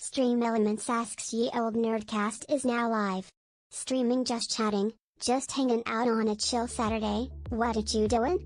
Stream Elements asks ye old nerdcast is now live. Streaming just chatting, just hanging out on a chill Saturday. What you doing?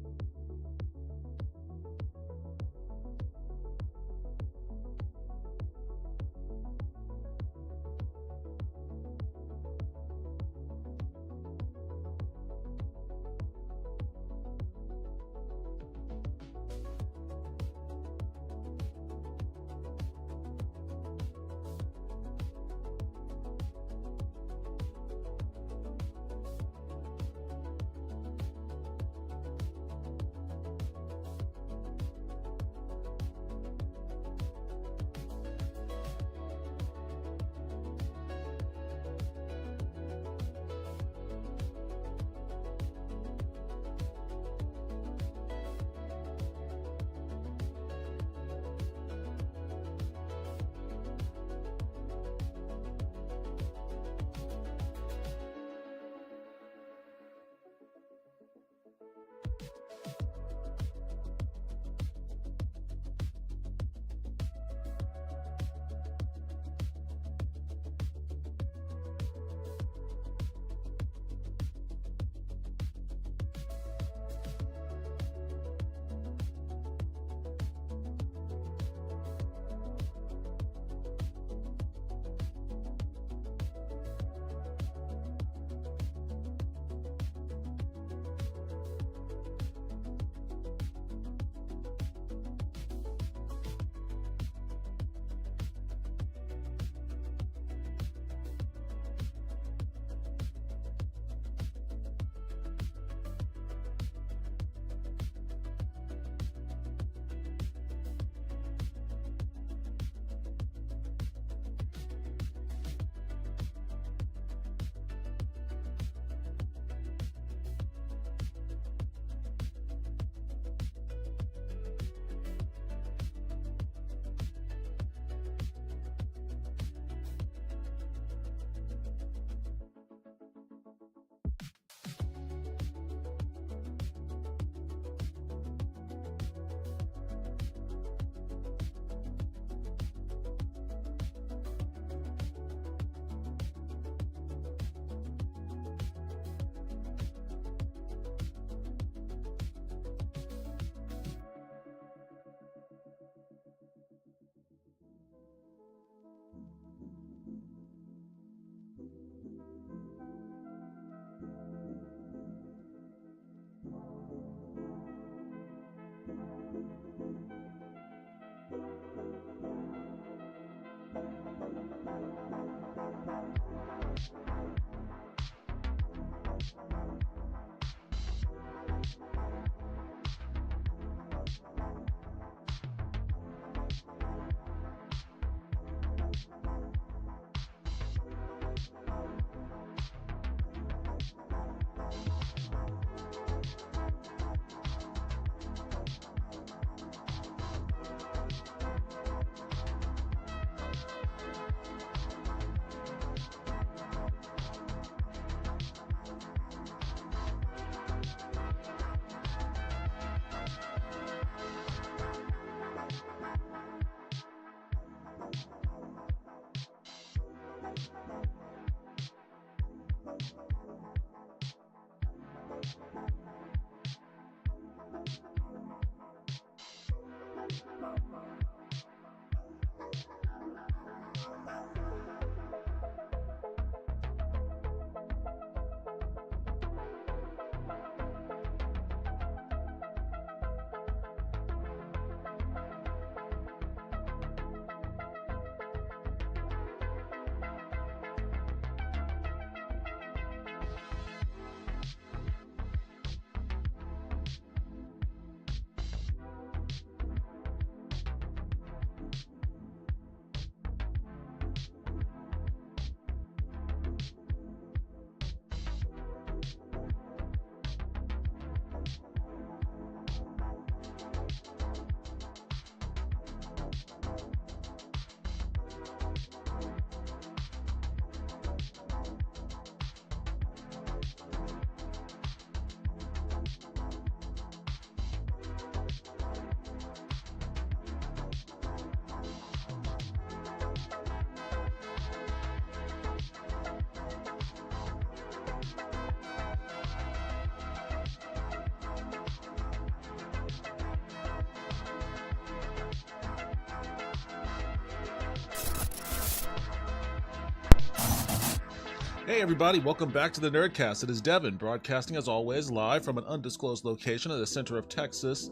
Hey everybody, welcome back to the Nerdcast. It is Devin, broadcasting as always live from an undisclosed location in the center of Texas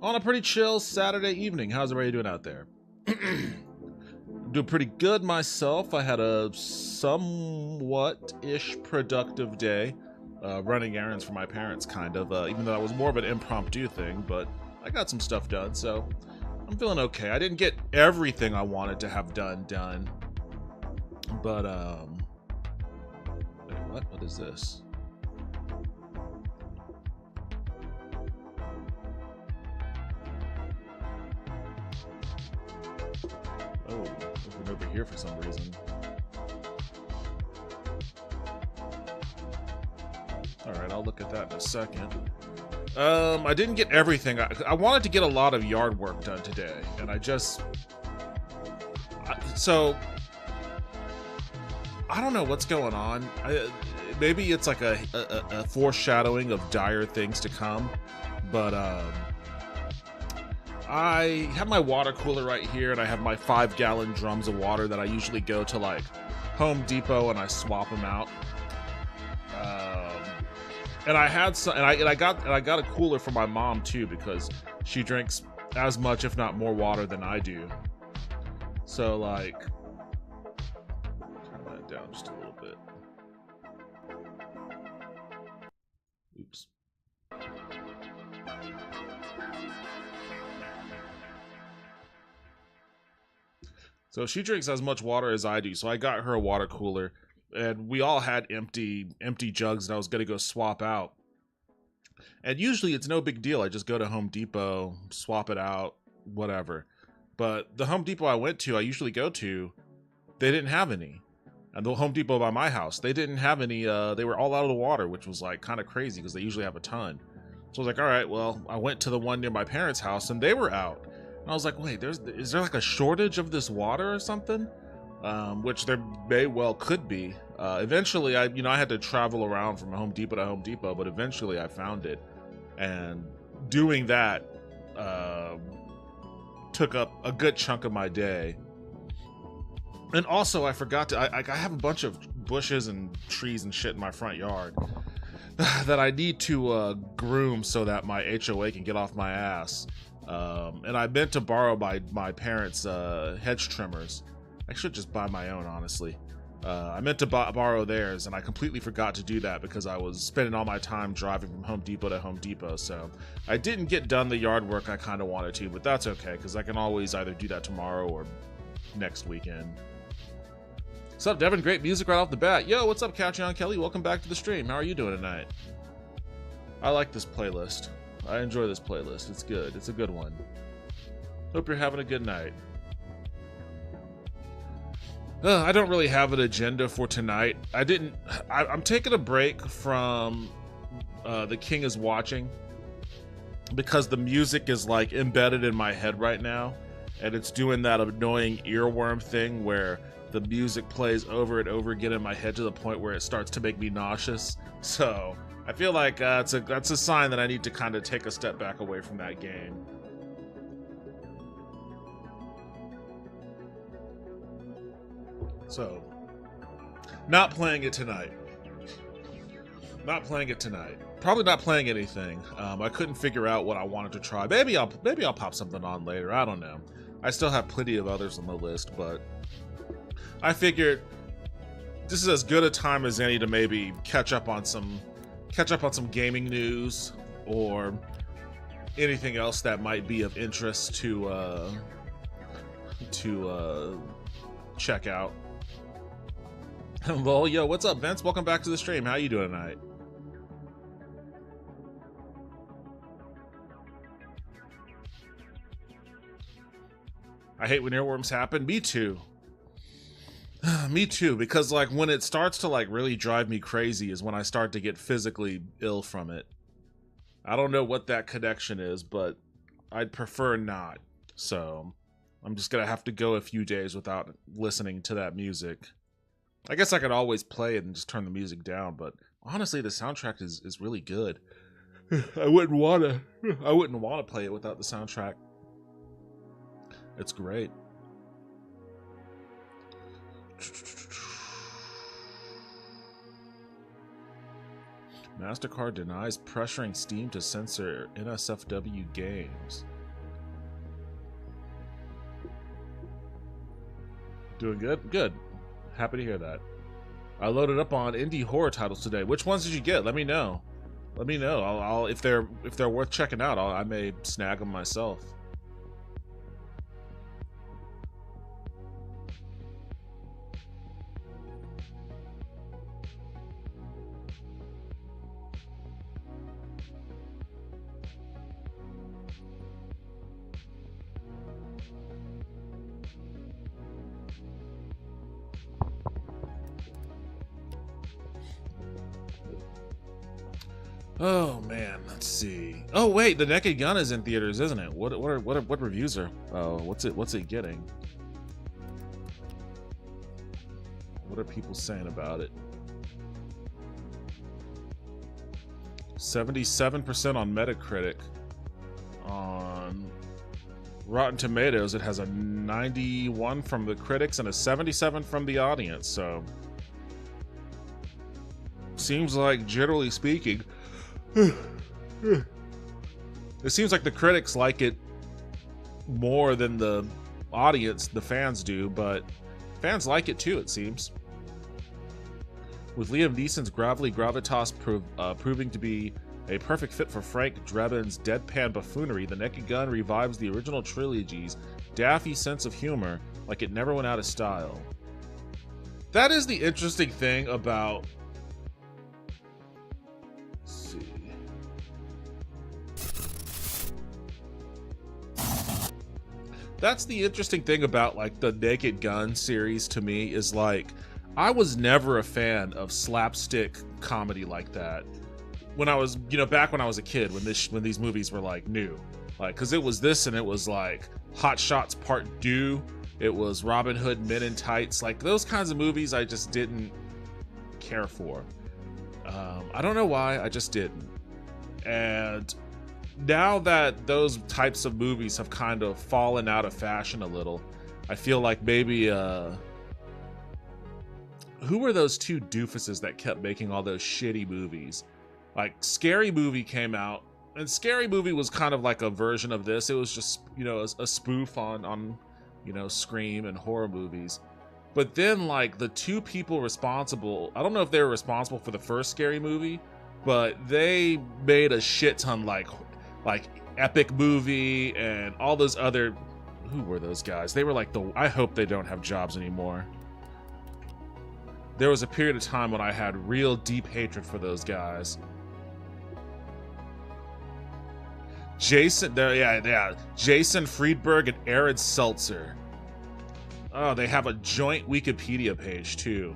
on a pretty chill Saturday evening. How's everybody doing out there? Doing pretty good myself. I had a somewhat-ish productive day, running errands for my parents, kind of, even though it was more of an impromptu thing, but I got some stuff done, so I'm feeling okay. I didn't get everything I wanted to have done, but, wait, what is this? Oh, open over here for some reason. Alright, I'll look at that in a second. I didn't get everything. I wanted to get a lot of yard work done today, and so I don't know what's going on. Maybe it's like a foreshadowing of dire things to come, but I have my water cooler right here, and I have my 5-gallon drums of water that I usually go to like Home Depot and I swap them out. And I had some, and I got a cooler for my mom too, because she drinks as much, if not more, water than I do. So like, turn that down just a little bit. Oops. So she drinks as much water as I do, so I got her a water cooler, and we all had empty jugs that I was gonna go swap out. And usually it's no big deal. I just go to Home Depot, swap it out, whatever. But the Home Depot I went to, I usually go to, they didn't have any. And the Home Depot by my house, they didn't have any, they were all out of the water, which was like kind of crazy because they usually have a ton. So I was like, all right, well, I went to the one near my parents' house and they were out. And I was like, wait, is there like a shortage of this water or something? Which there may well could be. Eventually, I had to travel around from Home Depot to Home Depot, but eventually I found it. And doing that took up a good chunk of my day. And also, I forgot to, I have a bunch of bushes and trees and shit in my front yard that I need to groom so that my HOA can get off my ass. And I meant to borrow my parents' hedge trimmers. I should just buy my own, honestly. I meant to borrow theirs, and I completely forgot to do that because I was spending all my time driving from Home Depot to Home Depot, so I didn't get done the yard work I kind of wanted to, but that's okay, because I can always either do that tomorrow or next weekend. What's up, Devin? Great music right off the bat. Yo, what's up, Catchy Kelly? Welcome back to the stream. How are you doing tonight? I like this playlist. I enjoy this playlist. It's good. It's a good one. Hope you're having a good night. I don't really have an agenda for tonight. I'm taking a break from The King is Watching because the music is like embedded in my head right now, and it's doing that annoying earworm thing where the music plays over and over again in my head to the point where it starts to make me nauseous. So I feel like that's a sign that I need to kind of take a step back away from that game. So, not playing it tonight. Probably not playing anything. I couldn't figure out what I wanted to try. Maybe I'll pop something on later. I don't know. I still have plenty of others on the list, but I figured this is as good a time as any to maybe catch up on some gaming news or anything else that might be of interest to check out. Well, yo, what's up, Vince? Welcome back to the stream. How you doing tonight? I hate when earworms happen. Me too. Me too, because like when it starts to like really drive me crazy is when I start to get physically ill from it. I don't know what that connection is, but I'd prefer not. So I'm just gonna have to go a few days without listening to that music. I guess I could always play it and just turn the music down, but honestly, the soundtrack is really good. I wouldn't want to play it without the soundtrack. It's great. MasterCard denies pressuring Steam to censor NSFW games. Doing good? Good. Happy to hear that. I loaded up on indie horror titles today. Which ones did you get? Let me know. Let me know. I'll if they're worth checking out, I may snag them myself. Oh man, let's see. Oh wait, The Naked Gun is in theaters, isn't it? What reviews are? What's it getting? What are people saying about it? 77% on Metacritic. On Rotten Tomatoes, it has a 91 from the critics and a 77 from the audience. So seems like, generally speaking, it seems like the critics like it more than the audience, the fans do, but fans like it too, it seems. With Liam Neeson's gravelly gravitas proving to be a perfect fit for Frank Drebin's deadpan buffoonery, The Naked Gun revives the original trilogy's daffy sense of humor like it never went out of style. That is the interesting thing about... That's the interesting thing about like the Naked Gun series to me is like I was never a fan of slapstick comedy like that when I was, back when I was a kid, when these movies were like new, like, because it was this and it was like Hot Shots Part 2, it was Robin Hood Men in Tights, like those kinds of movies I just didn't care for. I don't know why, I just didn't. And now that those types of movies have kind of fallen out of fashion a little, I feel like maybe who were those two doofuses that kept making all those shitty movies? Like Scary Movie came out, and Scary Movie was kind of like a version of this. It was just, a spoof on Scream and horror movies. But then like the two people responsible, I don't know if they were responsible for the first Scary Movie, but they made a shit ton like Epic Movie and all those other... Who were those guys? They were like I hope they don't have jobs anymore. There was a period of time when I had real deep hatred for those guys. Jason Friedberg and Aaron Seltzer. Oh, they have a joint Wikipedia page too.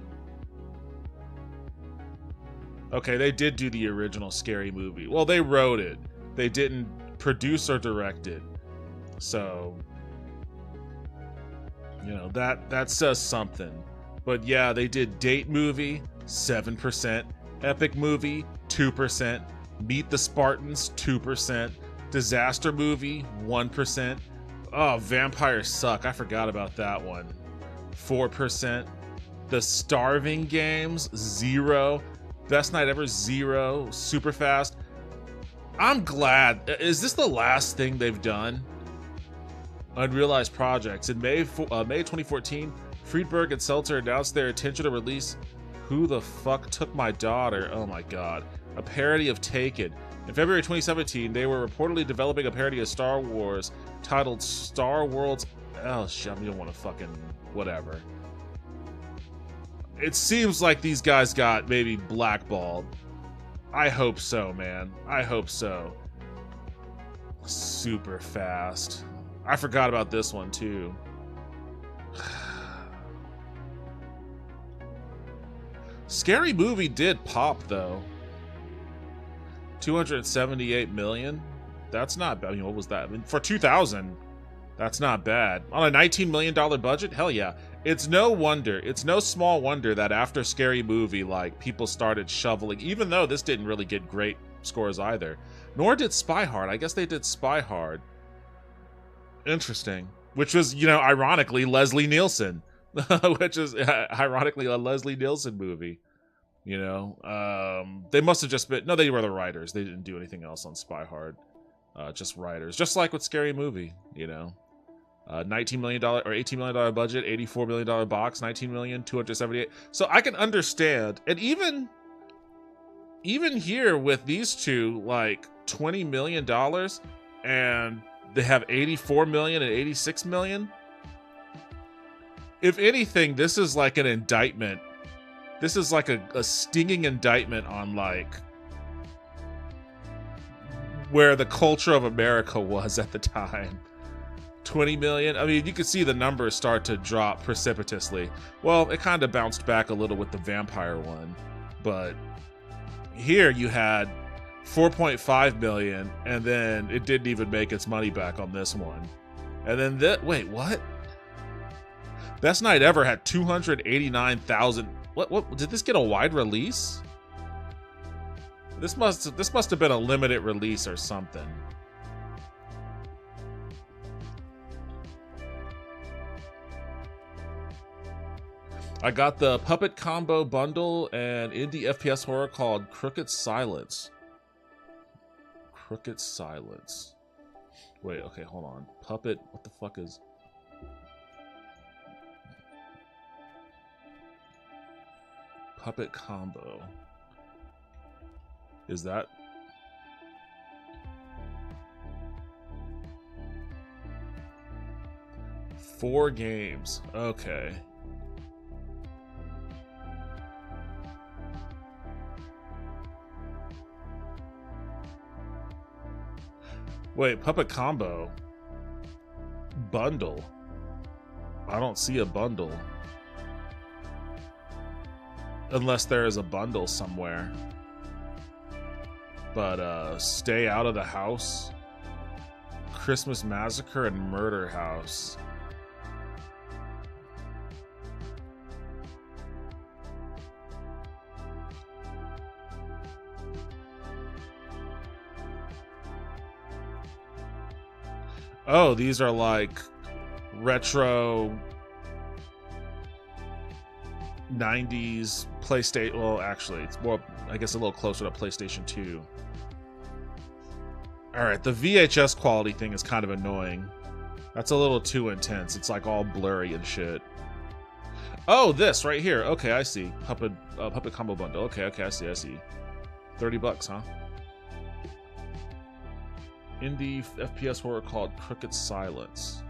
Okay, they did do the original Scary Movie. Well, they wrote it. They didn't produce or direct it. So, that says something. But yeah, they did Date Movie, 7%. Epic Movie, 2%. Meet the Spartans, 2%. Disaster Movie, 1%. Oh, Vampires Suck. I forgot about that one. 4%. The Starving Games, 0. Best Night Ever, 0. Superfast. I'm glad. Is this the last thing they've done? Unrealized Projects. In May 2014, Friedberg and Seltzer announced their intention to release Who the Fuck Took My Daughter? Oh my god. A parody of Taken. In February 2017, they were reportedly developing a parody of Star Wars titled Star World's... Oh shit, I don't want to fucking... whatever. It seems like these guys got maybe blackballed. I hope so, man. I hope so. Super Fast. I forgot about this one, too. Scary Movie did pop, though. 278 million? That's not bad. I mean, what was that? I mean, for 2000, that's not bad. On a $19 million budget? Hell yeah. It's no wonder, it's no small wonder that after Scary Movie, like, people started shoveling, even though this didn't really get great scores either. Nor did Spy Hard. I guess they did Spy Hard. Interesting. Which was, ironically, Leslie Nielsen. Which is, ironically, a Leslie Nielsen movie. You know, they must have just been, no, they were the writers. They didn't do anything else on Spy Hard. Just writers, just like with Scary Movie, you know. $19 million or $18 million budget, $84 million box, 19 million, 278. So I can understand, and even here with these two, like $20 million, and they have 84 million and 86 million. If anything, this is like an indictment. This is like a stinging indictment on like where the culture of America was at the time. 20 million. I mean, you could see the numbers start to drop precipitously. Well, it kind of bounced back a little with the vampire one, but here you had 4.5 million, and then it didn't even make its money back on this one. And then wait, what? Best Night Ever had 289,000. What did this get a wide release? This must have been a limited release or something. I got the Puppet Combo bundle and indie FPS horror called Crooked Silence. Crooked Silence. Wait, okay, hold on. Puppet, what the fuck is... Puppet Combo. Is that... Four games. Okay. Wait, Puppet Combo. Bundle. I don't see a bundle. Unless there is a bundle somewhere. But, Stay Out of the House, Christmas Massacre, and Murder House. Oh, these are like retro 90s PlayStation. Well, actually, it's more, I guess, a little closer to PlayStation 2. Alright, the VHS quality thing is kind of annoying. That's a little too intense. It's like all blurry and shit. Oh, this right here. Okay, I see. Puppet Combo Bundle. Okay, I see. $30, huh? Indie FPS horror called Crooked Silence.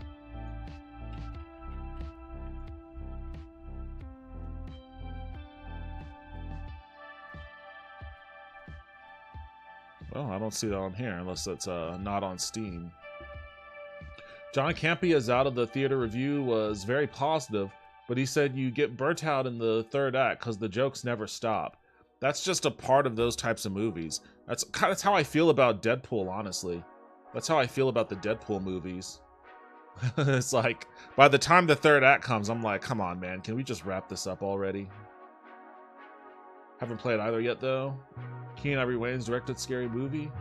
Well, I don't see that on here unless it's not on Steam. John Campia's out of the theater review was very positive, but he said you get burnt out in the third act because the jokes never stop. That's just a part of those types of movies. That's how I feel about Deadpool, honestly. That's how I feel about the Deadpool movies. It's like, by the time the third act comes, I'm like, come on, man, can we just wrap this up already? Haven't played either yet, though. Keenan Ivory Wayne's directed Scary Movie.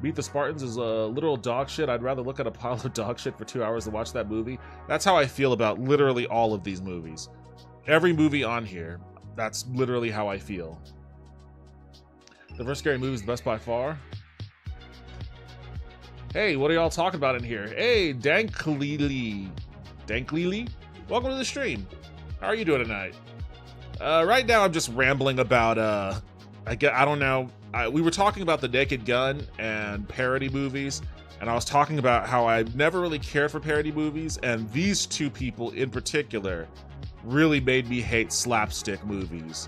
Meet the Spartans is a literal dog shit. I'd rather look at a pile of dog shit for 2 hours than watch that movie. That's how I feel about literally all of these movies. Every movie on here, that's literally how I feel. The first Scary Movie is the best by far. Hey, what are y'all talking about in here? Hey, Danklili. Welcome to the stream. How are you doing tonight? Right now I'm just rambling about, I don't know. We were talking about the Naked Gun and parody movies, and I was talking about how I never really cared for parody movies, and these two people in particular really made me hate slapstick movies.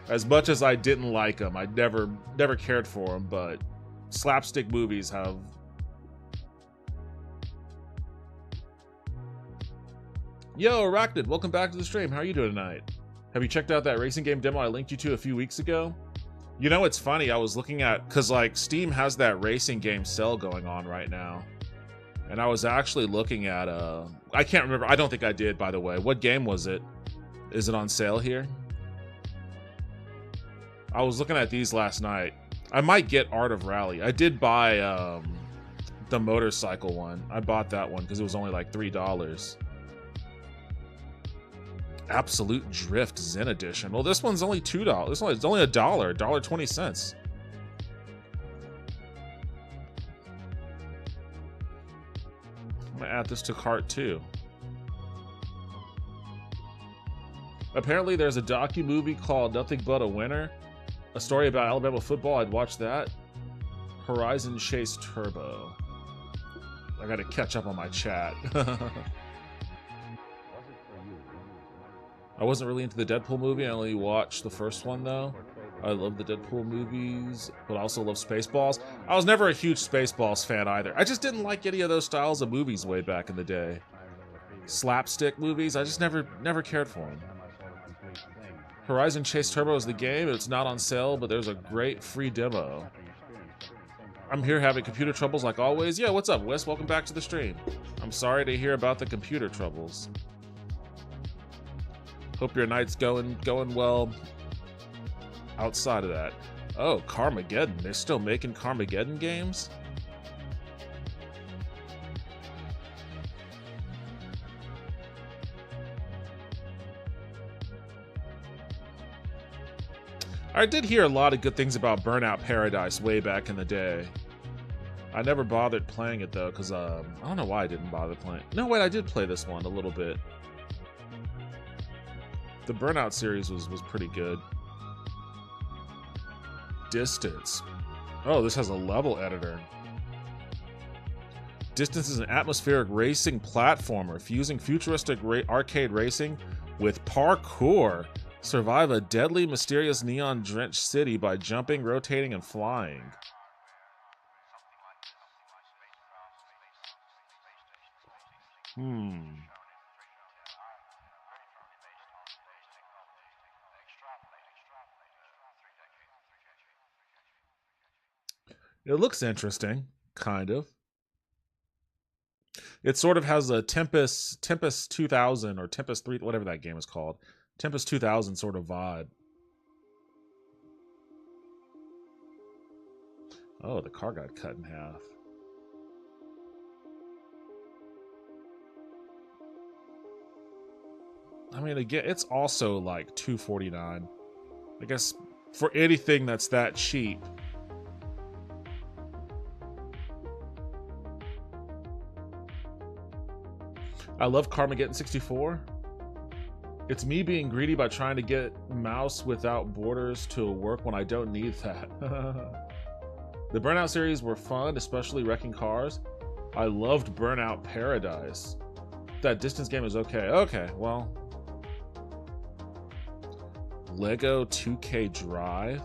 As much as I didn't like them, I never cared for them, but slapstick movies have... Yo, Arachnid, welcome back to the stream. How are you doing tonight? Have you checked out that racing game demo I linked you to a few weeks ago? You know, it's funny, I was looking at, because like Steam has that racing game sale going on right now. And I was actually looking at, I can't remember, I don't think I did, by the way. What game was it? Is it on sale here? I was looking at these last night. I might get Art of Rally. I did buy the motorcycle one. I bought that one because it was only like $3. Absolute Drift Zen Edition. Well, this one's only $2. It's only $1, $1.20. I'm gonna add this to cart too. Apparently there's a docu-movie called Nothing But a Winner. A story about Alabama football. I'd watch that. Horizon Chase Turbo. I gotta catch up on my chat. I wasn't really into the Deadpool movie. I only watched the first one, though. I love the Deadpool movies, but I also love Spaceballs. I was never a huge Spaceballs fan either. I just didn't like any of those styles of movies way back in the day. Slapstick movies, I just never cared for them. Horizon Chase Turbo is the game. It's not on sale, but there's a great free demo. I'm here having computer troubles like always. Yeah, what's up, Wes? Welcome back to the stream. I'm sorry to hear about the computer troubles. Hope your night's going well outside of that. Oh, Carmageddon. They're still making Carmageddon games? I did hear a lot of good things about Burnout Paradise way back in the day. I never bothered playing it though, because I don't know why I didn't bother playing. No, wait, I did play this one a little bit. The Burnout series was pretty good. Distance. Oh, this has a level editor. Distance is an atmospheric racing platformer fusing futuristic arcade racing with parkour. Survive a deadly, mysterious, neon-drenched city by jumping, rotating, and flying. It looks interesting, kind of. It sort of has a Tempest 2000 or Tempest 3, whatever that game is called. Tempest 2000 sort of vibe. Oh, the car got cut in half. I mean, again, it's also like $249. I guess for anything that's that cheap. I love Carmageddon 64. It's me being greedy by trying to get mouse without borders to work when I don't need that. The Burnout series were fun, especially wrecking cars. I loved Burnout Paradise. That distance game is okay. Okay, well. Lego 2K Drive.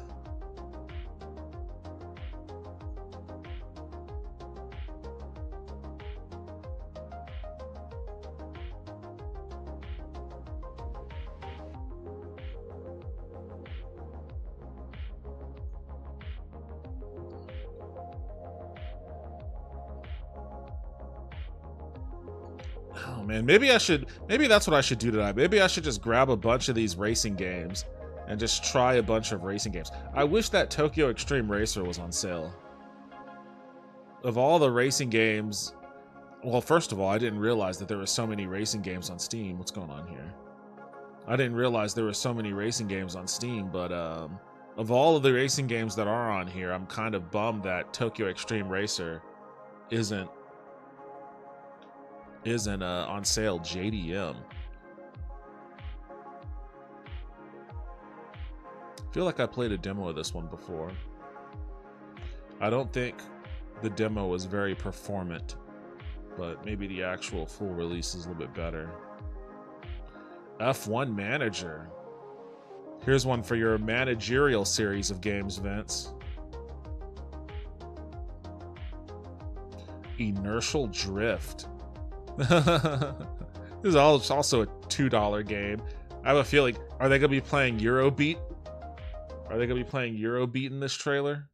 Oh man, maybe that's what I should do tonight. Maybe I should just grab a bunch of these racing games and just try a bunch of racing games. I wish that Tokyo Extreme Racer was on sale. Of all the racing games, well, first of all, I didn't realize that there were so many racing games on Steam. What's going on here? I didn't realize there were so many racing games on Steam, but of all of the racing games that are on here, I'm kind of bummed that Tokyo Extreme Racer isn't on sale. JDM. I feel like I played a demo of this one before. I don't think the demo was very performant, but maybe the actual full release is a little bit better. F1 Manager. Here's one for your managerial series of games, Vince. Inertial Drift. This is also a $2 game. I have a feeling, are they going to be playing Eurobeat? Are they going to be playing Eurobeat in this trailer?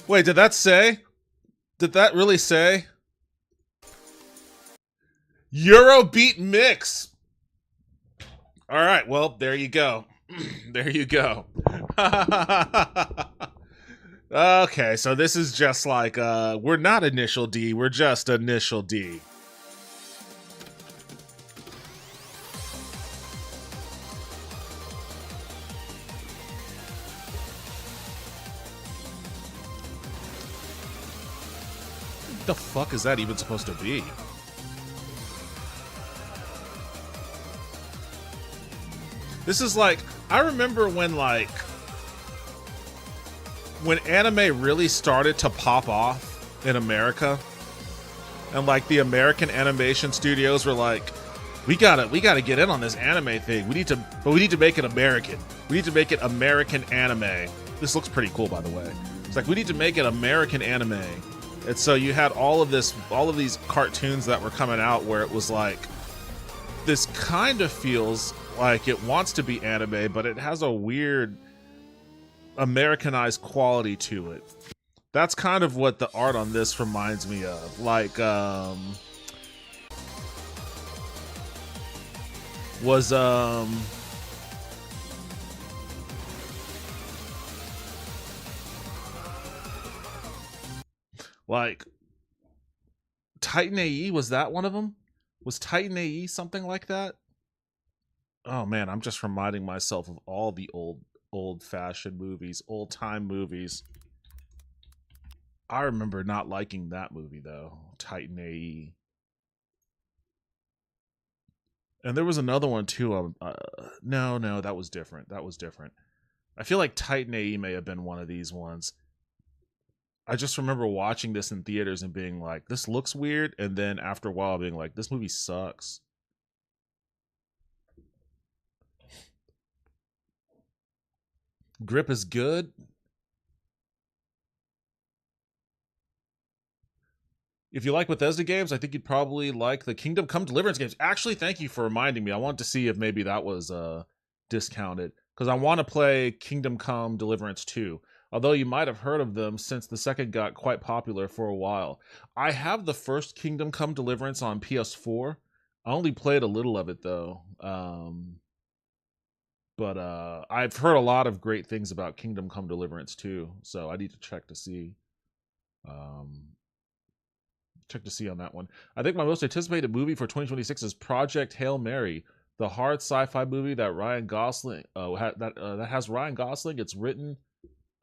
Wait, did that say? Did that really say? Eurobeat Mix! Alright, well, there you go. There you go. Okay, so this is just like, we're not Initial D, we're just Initial D. What the fuck is that even supposed to be? This is like, I remember when anime really started to pop off in America, and like the American animation studios were like, we gotta get in on this anime thing. We need to make it American. We need to make it American anime. This looks pretty cool, by the way. It's like, we need to make it American anime. And so you had all of these cartoons that were coming out where it was like, this kind of feels like it wants to be anime, but it has a weird Americanized quality to it. That's kind of what the art on this reminds me of. Like, like Titan AE, was that one of them? Was Titan AE something like that? Oh man, I'm just reminding myself of all the old-fashioned movies, old-time movies. I remember not liking that movie though, Titan AE. And there was another one too. No, that was different. That was different. I feel like Titan AE may have been one of these ones. I just remember watching this in theaters and being like, this looks weird, and then after a while being like, this movie sucks. Grip is good. If you like Bethesda games, I think you'd probably like the Kingdom Come Deliverance games. Actually, thank you for reminding me. I wanted to see if maybe that was discounted, because I want to play Kingdom Come Deliverance 2. Although you might have heard of them since the second got quite popular for a while. I have the first Kingdom Come Deliverance on PS4. I only played a little of it though. But I've heard a lot of great things about Kingdom Come Deliverance too, so I need to check to see. Check to see on that one. I think my most anticipated movie for 2026 is Project Hail Mary, the hard sci-fi movie that Ryan Gosling that has Ryan Gosling. It's written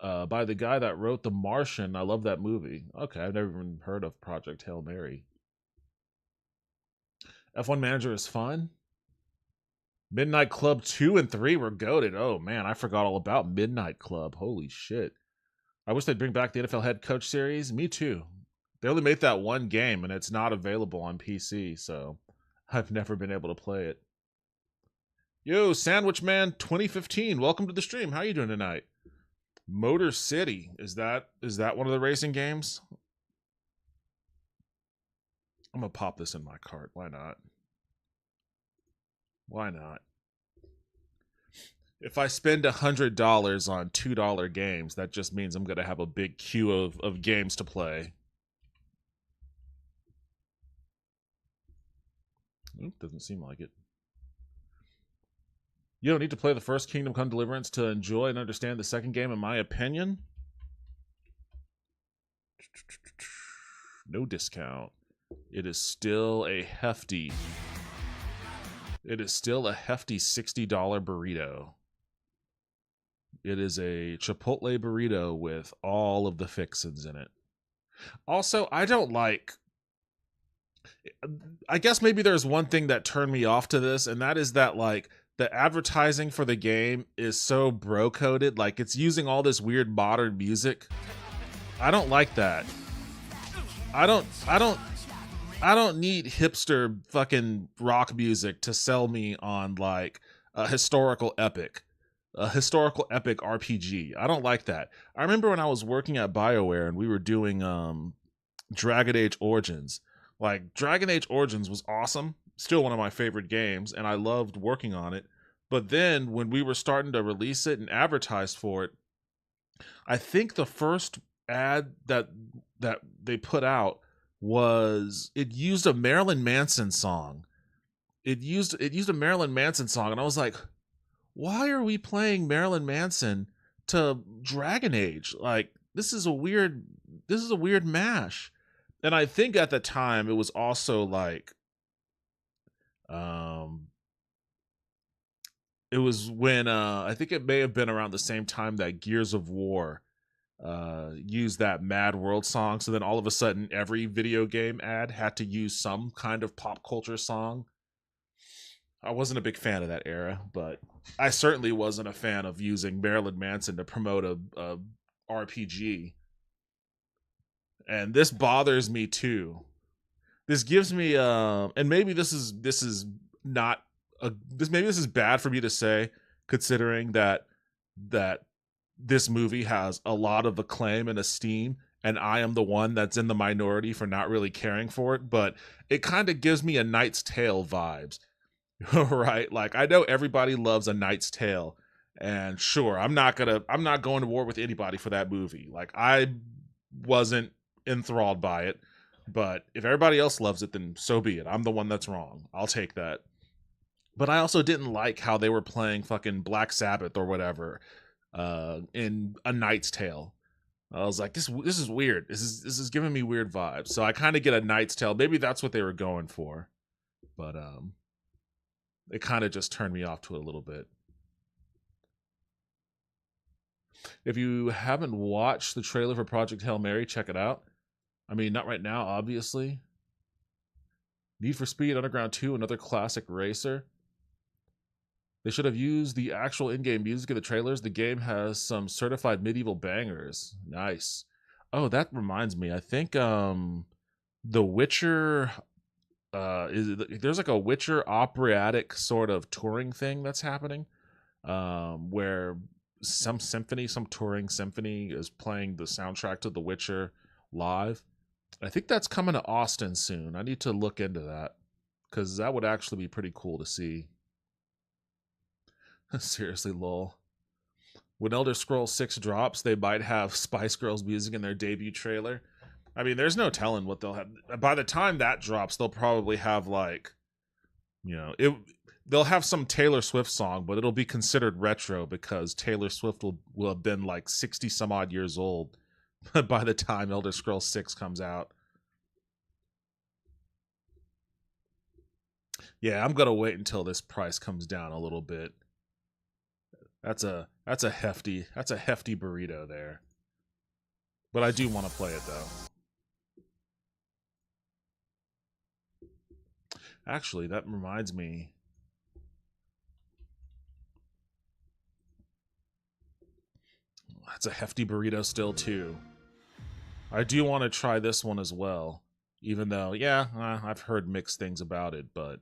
by the guy that wrote The Martian. I love that movie. Okay, I've never even heard of Project Hail Mary. F1 Manager is fun. Midnight Club 2 and 3 were goated. Oh man, I forgot all about Midnight Club. Holy shit. I wish they'd bring back the NFL head coach series. Me too. They only made that one game and it's not available on PC, so I've never been able to play it. Yo, Sandwich Man 2015, welcome to the stream. How you doing tonight? Motor City, is that one of the racing games? I'm gonna pop this in my cart. Why not? Why not? If I spend $100 on $2 games, that just means I'm gonna have a big queue of games to play. Oop, doesn't seem like it. You don't need to play the first Kingdom Come Deliverance to enjoy and understand the second game, in my opinion. No discount. It is still a hefty $60 burrito. It is a Chipotle burrito with all of the fixins in it. Also, I guess maybe there's one thing that turned me off to this, and that is that like the advertising for the game is so bro coded. Like it's using all this weird modern music. I don't like that. I don't need hipster fucking rock music to sell me on like a historical epic RPG. I don't like that. I remember when I was working at BioWare and we were doing Dragon Age Origins. Like Dragon Age Origins was awesome, still one of my favorite games, and I loved working on it. But then when we were starting to release it and advertise for it, I think the first ad that they put out was it used a Marilyn Manson song. It used a Marilyn Manson song, and I was like, why are we playing Marilyn Manson to Dragon Age? Like this is a weird mash. And I think at the time it was also like, it was when I think it may have been around the same time that Gears of War used that Mad World song. So then all of a sudden every video game ad had to use some kind of pop culture song. I wasn't a big fan of that era, but I certainly wasn't a fan of using Marilyn Manson to promote a RPG. And this bothers me too. This gives me and maybe this is not maybe this is bad for me to say, considering that this movie has a lot of acclaim and esteem, and I am the one that's in the minority for not really caring for it, but it kind of gives me a Knight's Tale vibes. Right? Like, I know everybody loves A Knight's Tale, and sure, I'm not going to war with anybody for that movie. Like, I wasn't enthralled by it, but if everybody else loves it, then so be it. I'm the one that's wrong. I'll take that. But I also didn't like how they were playing fucking Black Sabbath or whatever in A Knight's Tale. I was like, this is weird. This is giving me weird vibes. So I kind of get A Knight's Tale. Maybe that's what they were going for, but it kind of just turned me off to it a little bit. If you haven't watched the trailer for Project Hail Mary, check it out. I mean, not right now, obviously. Need for Speed Underground 2, another classic racer. They should have used the actual in-game music in the trailers. The game has some certified medieval bangers. Nice. Oh, that reminds me. I think The Witcher there's like a Witcher operatic sort of touring thing that's happening, where some touring symphony is playing the soundtrack to The Witcher live. I think that's coming to Austin soon. I need to look into that, because that would actually be pretty cool to see. Seriously, lol. When Elder Scrolls 6 drops, they might have Spice Girls music in their debut trailer. I mean, there's no telling what they'll have. By the time that drops, they'll probably have, like, they'll have some Taylor Swift song, but it'll be considered retro because Taylor Swift will have been like 60 some odd years old by the time Elder Scrolls 6 comes out. Yeah, I'm gonna wait until this price comes down a little bit. That's a hefty burrito there. But I do want to play it though. Actually, that reminds me. That's a hefty burrito still too. I do want to try this one as well. Even though, yeah, I've heard mixed things about it, but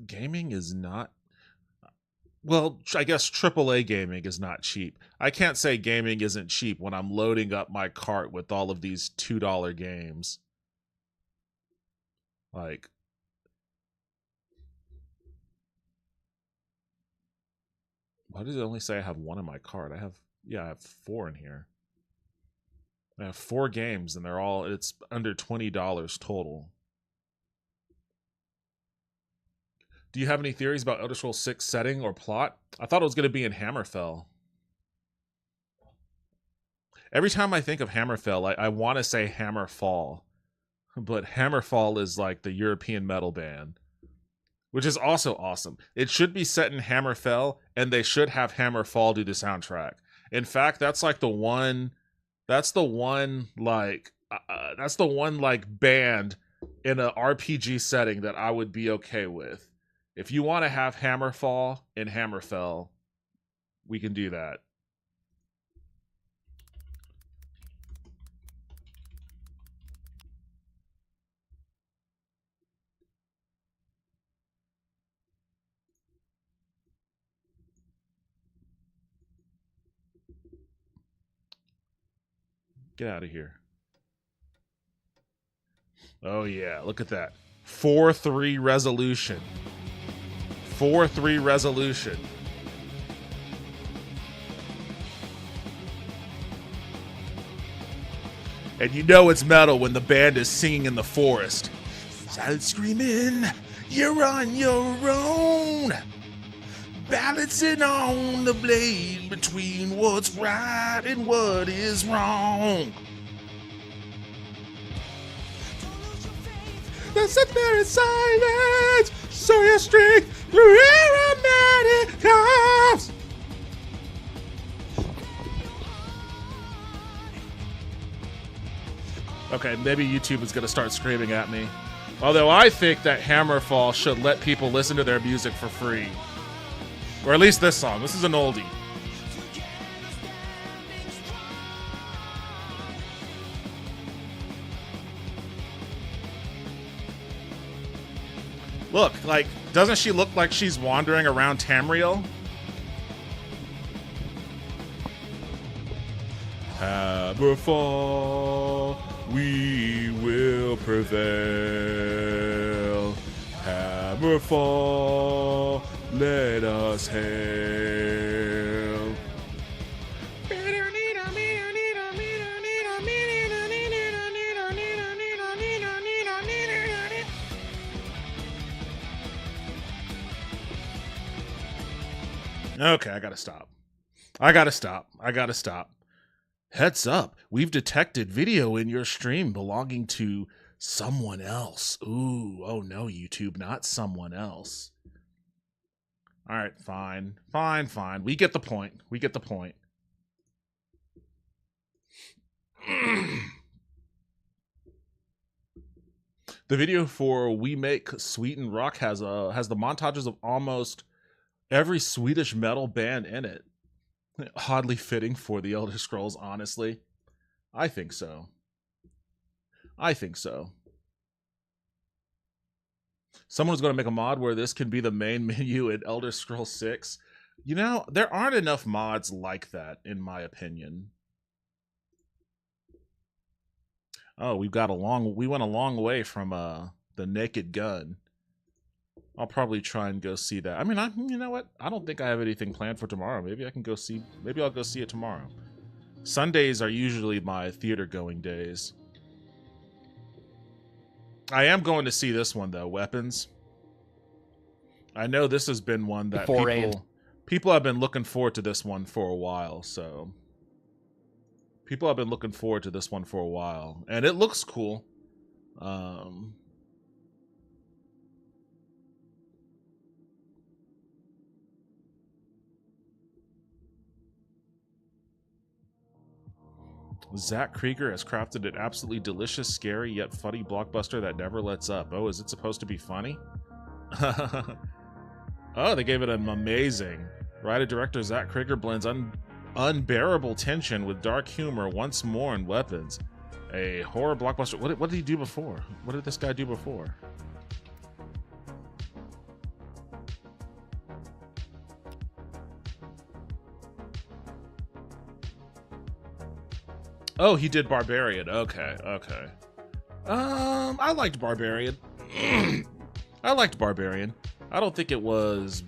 gaming is not, well, I guess AAA gaming is not cheap. I can't say gaming isn't cheap when I'm loading up my cart with all of these $2 games. Like, why does it only say I have one in my cart? I have 4 in here. I have 4 games, and it's under $20 total. Do you have any theories about Elder Scrolls 6 setting or plot? I thought it was going to be in Hammerfell. Every time I think of Hammerfell, I want to say Hammerfall. But Hammerfall is like the European metal band, which is also awesome. It should be set in Hammerfell, and they should have Hammerfall do the soundtrack. In fact, that's the one band in an RPG setting that I would be okay with. If you want to have Hammerfall in Hammerfell, we can do that. Get out of here. Oh yeah, look at that. 4-3 resolution. 4-3 resolution. And you know it's metal when the band is singing in the forest. Silent screaming, you're on your own. balancing on the blade between what's right and what is wrong. Now sit there in silence, show your strength through aromatic comes. Okay, maybe YouTube is going to start screaming at me. Although I think that Hammerfall should let people listen to their music for free. Or at least this song. This is an oldie. Look, like, doesn't she look like she's wandering around Tamriel? Hammerfall, we will prevail. Hammerfall, let us hail. Okay, I gotta stop. I gotta stop. Heads up, we've detected video in your stream belonging to someone else. Ooh, oh no, YouTube, not someone else. All right, fine. We get the point. The video for We Make Sweden Rock has the montages of almost every Swedish metal band in it. Oddly fitting for the Elder Scrolls, honestly. I think so. Someone's going to make a mod where this can be the main menu in Elder Scrolls 6. You know, there aren't enough mods like that, in my opinion. Oh, we went a long way from the Naked Gun. I'll probably try and go see that. I mean, you know what? I don't think I have anything planned for tomorrow. Maybe I'll go see it tomorrow. Sundays are usually my theater going days. I am going to see this one though, Weapons. I know this has been one that people have been looking forward to this one for a while, so people have been looking forward to this one for a while, and it looks cool. Zach Krieger has crafted an absolutely delicious, scary, yet funny blockbuster that never lets up. Oh, is it supposed to be funny? Oh, they gave it an amazing. Writer-director Zach Krieger blends unbearable tension with dark humor once more in Weapons. A horror blockbuster. What did he do before? What did this guy do before? Oh, he did Barbarian. Okay. I liked Barbarian. I don't think it was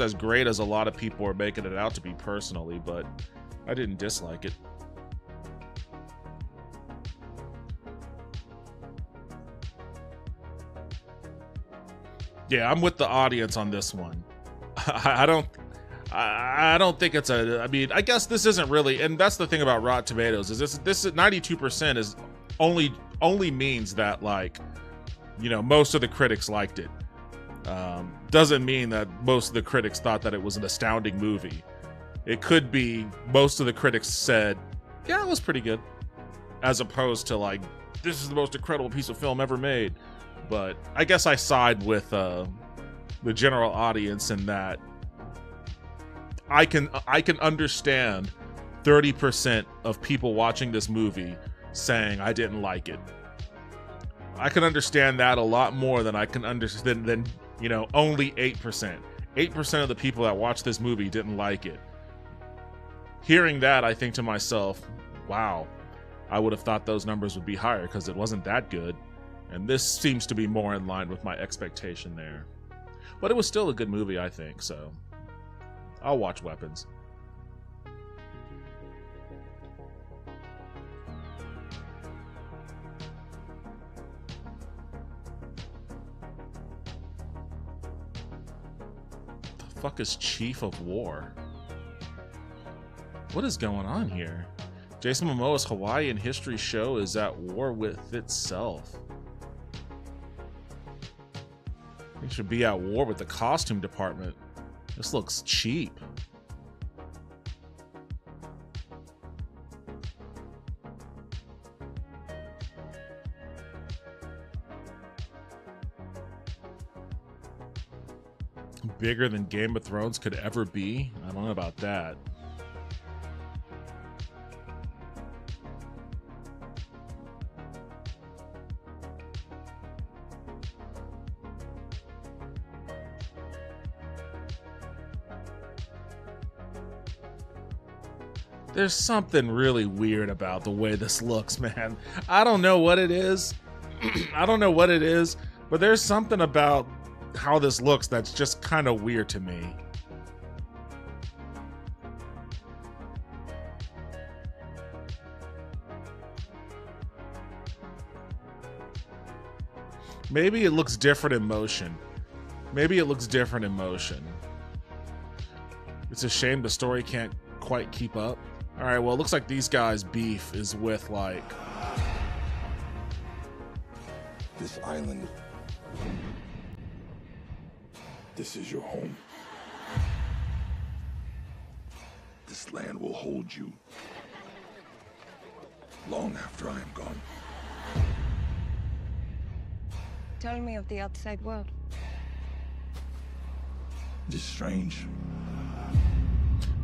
as great as a lot of people are making it out to be personally, but I didn't dislike it. Yeah, I'm with the audience on this one. I don't think it's I mean, I guess this isn't really, and that's the thing about Rotten Tomatoes, is this 92% is only means that, like, you know, most of the critics liked it. Doesn't mean that most of the critics thought that it was an astounding movie. It could be most of the critics said, yeah, it was pretty good, as opposed to like, this is the most incredible piece of film ever made. But I guess I side with the general audience in that I can understand 30% of people watching this movie saying I didn't like it. I can understand that a lot more than I can understand than you know, only 8%. 8% of the people that watched this movie didn't like it. Hearing that, I think to myself, wow, I would have thought those numbers would be higher because it wasn't that good. And this seems to be more in line with my expectation there. But it was still a good movie, I think, so I'll watch Weapons. Fuck is Chief of War? What is going on here? Jason Momoa's Hawaiian history show is at war with itself. It should be at war with the costume department. This looks cheap. Bigger than Game of Thrones could ever be? I don't know about that. There's something really weird about the way this looks, man. I don't know what it is. I don't know what it is, but there's something about how this looks that's just kind of weird to me. Maybe it looks different in motion. Maybe it looks different in motion. It's a shame the story can't quite keep up. All right, well, it looks like these guys' beef is with, like... This island. This is your home. This land will hold you long after I am gone. Tell me of the outside world. It is strange.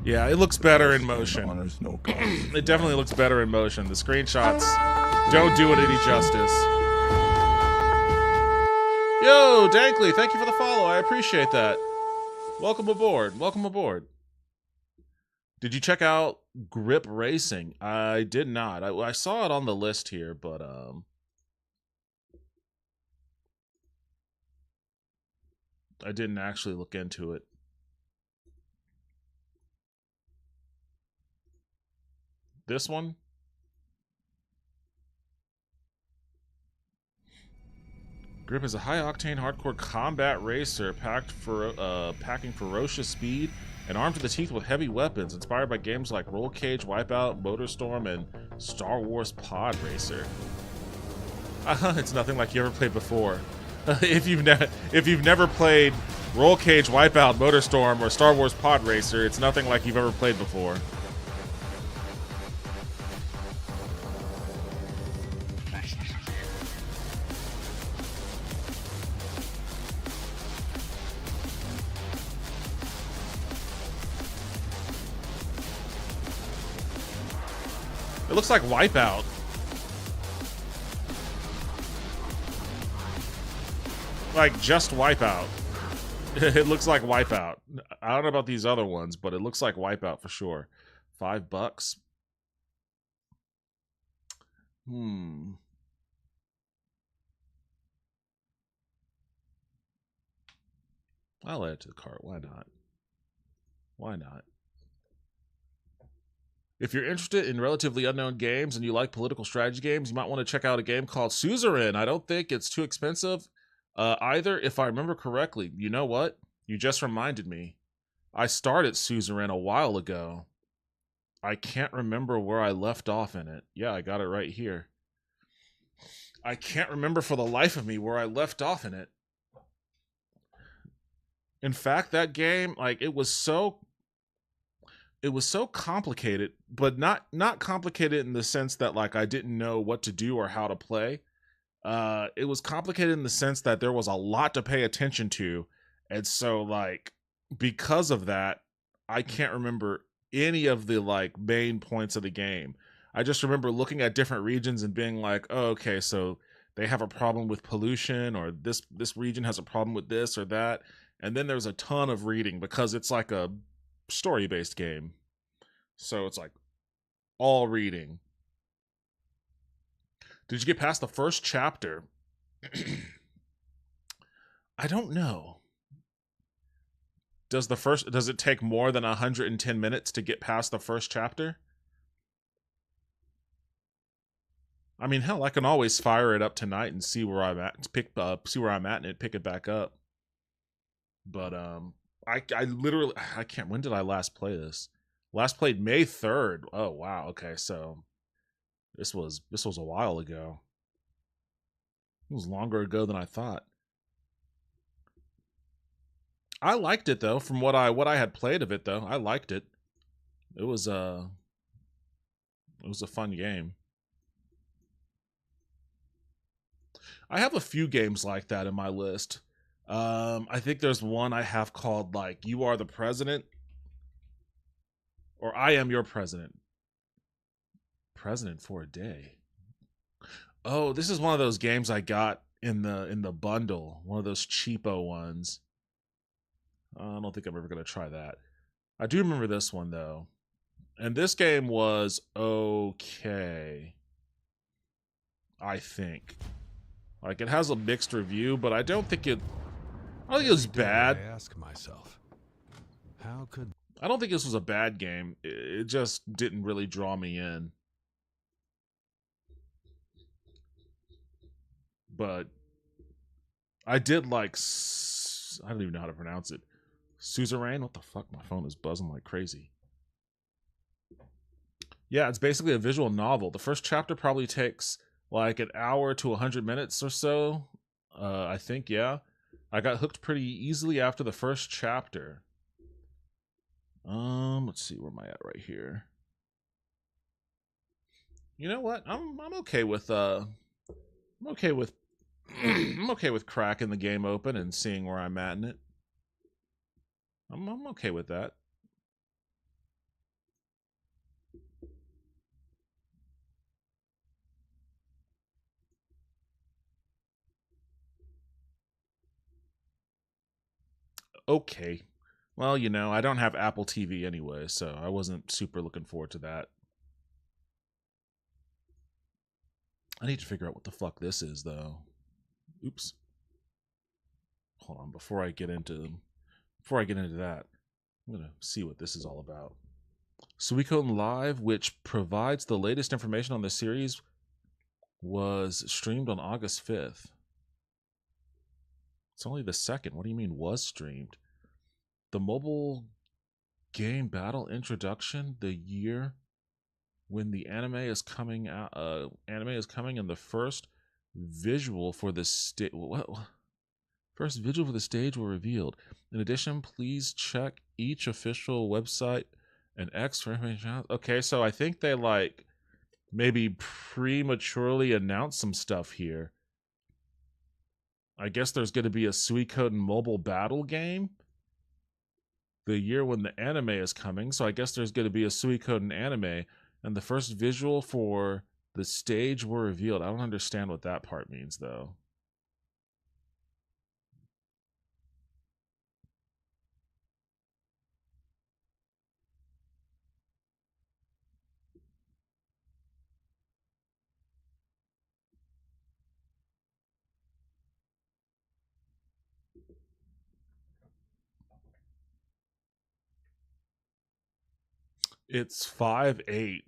Yeah, it looks better in motion. Honors, no cause. It definitely looks better in motion. The screenshots don't do it any justice. Yo, Dankley, thank you for the follow. I appreciate that. Welcome aboard. Welcome aboard. Did you check out Grip Racing? I did not. I saw it on the list here, but I didn't actually look into it. This one? Grip is a high-octane, hardcore combat racer packing ferocious speed and armed to the teeth with heavy weapons, inspired by games like Roll Cage, Wipeout, MotorStorm, and Star Wars Pod Racer. It's nothing like you ever played before. If you've never played Roll Cage, Wipeout, MotorStorm, or Star Wars Pod Racer, it's nothing like you've ever played before. It looks like Wipeout. Like, just Wipeout. It looks like Wipeout. I don't know about these other ones, but it looks like Wipeout for sure. $5. I'll add it to the cart. Why not? Why not? If you're interested in relatively unknown games and you like political strategy games, you might want to check out a game called Suzerain. I don't think it's too expensive either, if I remember correctly. You know what? You just reminded me. I started Suzerain a while ago. I can't remember where I left off in it. Yeah, I got it right here. I can't remember for the life of me where I left off in it. In fact, that game, like, it was so complicated, but not complicated in the sense that, like, I didn't know what to do or how to play. It was complicated in the sense that there was a lot to pay attention to. And so, like, because of that, I can't remember any of the, like, main points of the game. I just remember looking at different regions and being like, oh, okay, so they have a problem with pollution, or this region has a problem with this or that. And then there's a ton of reading because it's like a story-based game. So it's like all reading. Did you get past the first chapter? I don't know. Does it take more than 110 minutes to get past the first chapter? I mean, hell, I can always fire it up tonight and see where I'm at, see where I'm at and pick it back up. But I literally, I can't, when did I last play this? Last played May 3rd. Oh, wow. Okay, so this was a while ago. It was longer ago than I thought. I liked it though, from what I had played of it though. I liked it. It was a fun game. I have a few games like that in my list. I think there's one I have called like You Are the President, or I Am Your President. President for a Day. Oh, this is one of those games I got in the bundle. One of those cheapo ones. I don't think I'm ever gonna try that. I do remember this one though. And this game was okay. I think. Like, it has a mixed review, but I don't think it was bad. I ask myself, how could... I don't think this was a bad game. It just didn't really draw me in. But I did like, I don't even know how to pronounce it. Suzerain? What the fuck? My phone is buzzing like crazy. Yeah, it's basically a visual novel. The first chapter probably takes like an hour to 100 minutes or so. I think, yeah. I got hooked pretty easily after the first chapter. Let's see, where am I at right here? You know what? I'm okay with I'm okay with I'm okay with cracking the game open and seeing where I'm at in it. I'm okay with that. Okay. Well, you know, I don't have Apple TV anyway, so I wasn't super looking forward to that. I need to figure out what the fuck this is, though. Oops. Hold on, before I get into that, I'm gonna see what this is all about. Suikoden Live, which provides the latest information on the series, was streamed on August 5th. It's only the 2nd. What do you mean was streamed? The mobile game battle introduction, the year when the anime is coming out, and the first visual for the stage. First visual for the stage were revealed. In addition, please check each official website and X for information. Okay, so I think they like maybe prematurely announced some stuff here. I guess there's going to be a Suikoden mobile battle game the year when the anime is coming. So I guess there's going to be a Suikoden anime, and the first visual for the stage were revealed. I don't understand what that part means, though. It's 5/8.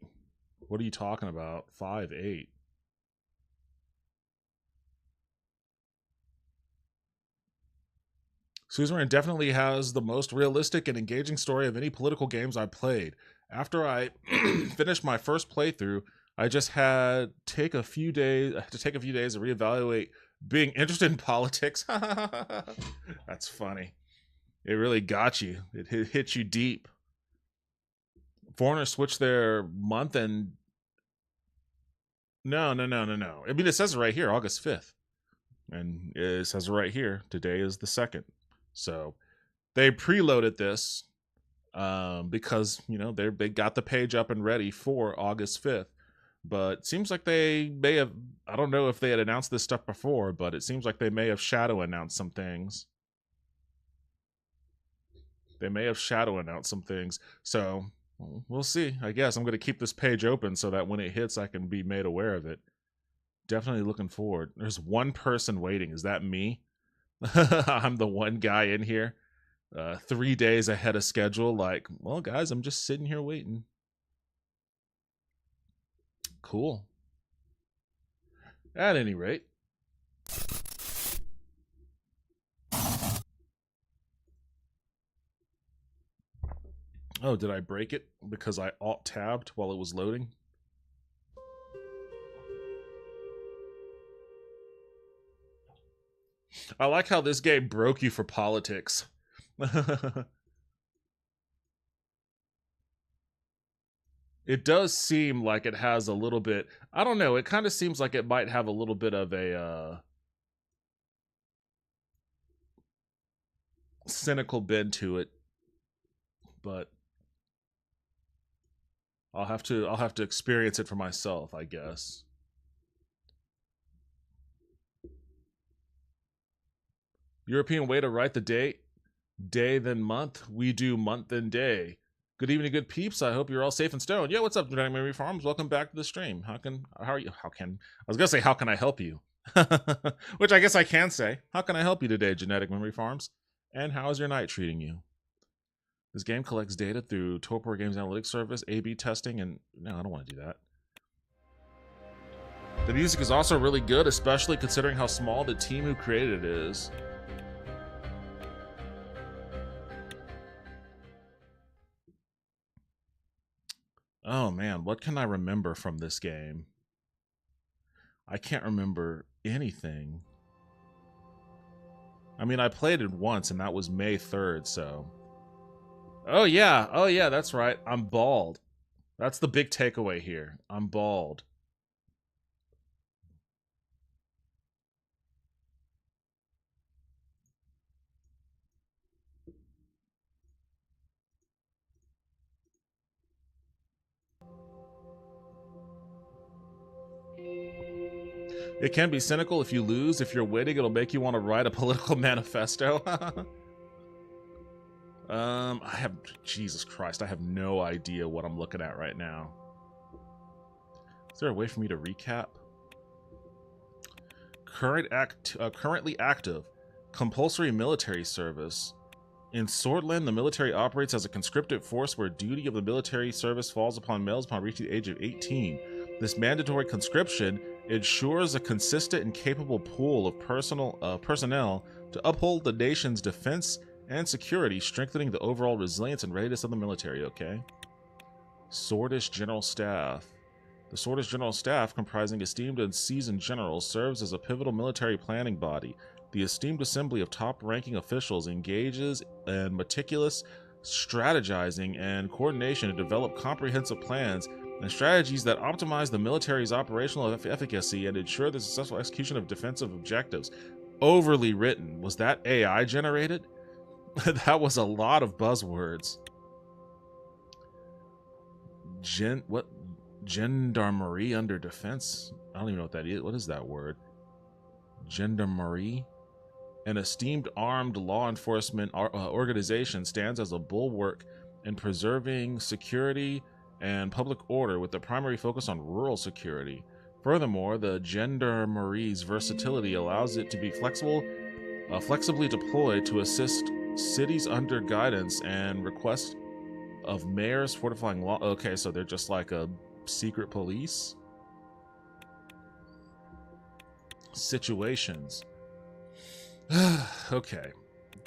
What are you talking about? 5/8. Suzerain definitely has the most realistic and engaging story of any political games I've played. After I finished my first playthrough, I just had to take a few days to reevaluate being interested in politics. That's funny. It really got you. It hit you deep. Foreigners switched their month and no. I mean, it says it right here, August 5th. And it says it right here. Today is the 2nd. So they preloaded this because, you know, they got the page up and ready for August 5th. But it seems like they may have, I don't know if they had announced this stuff before, but it seems like they may have shadow announced some things. So we'll see. I guess I'm going to keep this page open so that when it hits, I can be made aware of it. Definitely looking forward. There's one person waiting. Is that me? I'm the one guy in here. 3 days ahead of schedule. Like, well, guys, I'm just sitting here waiting. Cool. At any rate. Oh, did I break it because I alt-tabbed while it was loading? I like how this game broke you for politics. It does seem like it has a little bit... I don't know, it kind of seems like it might have a little bit of a cynical bend to it. But I'll have to experience it for myself, I guess. European way to write the date, day then month. We do month and day. Good evening, good peeps. I hope you're all safe and stoned. Yeah, what's up, Genetic Memory Farms? Welcome back to the stream. How are you? I was gonna say, how can I help you? Which I guess I can say. How can I help you today, Genetic Memory Farms? And how is your night treating you? This game collects data through Torpor Games Analytics Service, A/B testing, and no, I don't want to do that. The music is also really good, especially considering how small the team who created it is. Oh man, what can I remember from this game? I can't remember anything. I mean, I played it once, and that was May 3rd, so... Oh yeah, that's right. I'm bald. That's the big takeaway here. I'm bald. It can be cynical if you lose. If you're winning, it'll make you want to write a political manifesto. Jesus Christ, I have no idea what I'm looking at right now. Is there a way for me to recap? Currently active. Compulsory military service. In Swordland, the military operates as a conscripted force where duty of the military service falls upon males upon reaching the age of 18. This mandatory conscription ensures a consistent and capable pool of personnel to uphold the nation's defense and security, strengthening the overall resilience and readiness of the military, okay? Swordish General Staff. The Swordish General Staff, comprising esteemed and seasoned generals, serves as a pivotal military planning body. The esteemed assembly of top-ranking officials engages in meticulous strategizing and coordination to develop comprehensive plans and strategies that optimize the military's operational efficacy and ensure the successful execution of defensive objectives. Overly written. Was that AI generated? That was a lot of buzzwords. Gendarmerie under defense? I don't even know what that is. What is that word? Gendarmerie? An esteemed armed law enforcement organization stands as a bulwark in preserving security and public order with the primary focus on rural security. Furthermore, the gendarmerie's versatility allows it to be flexibly deployed to assist cities under guidance and request of mayors fortifying law. Okay, so they're just like a secret police? Situations. Okay.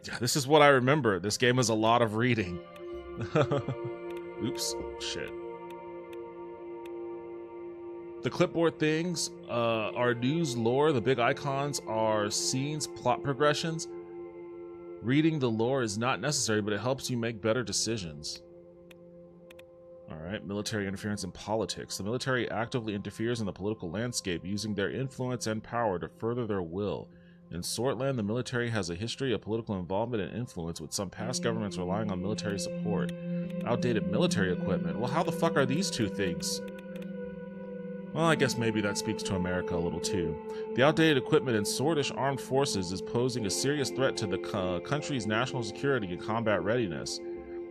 Yeah, this is what I remember. This game is a lot of reading. Oops. Shit. The clipboard things are news, lore. The big icons are scenes, plot progressions. Reading the lore is not necessary, but it helps you make better decisions. Alright, military interference in politics. The military actively interferes in the political landscape, using their influence and power to further their will. In Swordland, the military has a history of political involvement and influence, with some past governments relying on military support. Outdated military equipment. Well, how the fuck are these two things? Well, I guess maybe that speaks to America a little too. The outdated equipment in Swordish armed forces is posing a serious threat to the country's national security and combat readiness.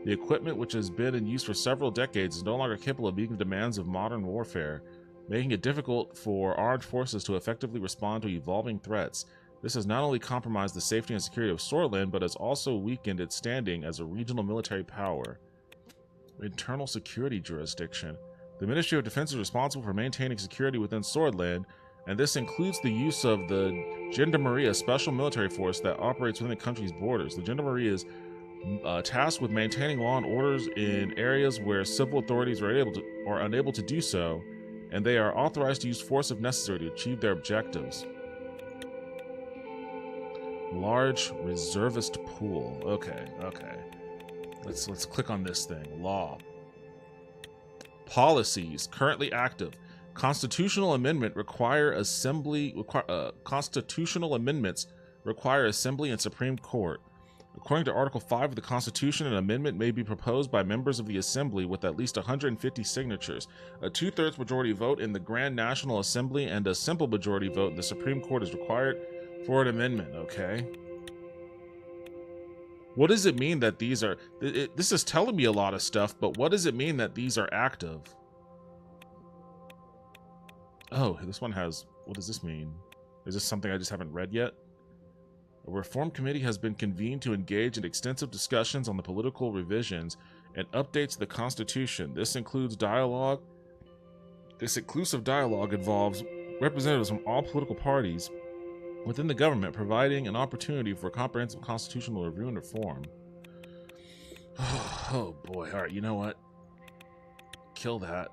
The equipment, which has been in use for several decades, is no longer capable of meeting the demands of modern warfare, making it difficult for armed forces to effectively respond to evolving threats. This has not only compromised the safety and security of Swordland, but has also weakened its standing as a regional military power. Internal security jurisdiction. The Ministry of Defense is responsible for maintaining security within Swordland, and this includes the use of the Gendarmerie, a special military force that operates within the country's borders. The Gendarmerie is tasked with maintaining law and orders in areas where civil authorities are unable to do so, and they are authorized to use force if necessary to achieve their objectives. Large reservist pool. Okay. Let's click on this thing. Law. Policies currently active. Constitutional amendments require assembly and Supreme Court. According to Article 5 of the Constitution, an amendment may be proposed by members of the Assembly with at least 150 signatures. A two-thirds majority vote in the Grand National Assembly and a simple majority vote in the Supreme Court is required for an amendment. Okay. What does it mean that these are... This is telling me a lot of stuff, but what does it mean that these are active? Oh, this one has... What does this mean? Is this something I just haven't read yet? A reform committee has been convened to engage in extensive discussions on the political revisions and updates to the Constitution. This includes dialogue. This inclusive dialogue involves representatives from all political parties within the government, providing an opportunity for comprehensive constitutional review and reform. Oh boy! All right, you know what? Kill that.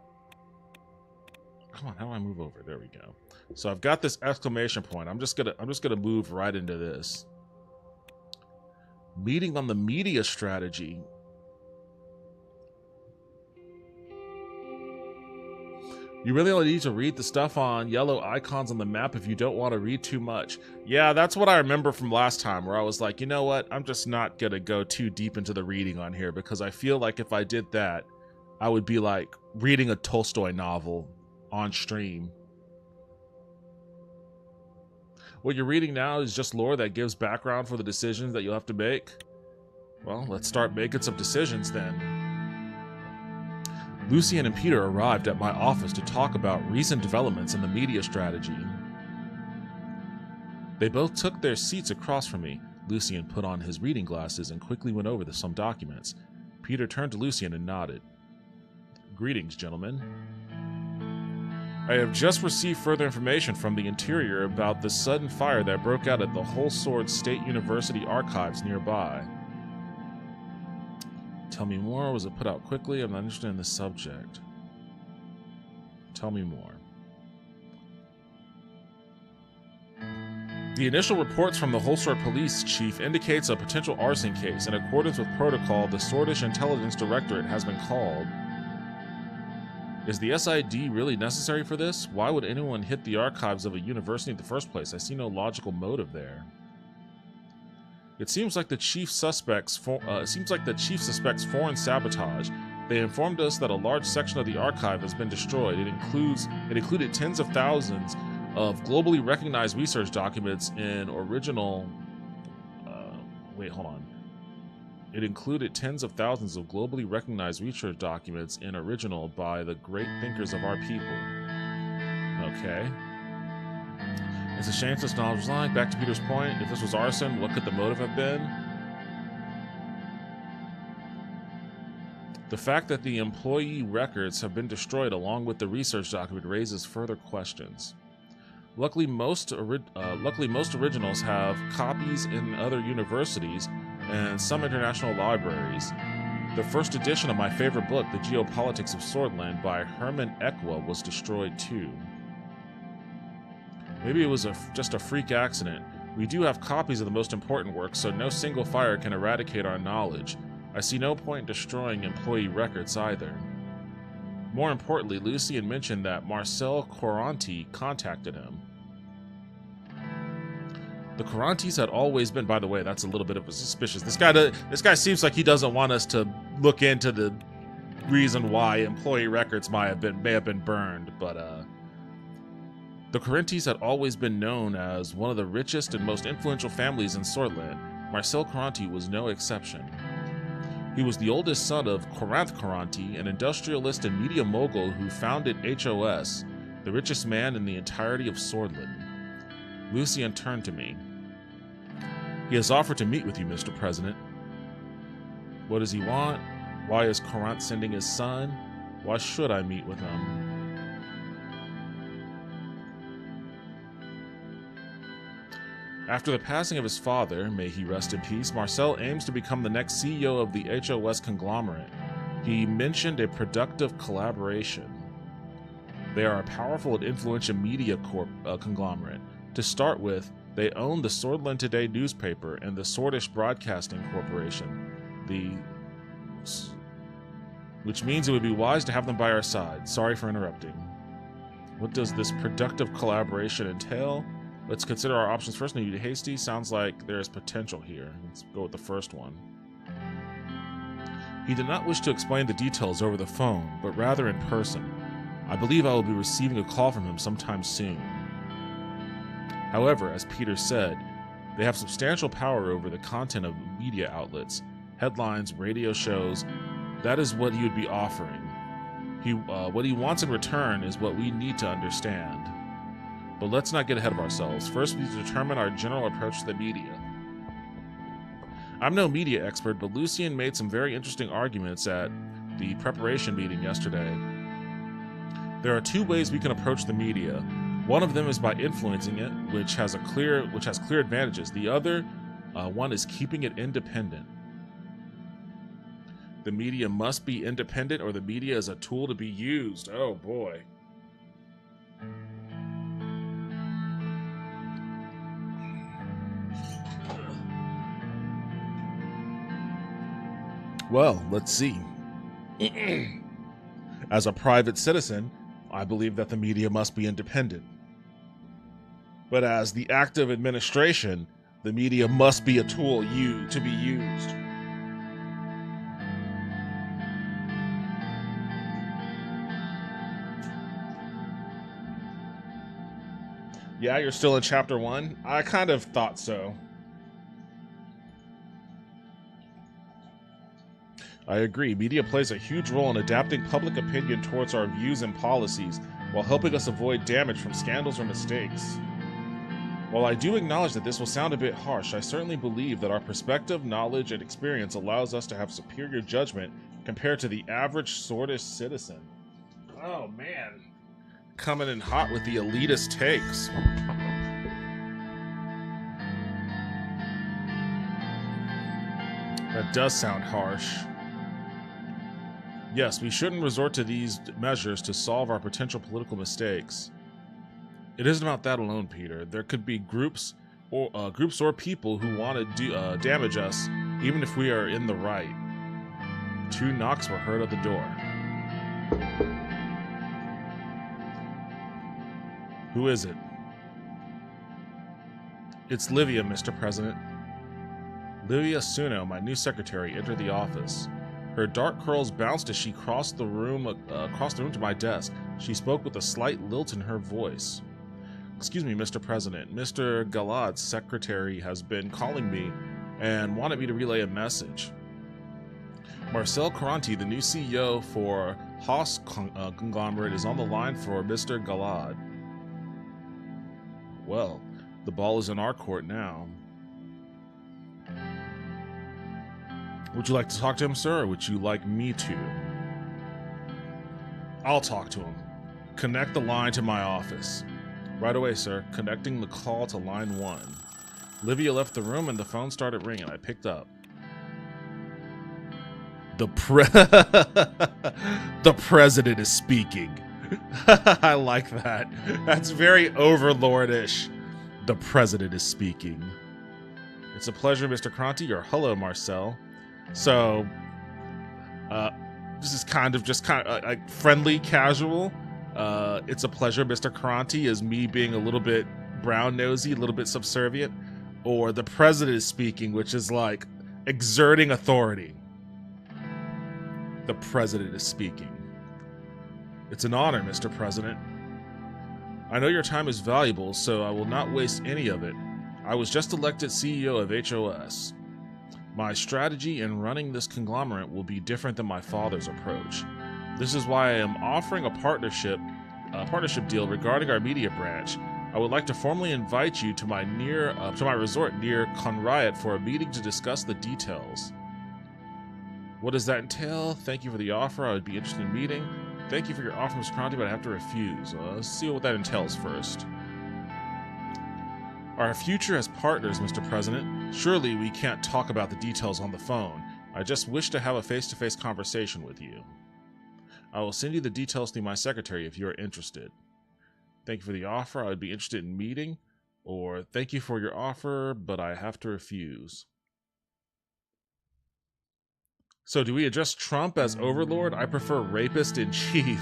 Come on, how do I move over? There we go. So I've got this exclamation point. I'm just gonna move right into this. Meeting on the media strategy. You really only need to read the stuff on yellow icons on the map if you don't want to read too much. Yeah, that's what I remember from last time, where I was like, you know what? I'm just not gonna go too deep into the reading on here, because I feel like if I did that, I would be like reading a Tolstoy novel on stream. What you're reading now is just lore that gives background for the decisions that you'll have to make. Well, let's start making some decisions then. Lucien and Peter arrived at my office to talk about recent developments in the media strategy. They both took their seats across from me. Lucien put on his reading glasses and quickly went over some documents. Peter turned to Lucien and nodded. Greetings, gentlemen. I have just received further information from the Interior about the sudden fire that broke out at the Whole Sword State University archives nearby. Tell me more. Was it put out quickly? I'm not interested in the subject. Tell me more. The initial reports from the Whole Sword Police Chief indicates a potential arson case. In accordance with protocol, the Swordish Intelligence Directorate has been called. Is the SID really necessary for this? Why would anyone hit the archives of a university in the first place? I see no logical motive there. It seems like the chief suspects foreign sabotage. They informed us that a large section of the archive has been destroyed. It included tens of thousands of globally recognized research documents in original. It included tens of thousands of globally recognized research documents in original by the great thinkers of our people. Okay. It's a shame this knowledge was lying. Back to Peter's point, if this was arson, what could the motive have been? The fact that the employee records have been destroyed along with the research document raises further questions. Luckily, most originals have copies in other universities and some international libraries. The first edition of my favorite book, The Geopolitics of Swordland by Herman Eckwa, was destroyed too. Maybe it was just a freak accident. We do have copies of the most important works, so no single fire can eradicate our knowledge. I see no point in destroying employee records either. More importantly, Lucien mentioned that Marcel Coranti contacted him. The Corantis had always been, by the way, that's a little bit of a suspicious. This guy seems like he doesn't want us to look into the reason why employee records may have been burned, but the Corantis had always been known as one of the richest and most influential families in Swordland. Marcel Coranti was no exception. He was the oldest son of Coranth Coranti, an industrialist and media mogul who founded HOS, the richest man in the entirety of Swordland. Lucien turned to me. He has offered to meet with you, Mr. President. What does he want? Why is Coranth sending his son? Why should I meet with him? After the passing of his father, may he rest in peace, Marcel aims to become the next CEO of the HOS conglomerate. He mentioned a productive collaboration. They are a powerful and influential media conglomerate. To start with, they own the Swordland Today newspaper and the Swordish Broadcasting Corporation, which means it would be wise to have them by our side. Sorry for interrupting. What does this productive collaboration entail? Let's consider our options first. Maybe hasty. Sounds like there is potential here. Let's go with the first one. He did not wish to explain the details over the phone, but rather in person. I believe I will be receiving a call from him sometime soon. However, as Peter said, they have substantial power over the content of media outlets, headlines, radio shows. That is what he would be offering. What he wants in return is what we need to understand. But let's not get ahead of ourselves. First, we need to determine our general approach to the media. I'm no media expert, but Lucien made some very interesting arguments at the preparation meeting yesterday. There are two ways we can approach the media. One of them is by influencing it, which has clear advantages. The other one is keeping it independent. The media must be independent, or the media is a tool to be used. Oh boy. Well, let's see. As a private citizen, I believe that the media must be independent. But as the active administration, the media must be a tool to be used. Yeah, you're still in chapter 1? I kind of thought so. I agree. Media plays a huge role in adapting public opinion towards our views and policies, while helping us avoid damage from scandals or mistakes. While I do acknowledge that this will sound a bit harsh, I certainly believe that our perspective, knowledge, and experience allows us to have superior judgment compared to the average Swordish citizen. Oh man. Coming in hot with the elitist takes. That does sound harsh. Yes, we shouldn't resort to these measures to solve our potential political mistakes. It isn't about that alone, Peter. There could be groups or people who want to damage us, even if we are in the right. 2 knocks were heard at the door. Who is it? It's Livia, Mr. President. Livia Suno, my new secretary, entered the office. Her dark curls bounced as she crossed the room to my desk. She spoke with a slight lilt in her voice. Excuse me, Mr. President. Mr. Galad's secretary has been calling me and wanted me to relay a message. Marcel Caranti, the new CEO for Haas Conglomerate, is on the line for Mr. Galad. Well, the ball is in our court now. Would you like to talk to him, sir, or would you like me to? I'll talk to him. Connect the line to my office. Right away, sir. Connecting the call to line 1. Livia left the room and the phone started ringing. I picked up. The president is speaking. I like that. That's very overlordish. The president is speaking. It's a pleasure, Mr. Caranti, or hello, Marcel. So, this is kind of like friendly, casual. It's a pleasure, Mr. Caranti, is me being a little bit brown-nosy, a little bit subservient. Or the president is speaking, which is like exerting authority. The president is speaking. It's an honor, Mr. President. I know your time is valuable, so I will not waste any of it. I was just elected CEO of HOS. My strategy in running this conglomerate will be different than my father's approach. This is why I am offering a partnership deal regarding our media branch. I would like to formally invite you to my resort near Conriot for a meeting to discuss the details. What does that entail? Thank you for the offer. I would be interested in meeting. Thank you for your offer, Mr. Caranti, but I have to refuse. Let's see what that entails first. Our future as partners, Mr. President. Surely we can't talk about the details on the phone. I just wish to have a face-to-face conversation with you. I will send you the details through my secretary if you are interested. Thank you for the offer. I would be interested in meeting. Or, thank you for your offer, but I have to refuse. So do we address Trump as overlord? I prefer rapist in chief.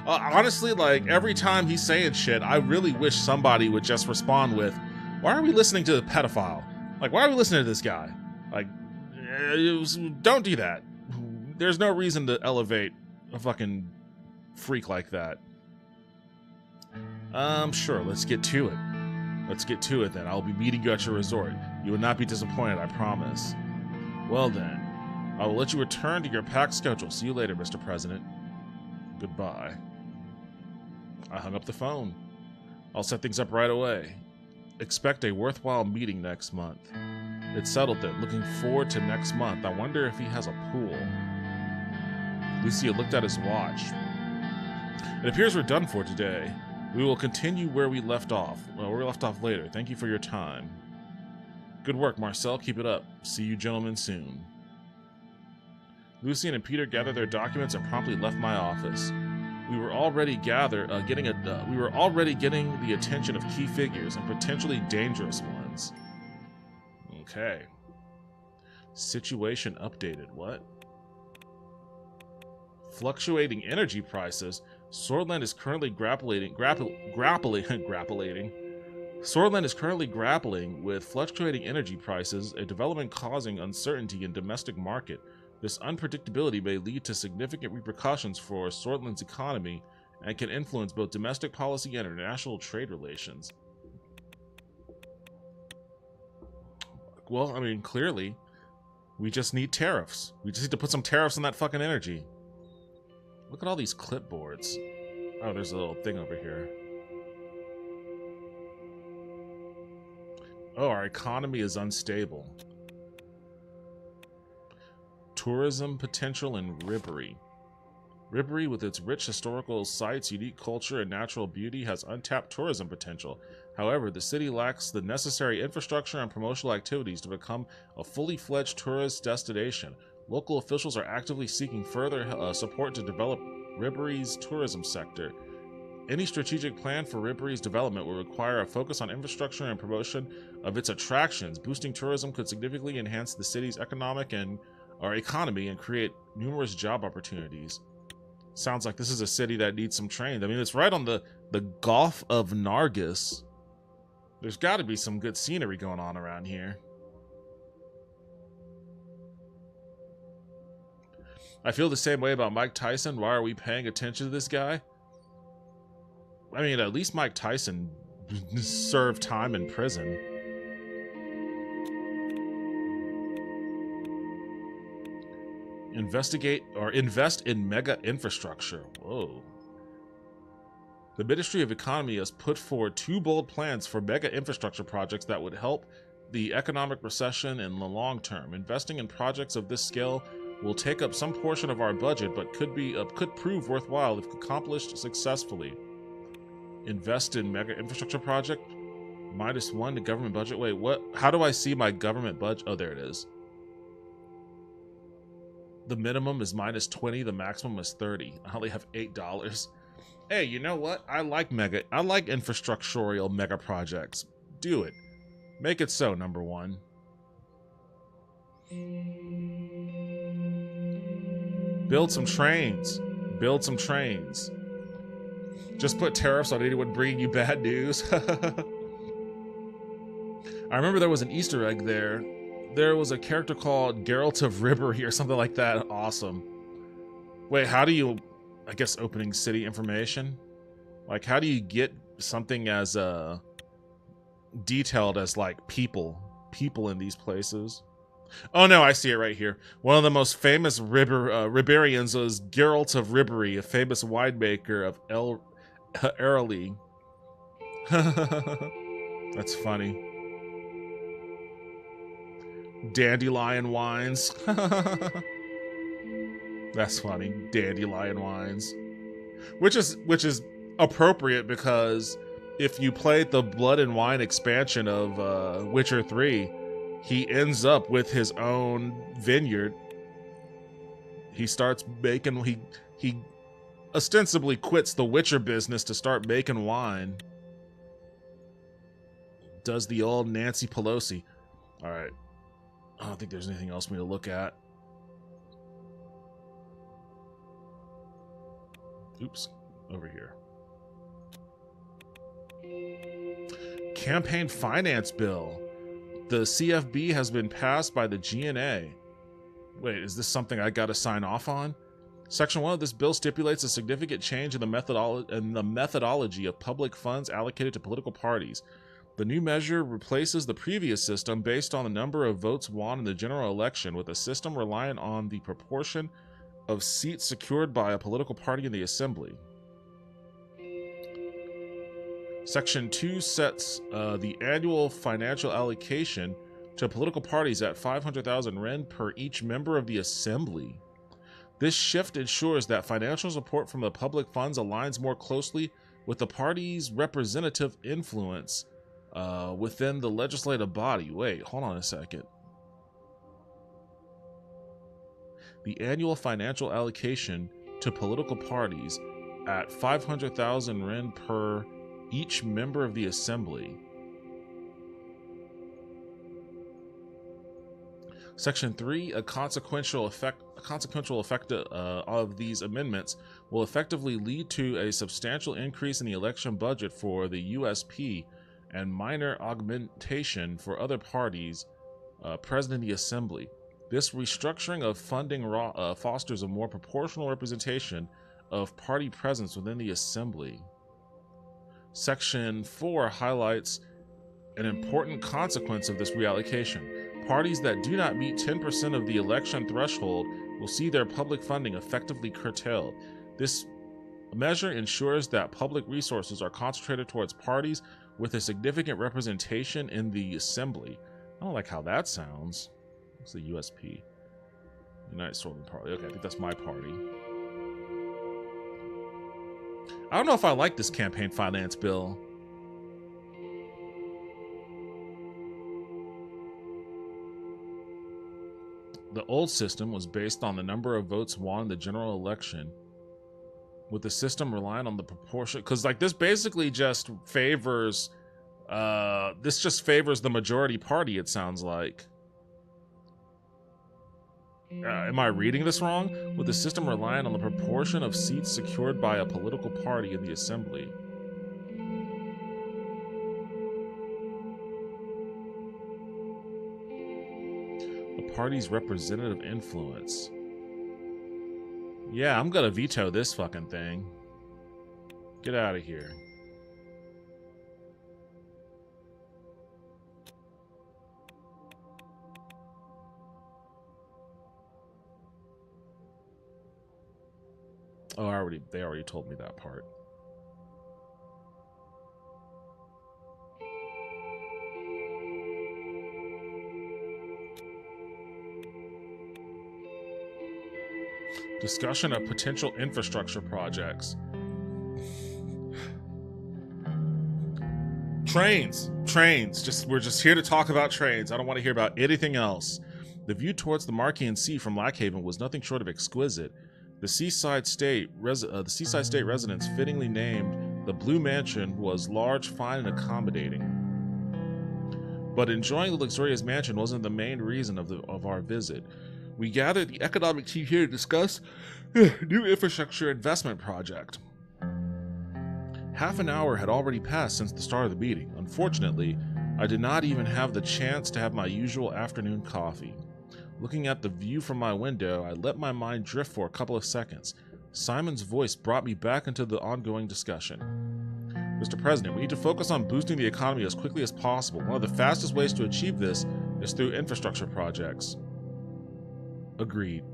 Honestly, like, every time he's saying shit, I really wish somebody would just respond with, why are we listening to the pedophile? Like, why are we listening to this guy? Like, don't do that. There's no reason to elevate a fucking freak like that. Sure, let's get to it. Let's get to it then. I'll be meeting you at your resort. You will not be disappointed, I promise. Well then, I will let you return to your packed schedule. See you later, Mr. President. Goodbye. I hung up the phone. I'll set things up right away. Expect a worthwhile meeting next month. It's settled then. Looking forward to next month. I wonder if he has a pool. Lucia looked at his watch. It appears we're done for today. We will continue where we left off. Well, we left off later. Thank you for your time. Good work, Marcel. Keep it up. See you gentlemen soon. Lucien and Peter gathered their documents and promptly left my office. We were already getting the attention of key figures and potentially dangerous ones. Okay. Situation updated. What? Fluctuating energy prices. Swordland is currently grappling with fluctuating energy prices, a development causing uncertainty in domestic market. This unpredictability may lead to significant repercussions for Swordland's economy and can influence both domestic policy and international trade relations. Well, I mean, clearly, we just need tariffs. We just need to put some tariffs on that fucking energy. Look at all these clipboards. Oh, there's a little thing over here. Oh, our economy is unstable. Tourism potential in Ribery. Ribery, with its rich historical sites, unique culture, and natural beauty, has untapped tourism potential. However, the city lacks the necessary infrastructure and promotional activities to become a fully fledged tourist destination. Local officials are actively seeking further support to develop Ribery's tourism sector. Any strategic plan for Ribery's development will require a focus on infrastructure and promotion of its attractions. Boosting tourism could significantly enhance the city's economy and create numerous job opportunities. Sounds like this is a city that needs some training. I mean, it's right on the Gulf of Nargis. There's got to be some good scenery going on around here. I feel the same way about Mike Tyson. Why are we paying attention to this guy? I mean, at least Mike Tyson served time in prison. Invest in mega infrastructure. Whoa. The Ministry of Economy has put forward 2 bold plans for mega infrastructure projects that would help the economic recession in the long term. Investing in projects of this scale will take up some portion of our budget, but could prove worthwhile if accomplished successfully. Invest in mega infrastructure project. -1 to government budget. Wait, what? How do I see my government budget? Oh, there it is. The minimum is -20. The maximum is 30. I only have $8. Hey, you know what? I like infrastructural mega projects. Do it. Make it so, number 1. Build some trains. Build some trains. Just put tariffs on anyone bringing you bad news. I remember there was an Easter egg there. There was a character called Geralt of Ribery or something like that. Awesome. Wait, how do you... I guess opening city information? Like, how do you get something as detailed as, like, people in these places? Oh no, I see it right here. One of the most famous Riberians was Geralt of Ribery, a famous winemaker of Early. That's funny. Dandelion wines. That's funny. Dandelion wines. Which is appropriate because if you played the Blood and Wine expansion of Witcher 3, he ends up with his own vineyard. He starts making, he ostensibly quits the Witcher business to start making wine. Does the old Nancy Pelosi. All right. I don't think there's anything else for me to look at. Oops. Over here. Campaign finance bill. The CFB has been passed by the GNA. Wait, is this something I gotta sign off on? Section 1 of this bill stipulates a significant change in the methodology of public funds allocated to political parties. The new measure replaces the previous system based on the number of votes won in the general election with a system reliant on the proportion of seats secured by a political party in the assembly. Section 2 sets the annual financial allocation to political parties at 500,000 ren per each member of the assembly. This shift ensures that financial support from the public funds aligns more closely with the party's representative influence within the legislative body. Wait, hold on a second. The annual financial allocation to political parties at 500,000 ren per each member of the assembly. Section 3, a consequential effect of these amendments will effectively lead to a substantial increase in the election budget for the USP and minor augmentation for other parties present in the assembly. This restructuring of funding fosters a more proportional representation of party presence within the assembly. Section 4 highlights an important consequence of this reallocation. Parties that do not meet 10% of the election threshold will see their public funding effectively curtailed. This measure ensures that public resources are concentrated towards parties with a significant representation in the assembly. I don't like how that sounds. What's the USP? United Sorting Party. Okay, I think that's my party. I don't know if I like this campaign finance bill. The old system was based on the number of votes won in the general election, with the system relying on the proportion. Because like this basically just favors, the majority party. It sounds like. Am I reading this wrong? With the system relying on the proportion of seats secured by a political party in the assembly. The party's representative influence. Yeah, I'm gonna veto this fucking thing. Get out of here. Oh, they already told me that part. Discussion of potential infrastructure projects. Trains. We're just here to talk about trains. I don't want to hear about anything else. The view towards the Marquian Sea from Lackhaven was nothing short of exquisite. The seaside state residence, fittingly named the Blue Mansion, was large, fine, and accommodating. But enjoying the luxurious mansion wasn't the main reason of our visit. We gathered the economic team here to discuss new infrastructure investment project. Half an hour had already passed since the start of the meeting. Unfortunately, I did not even have the chance to have my usual afternoon coffee. Looking at the view from my window, I let my mind drift for a couple of seconds. Simon's voice brought me back into the ongoing discussion. Mr. President, we need to focus on boosting the economy as quickly as possible. One of the fastest ways to achieve this is through infrastructure projects. Agreed.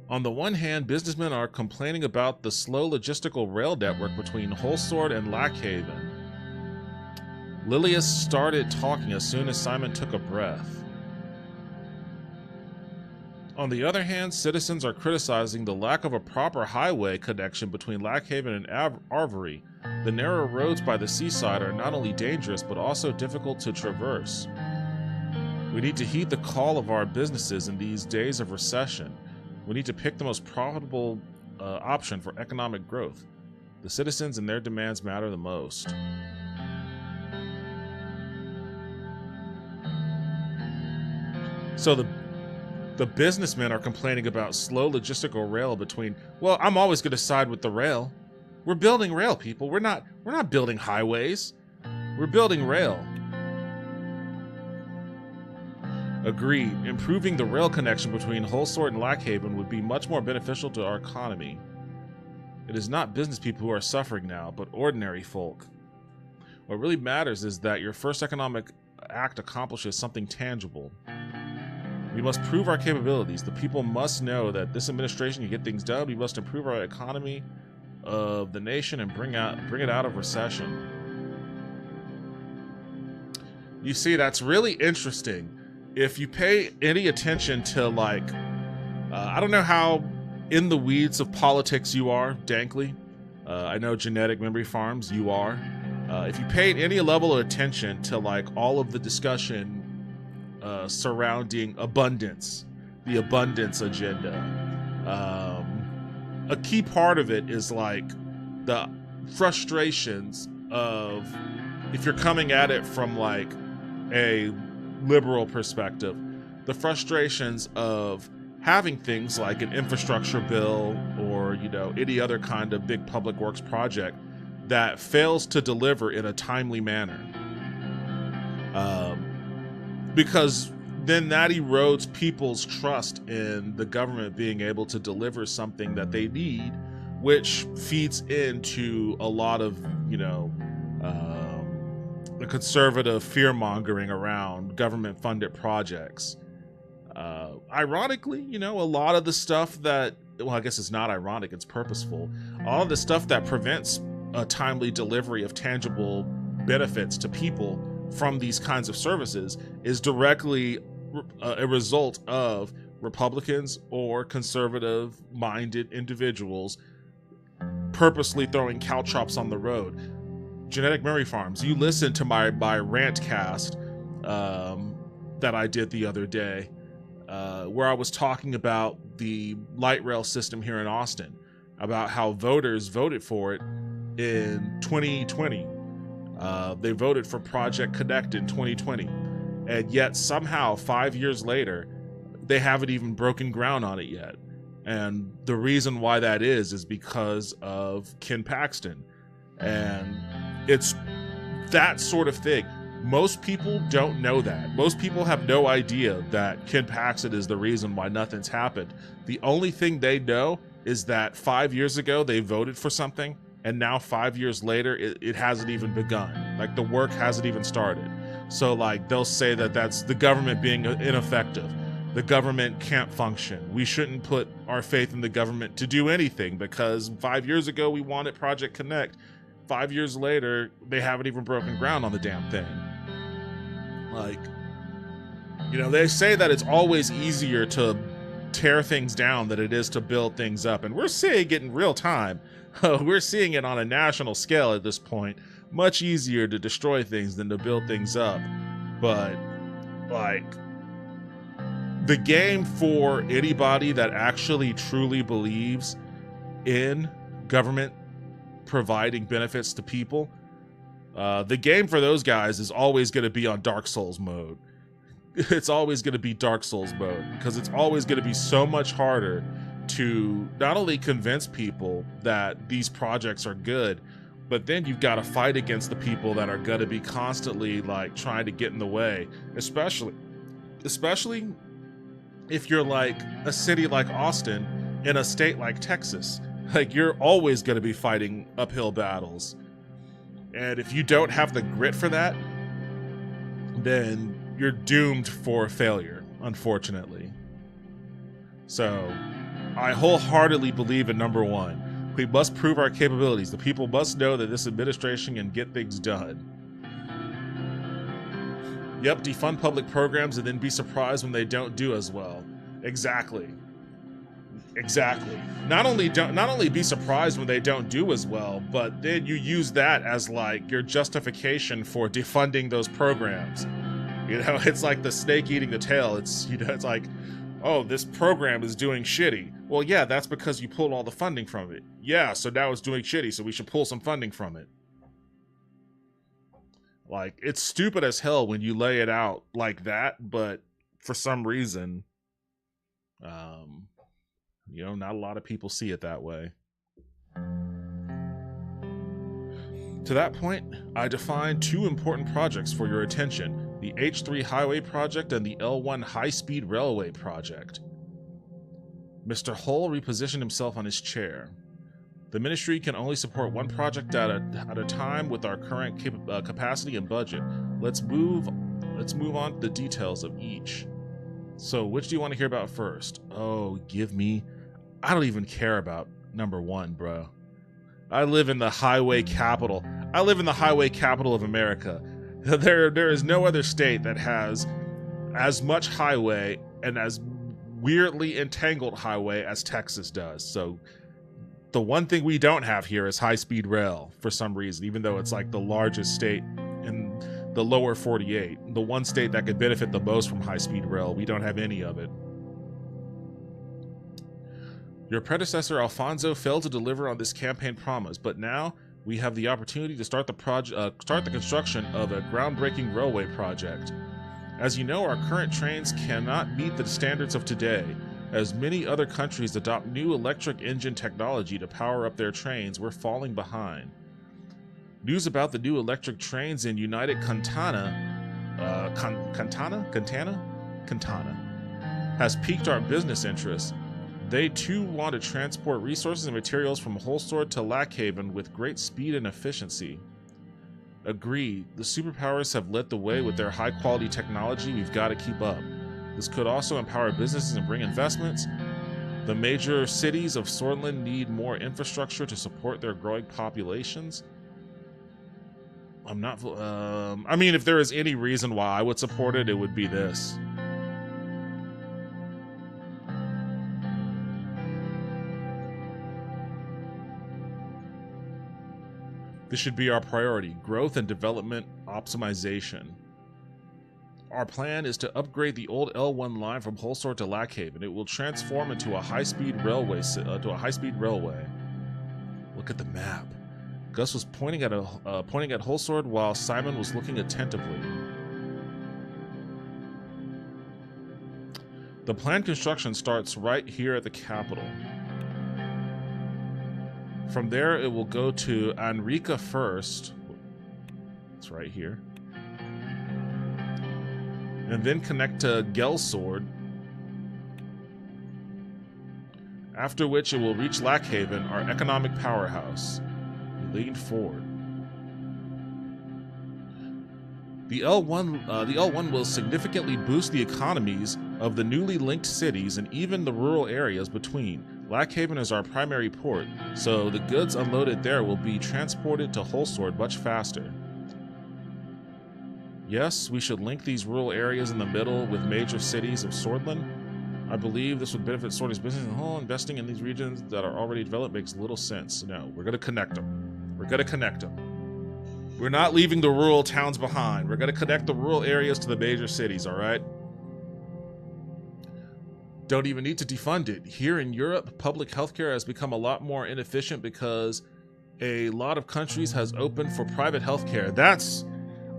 On the one hand, businessmen are complaining about the slow logistical rail network between Holsword and Lackhaven. Lilius started talking as soon as Simon took a breath. On the other hand, citizens are criticizing the lack of a proper highway connection between Lackhaven and Arvory. The narrow roads by the seaside are not only dangerous, but also difficult to traverse. We need to heed the call of our businesses in these days of recession. We need to pick the most profitable option for economic growth. The citizens and their demands matter the most. So the businessmen are complaining about slow logistical rail between, well, I'm always going to side with the rail. We're building rail, people. We're not building highways. We're building rail. Agreed. Improving the rail connection between Holsort and Lackhaven would be much more beneficial to our economy. It is not business people who are suffering now, but ordinary folk. What really matters is that your first economic act accomplishes something tangible. We must prove our capabilities. The people must know that this administration can get things done. We must improve our economy of the nation and bring it out of recession. You see, that's really interesting. If you pay any attention to, like, I don't know how in the weeds of politics you are, Dankley. I know genetic memory farms, you are. If you paid any level of attention to, like, all of the discussion surrounding abundance, the abundance agenda, a key part of it is, like, the frustrations of, if you're coming at it from, like, a liberal perspective, the frustrations of having things like an infrastructure bill or, you know, any other kind of big public works project that fails to deliver in a timely manner. Because then that erodes people's trust in the government being able to deliver something that they need, which feeds into a lot of, you know, the conservative fear-mongering around government-funded projects. Ironically, you know, a lot of the stuff that, well, I guess it's not ironic, it's purposeful. All of the stuff that prevents a timely delivery of tangible benefits to people from these kinds of services is directly a result of Republicans or conservative-minded individuals purposely throwing caltrops on the road. Genetic Memory Farms, you listened to my rant cast that I did the other day, where I was talking about the light rail system here in Austin, about how voters voted for it in 2020. They voted for Project Connect in 2020, and yet somehow 5 years later, they haven't even broken ground on it yet. And the reason why that is because of Ken Paxton. And it's that sort of thing. Most people don't know that. Most people have no idea that Ken Paxton is the reason why nothing's happened. The only thing they know is that 5 years ago they voted for something, and now 5 years later it hasn't even begun. Like, the work hasn't even started. So, like, they'll say that that's the government being ineffective. The government can't function. We shouldn't put our faith in the government to do anything because 5 years ago we wanted Project Connect. 5 years later, they haven't even broken ground on the damn thing. Like, you know, they say that it's always easier to tear things down than it is to build things up. And we're seeing it in real time. We're seeing it on a national scale at this point. Much easier to destroy things than to build things up. But, like, the game for anybody that actually truly believes in government providing benefits to people, the game for those guys is always going to be on Dark Souls mode. It's always going to be Dark Souls mode because it's always going to be so much harder to not only convince people that these projects are good, but then you've got to fight against the people that are going to be constantly, like, trying to get in the way, especially if you're like a city like Austin in a state like Texas. Like, you're always going to be fighting uphill battles. And if you don't have the grit for that, then you're doomed for failure, unfortunately. So, I wholeheartedly believe in number one. We must prove our capabilities. The people must know that this administration can get things done. Yep, defund public programs and then be surprised when they don't do as well. Exactly. Exactly. Not only be surprised when they don't do as well, but then you use that as like your justification for defunding those programs. You know, it's like the snake eating the tail. It's, you know, it's like, oh, this program is doing shitty. Well, yeah, that's because you pulled all the funding from it. Yeah, so now it's doing shitty, so we should pull some funding from it. Like, it's stupid as hell when you lay it out like that, but for some reason, you know, not a lot of people see it that way. To that point, I defined two important projects for your attention: the H3 Highway Project and the L1 High-Speed Railway Project. Mr. Hull repositioned himself on his chair. The ministry can only support one project at a time with our current capacity and budget. Let's move on to the details of each. So, which do you want to hear about first? Oh, give me... I don't even care about number one, bro. I live in the highway capital. I live in the highway capital of America. There is no other state that has as much highway and as weirdly entangled highway as Texas does. So the one thing we don't have here is high-speed rail for some reason, even though it's like the largest state in the lower 48. The one state that could benefit the most from high-speed rail, we don't have any of it. Your predecessor Alfonso failed to deliver on this campaign promise, but now we have the opportunity to start the construction of a groundbreaking railway project. As you know, our current trains cannot meet the standards of today. As many other countries adopt new electric engine technology to power up their trains, we're falling behind. News about the new electric trains in United Cantana has piqued our business interests. They too want to transport resources and materials from Holsord to Lackhaven with great speed and efficiency. Agreed, the superpowers have led the way with their high-quality technology. We've got to keep up. This could also empower businesses and bring investments. The major cities of Swordland need more infrastructure to support their growing populations. I mean, if there is any reason why I would support it, it would be this. This should be our priority: growth and development optimization. Our plan is to upgrade the old L1 line from Holsord to Lackhaven. It will transform into a high-speed railway. Look at the map. Gus was pointing at Holsord while Simon was looking attentively. The planned construction starts right here at the capital. From there, it will go to Anrika first. It's right here. And then connect to Gelsord. After which, it will reach Lackhaven, our economic powerhouse. He leaned forward. The L1 will significantly boost the economies of the newly linked cities and even the rural areas between. Lackhaven is our primary port, so the goods unloaded there will be transported to Holsord much faster. Yes, we should link these rural areas in the middle with major cities of Swordland. I believe this would benefit Swordland's business as a whole. Investing in these regions that are already developed makes little sense. No, we're going to connect them. We're going to connect them. We're not leaving the rural towns behind. We're going to connect the rural areas to the major cities, all right? Don't even need to defund it. Here in Europe, public healthcare has become a lot more inefficient because a lot of countries has opened for private healthcare.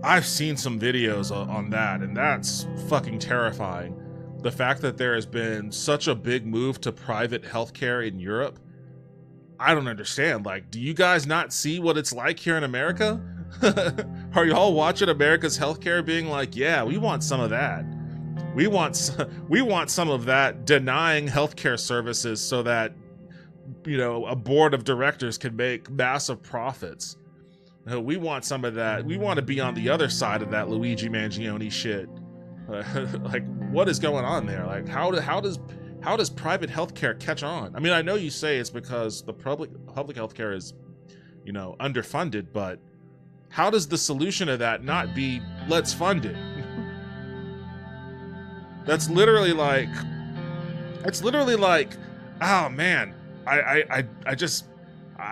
I've seen some videos on that, and that's fucking terrifying. The fact that there has been such a big move to private healthcare in Europe, I don't understand. Like, do you guys not see what it's like here in America? Are y'all watching America's healthcare being like, yeah, we want some of that. We want some of that, denying healthcare services so that, you know, a board of directors can make massive profits. We want some of that. We want to be on the other side of that Luigi Mangione shit. Like, what is going on there? Like, how does private healthcare catch on? I mean, I know you say it's because the public healthcare is, you know, underfunded, but how does the solution to that not be let's fund it? It's literally like Oh man, I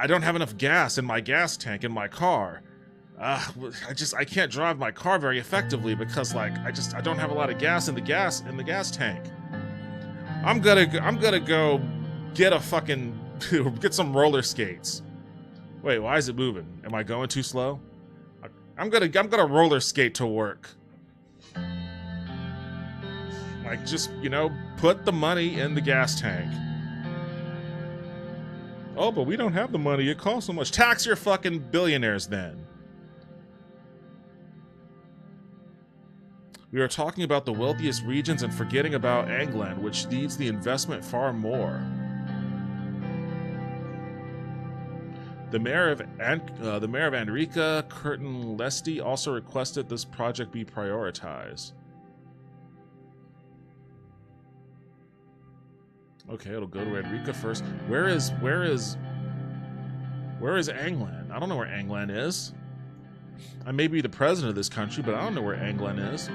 don't have enough gas in my gas tank in my car. I can't drive my car very effectively because like I don't have a lot of gas in the gas tank. I'm gonna go get a fucking get some roller skates. Wait, why is it moving? Am I going too slow? I'm gonna roller skate to work. Like, just, you know, put the money in the gas tank. Oh, but we don't have the money. It costs so much. Tax your fucking billionaires then. We are talking about the wealthiest regions and forgetting about England, which needs the investment far more. The mayor of Enrica, Curtin Lesty, also requested this project be prioritized. Okay, it'll go to Enrica first. Where is England? I don't know where England is. I may be the president of this country, but I don't know where England is.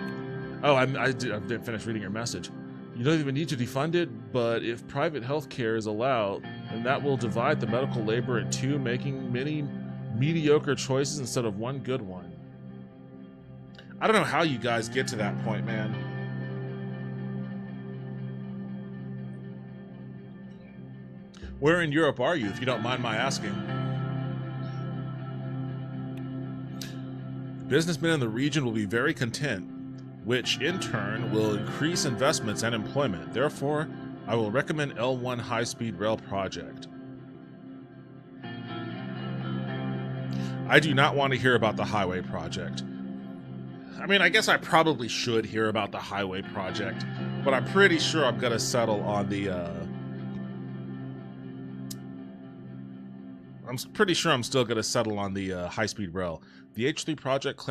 Oh, I didn't finish reading your message. You don't even need to defund it, but if private health care is allowed, then that will divide the medical labor in two, making many mediocre choices instead of one good one. I don't know how you guys get to that point, man. Where in Europe are you, if you don't mind my asking? Businessmen in the region will be very content, which in turn will increase investments and employment. Therefore, I will recommend L1 high-speed rail project. I do not want to hear about the highway project. I mean, I guess I probably should hear about the highway project, but I'm pretty sure I'm going to settle on the, I'm pretty sure I'm still going to settle on the high-speed rail. The H3 project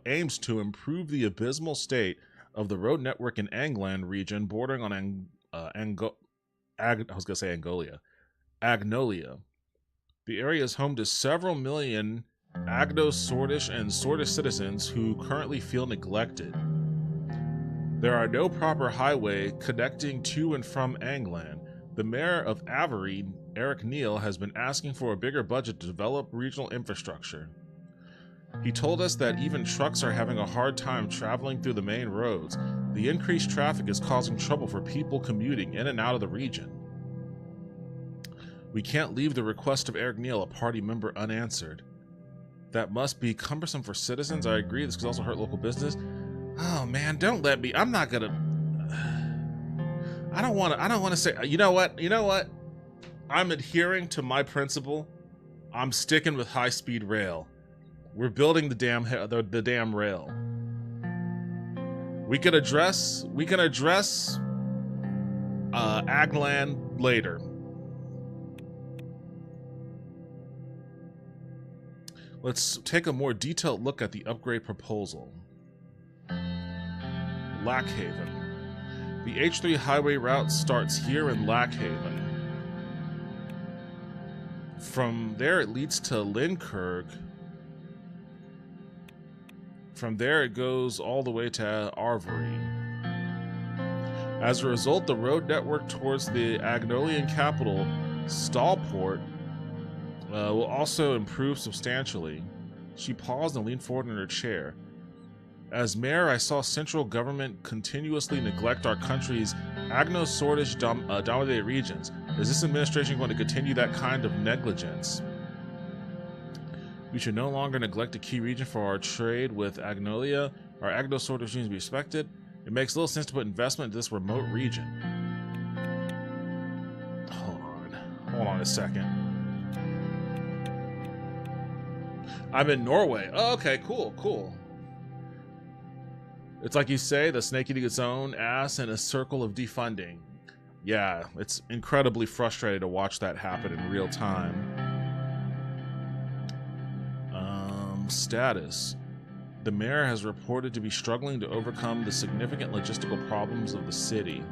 aims to improve the abysmal state of the road network in Angland region bordering on Agnolia. The area is home to several million Agno-Sordish and Sordish citizens who currently feel neglected. There are no proper highway connecting to and from Angland. The mayor of Avery, Eric Neal, has been asking for a bigger budget to develop regional infrastructure. He told us that even trucks are having a hard time traveling through the main roads. The increased traffic is causing trouble for people commuting in and out of the region. We can't leave the request of Eric Neal, a party member, unanswered. That must be cumbersome for citizens. I agree. This could also hurt local business. Oh man, don't let me. I'm not gonna. I don't want to say. You know what? I'm adhering to my principle. I'm sticking with high-speed rail. We're building the damn rail. We can address Agland later. Let's take a more detailed look at the upgrade proposal. Lackhaven. The H3 highway route starts here in Lackhaven. From there it leads to Linkirk. From there it goes all the way to Arvery. As a result, the road network towards the Agnolian capital, Stallport, will also improve substantially. She paused and leaned forward in her chair. As mayor, I saw central government continuously neglect our country's Agno-Sordish dominated regions. Is this administration going to continue that kind of negligence? We should no longer neglect a key region for our trade with Agnolia. Our Agno-Sordish regions be respected. It makes little sense to put investment into this remote region. Hold on a second. I'm in Norway. Oh, okay, cool. It's like you say, the snake eating its own ass in a circle of defunding. Yeah, it's incredibly frustrating to watch that happen in real time. Status. The mayor has reported to be struggling to overcome the significant logistical problems of the city.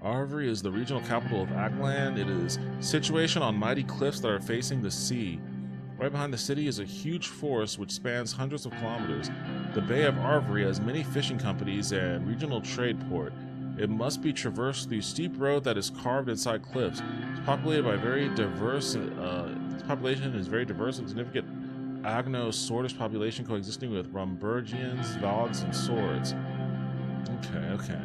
Arvry is the regional capital of Agland. It is situation on mighty cliffs that are facing the sea. Right behind the city is a huge forest which spans hundreds of kilometers. The Bay of Arvry has many fishing companies and regional trade port. It must be traversed through steep road that is carved inside cliffs. It's populated by very diverse. Its population is very diverse and significant. Agno-Swordish population coexisting with Rumburgians, Vogs, and Swords. Okay.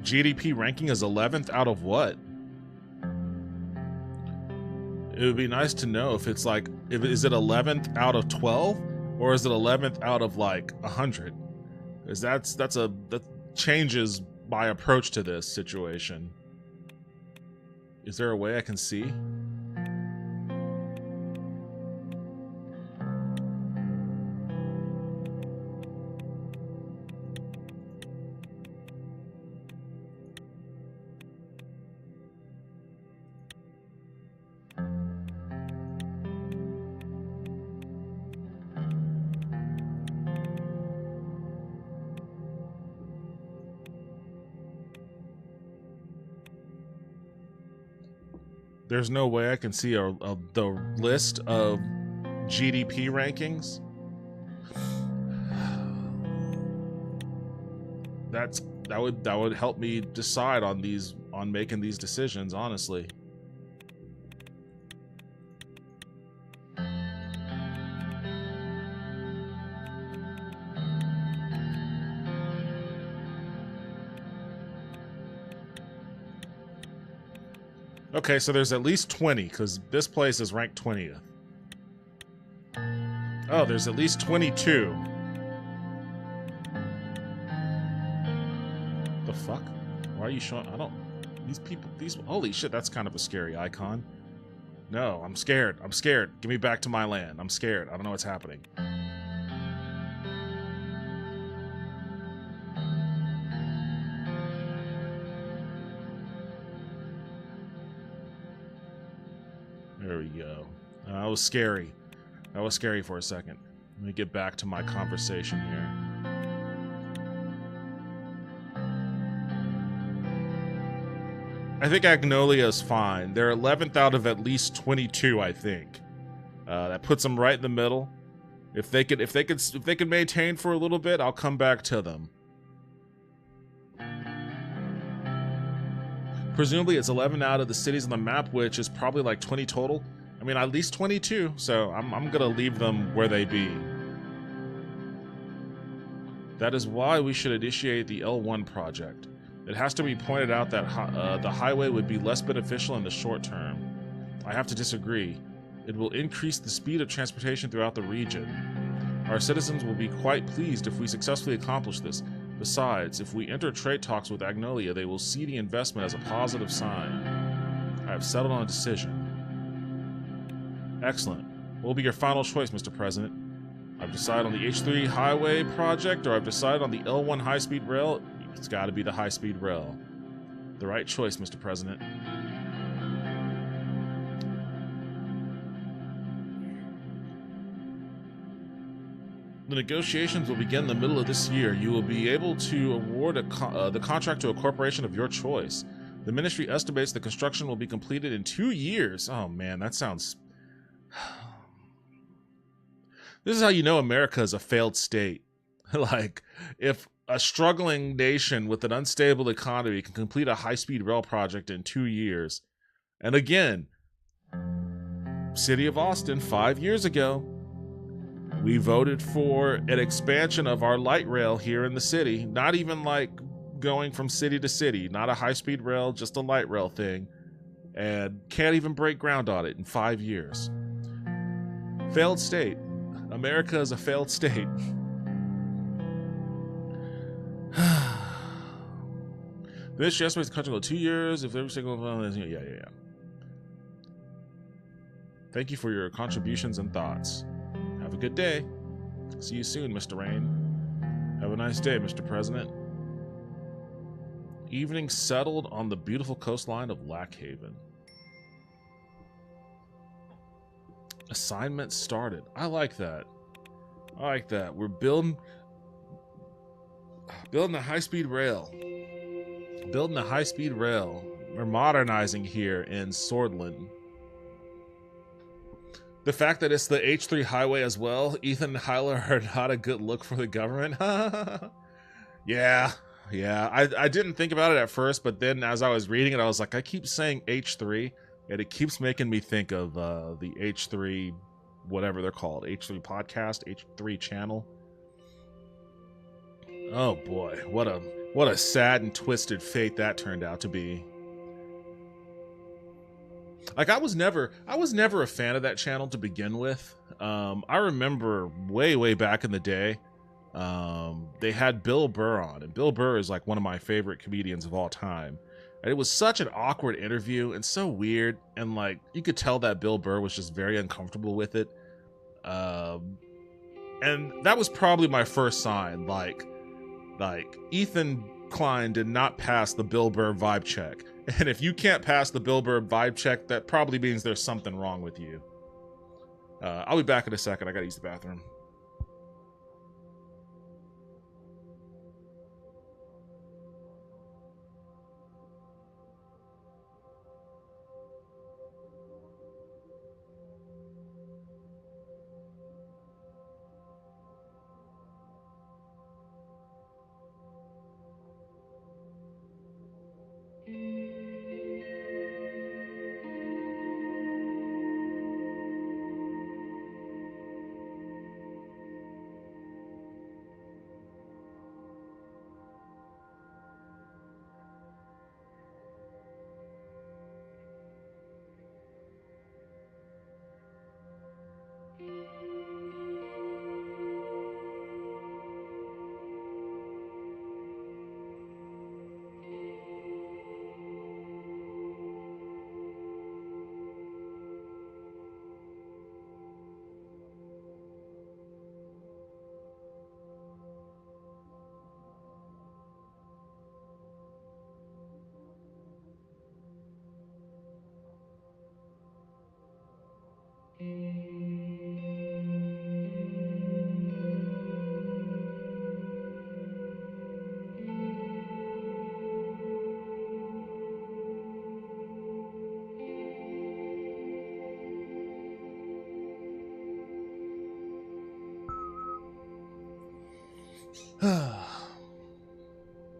GDP ranking is 11th out of what? It would be nice to know if it's like, is it 11th out of 12 or is it 11th out of like 100? Because that changes my approach to this situation. Is there a way I can see? There's no way I can see the list of GDP rankings. That would help me decide on making these decisions, honestly. Okay, so there's at least 20, because this place is ranked 20th. Oh, there's at least 22. The fuck? Why are you showing? These people, holy shit, that's kind of a scary icon. No, I'm scared. I'm scared. Give me back to my land. I'm scared. I don't know what's happening. There we go. That was scary. That was scary for a second. Let me get back to my conversation here. I think Agnolia is fine. They're 11th out of at least 22, I think. That puts them right in the middle. If they could maintain for a little bit, I'll come back to them. Presumably it's 11 out of the cities on the map, which is probably like 20 total. I mean, at least 22, so I'm gonna leave them where they be. That is why we should initiate the L1 project. It has to be pointed out that the highway would be less beneficial in the short term. I have to disagree. It will increase the speed of transportation throughout the region. Our citizens will be quite pleased if we successfully accomplish this. Besides, if we enter trade talks with Agnolia, they will see the investment as a positive sign. I have settled on a decision. Excellent. What will be your final choice, Mr. President? I've decided on the H3 highway project, or I've decided on the L1 high-speed rail. It's got to be the high-speed rail. The right choice, Mr. President. The negotiations will begin in the middle of this year. You will be able to award the contract to a corporation of your choice. The ministry estimates the construction will be completed in 2 years. Oh man, that sounds... This is how you know America is a failed state. Like, if a struggling nation with an unstable economy can complete a high-speed rail project in 2 years. And again, City of Austin, 5 years ago, we voted for an expansion of our light rail here in the city. Not even like going from city to city. Not a high-speed rail, just a light rail thing. And can't even break ground on it in 5 years. Failed state. America is a failed state. This estimates the country will 2 years if every single one. Yeah. Thank you for your contributions and thoughts. Have a good day. See you soon, Mr. Rain. Have a nice day, Mr. President. Evening settled on the beautiful coastline of Lackhaven. Assignment started. I like that. I like that. We're building a high-speed rail. Building a high-speed rail. We're modernizing here in Swordland. The fact that it's the H3 highway as well, Ethan and Hyla are not a good look for the government. Yeah. I didn't think about it at first, but then as I was reading it, I was like, I keep saying H3, and it keeps making me think of the H3, whatever they're called, H3 podcast, H3 channel. Oh boy, what a sad and twisted fate that turned out to be. Like I was never a fan of that channel to begin with. I remember way back in the day, they had Bill Burr on, and Bill Burr is like one of my favorite comedians of all time. And it was such an awkward interview and so weird, and like you could tell that Bill Burr was just very uncomfortable with it. And that was probably my first sign, like Ethan Klein did not pass the Bill Burr vibe check. And if you can't pass the Bill Burr vibe check, that probably means there's something wrong with you. I'll be back in a second. I gotta use the bathroom.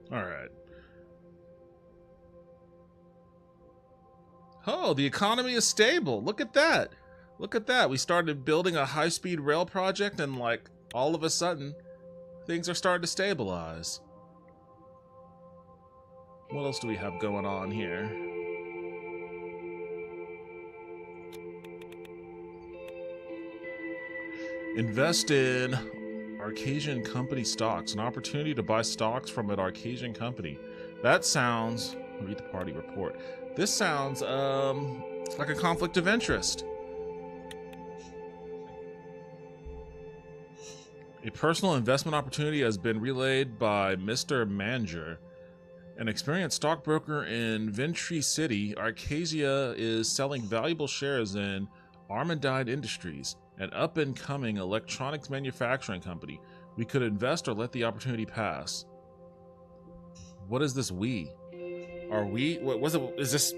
All right. Oh, the economy is stable. Look at that. Look at that. We started building a high-speed rail project, and like all of a sudden, things are starting to stabilize. What else do we have going on here? Invest in Arcasian company stocks. An opportunity to buy stocks from an Arcasian company. That sounds... Read the party report. This sounds like a conflict of interest. A personal investment opportunity has been relayed by Mr. Manger. An experienced stockbroker in Ventry City, Arcasia is selling valuable shares in Armandide Industries, an up-and-coming electronics manufacturing company. We could invest or let the opportunity pass. What is this we? Are we... What was it? Is this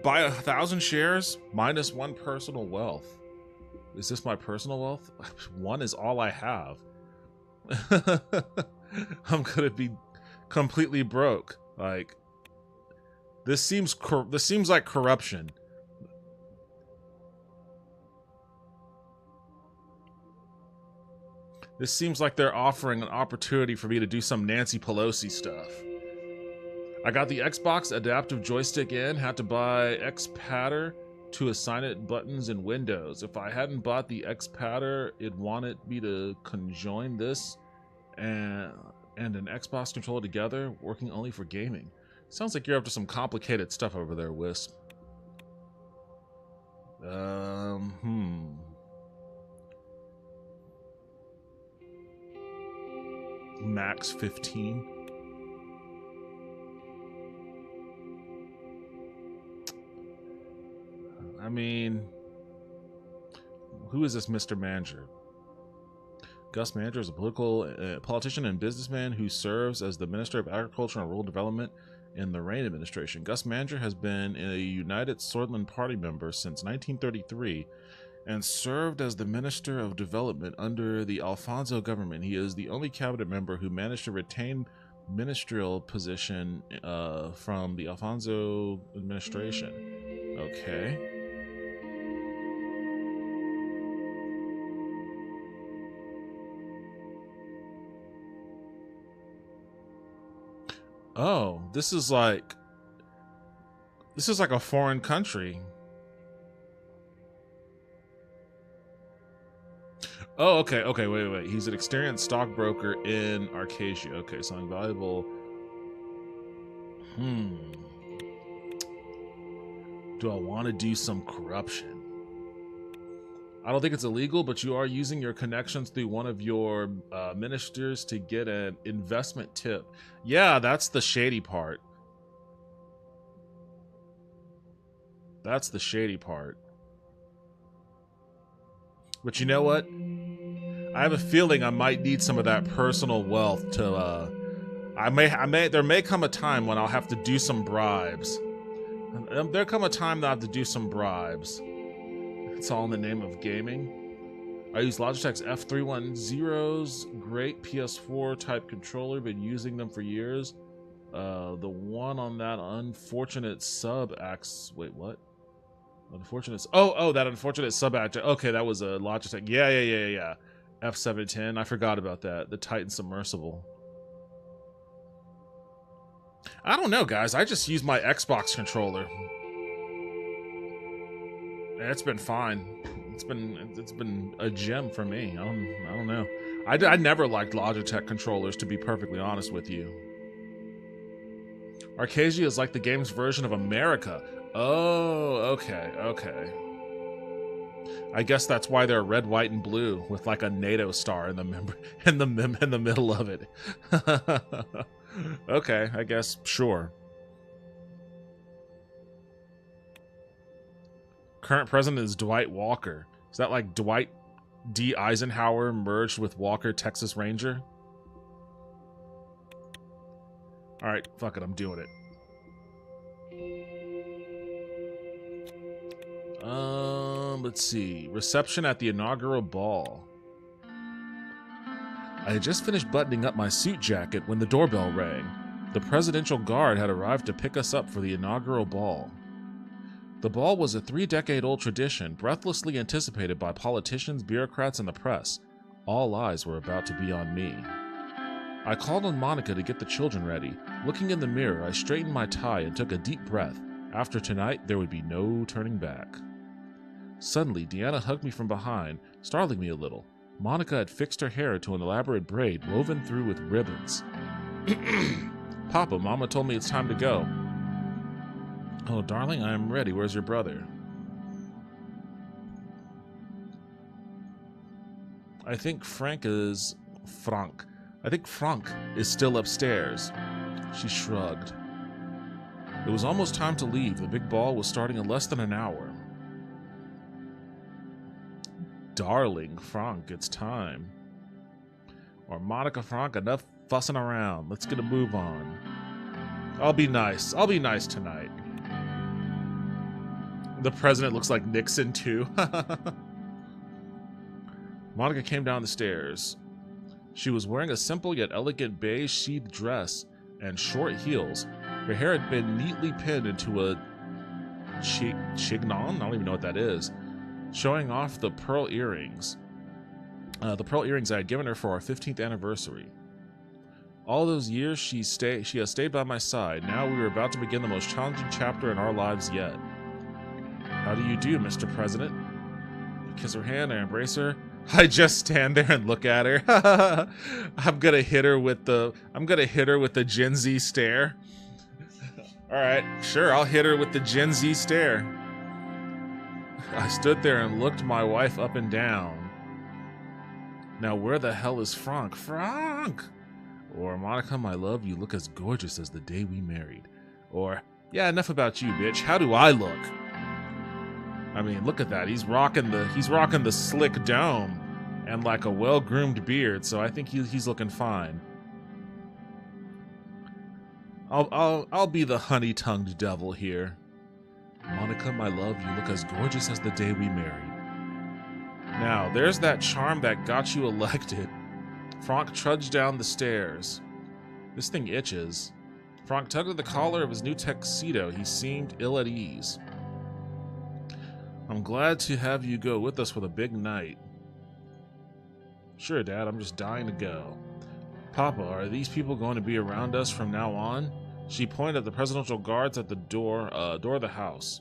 buy 1,000 shares minus 1 personal wealth? Is this my personal wealth? 1 is all I have. I'm gonna be completely broke. Like, this seems like corruption. This seems like they're offering an opportunity for me to do some Nancy Pelosi stuff. I got the Xbox adaptive joystick in, had to buy X-Patter to assign it buttons and windows. If I hadn't bought the X-Patter, it wanted me to conjoin this and an Xbox controller together, working only for gaming. Sounds like you're up to some complicated stuff over there, Wisp. Max 15. I mean, Who is this Mr. Manager? Gus Manager is a politician and businessman who serves as the Minister of Agriculture and Rural Development in the Rain administration. Gus Manager has been a United Swordland Party member since 1933 and served as the Minister of Development under the Alfonso government. He is the only cabinet member who managed to retain ministerial position from the Alfonso administration. Okay. Oh, this is like a foreign country. Oh, okay, wait. He's an experienced stockbroker in Arcadia. Okay, something valuable. Do I want to do some corruption? I don't think it's illegal, but you are using your connections through one of your ministers to get an investment tip. Yeah, that's the shady part. That's the shady part. But you know what? I have a feeling I might need some of that personal wealth to, there may come a time when I'll have to do some bribes. There'll come a time that I have to do some bribes. It's all in the name of gaming. I use Logitech's F310's great PS4 type controller, been using them for years. The one on that unfortunate sub acts. Wait, what? Unfortunate. Oh, that unfortunate sub act. Okay, that was a Logitech. Yeah. F710. I forgot about that. The Titan submersible. I don't know, guys. I just use my Xbox controller. It's been fine. It's been a gem for me. I don't know. I never liked Logitech controllers, to be perfectly honest with you. Arcadia is like the game's version of America. Oh, okay. I guess that's why they're red, white, and blue with like a NATO star in the middle of it. Okay, I guess sure. Current president is Dwight Walker. Is that like Dwight D. Eisenhower merged with Walker, Texas Ranger? Alright, fuck it, I'm doing it. Let's see. Reception at the inaugural ball. I had just finished buttoning up my suit jacket when the doorbell rang. The presidential guard had arrived to pick us up for the inaugural ball. The ball was a 3-decade-old tradition, breathlessly anticipated by politicians, bureaucrats, and the press. All eyes were about to be on me. I called on Monica to get the children ready. Looking in the mirror, I straightened my tie and took a deep breath. After tonight, there would be no turning back. Suddenly, Deanna hugged me from behind, startling me a little. Monica had fixed her hair to an elaborate braid woven through with ribbons. Papa, Mama told me it's time to go. Oh, darling, I am ready. Where's your brother? I think Frank is still upstairs. She shrugged. It was almost time to leave. The big ball was starting in less than an hour. Darling, Frank, it's time. Or Monica, Frank, enough fussing around. Let's get a move on. I'll be nice tonight. The president looks like Nixon, too. Monica came down the stairs. She was wearing a simple yet elegant beige sheathed dress and short heels. Her hair had been neatly pinned into a chignon? I don't even know what that is. Showing off the pearl earrings. The pearl earrings I had given her for our 15th anniversary. All those years she has stayed by my side. Now we were about to begin the most challenging chapter in our lives yet. How do you do, Mr. President? I kiss her hand, I embrace her. I just stand there and look at her. I'm gonna hit her with the Gen Z stare. Alright, sure, I'll hit her with the Gen Z stare. I stood there and looked my wife up and down. Now where the hell is Frank? Frank! Or, Monica, my love, you look as gorgeous as the day we married. Or, yeah, enough about you, bitch. How do I look? I mean, look at that. He's rocking the slick dome and like a well-groomed beard, so I think he's looking fine. I'll be the honey-tongued devil here. Monica, my love, you look as gorgeous as the day we married. Now, there's that charm that got you elected. Frank trudged down the stairs. This thing itches. Frank tugged at the collar of his new tuxedo. He seemed ill at ease. I'm glad to have you go with us for the big night. Sure, Dad, I'm just dying to go. Papa, are these people going to be around us from now on? She pointed at the presidential guards at the door of the house.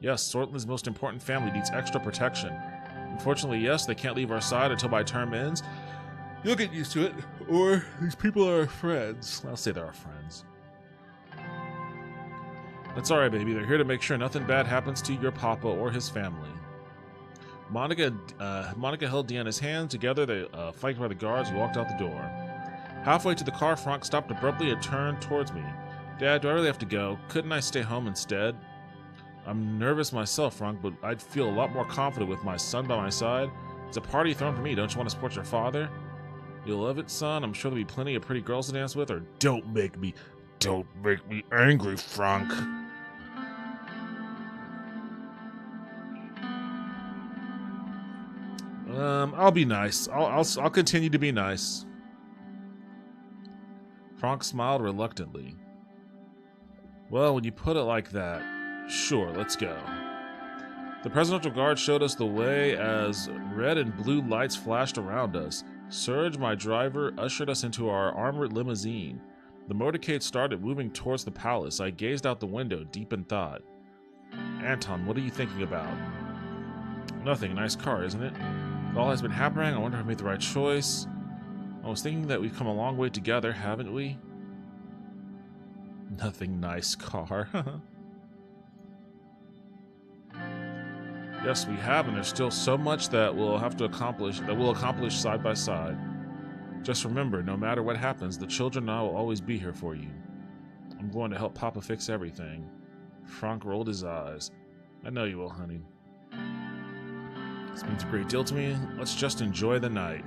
Yes, Sortland's most important family needs extra protection. Unfortunately, yes, they can't leave our side until my term ends. You'll get used to it, or these people are our friends. I'll say they're our friends. That's alright, baby. They're here to make sure nothing bad happens to your papa or his family. Monica held Deanna's hand. Together, they flanked by the guards who walked out the door. Halfway to the car, Frank stopped abruptly and turned towards me. Dad, do I really have to go? Couldn't I stay home instead? I'm nervous myself, Frank, but I'd feel a lot more confident with my son by my side. It's a party thrown for me. Don't you want to support your father? You'll love it, son. I'm sure there'll be plenty of pretty girls to dance with. Or don't make me angry, Frank. I'll be nice. I'll continue to be nice. Frank smiled reluctantly. Well, when you put it like that, sure, let's go. The presidential guard showed us the way as red and blue lights flashed around us. Serge, my driver, ushered us into our armored limousine. The motorcade started moving towards the palace. I gazed out the window, deep in thought. Anton, what are you thinking about? Nothing. Nice car, isn't it? It all has been happening. I wonder if I made the right choice. I was thinking that we've come a long way together, haven't we? Nothing. Nice car. Yes, we have, and there's still so much that we'll accomplish side by side. Just remember, no matter what happens, the children and I will always be here for you. I'm going to help Papa fix everything. Frank rolled his eyes. I know you will, honey. This means a great deal to me. Let's just enjoy the night.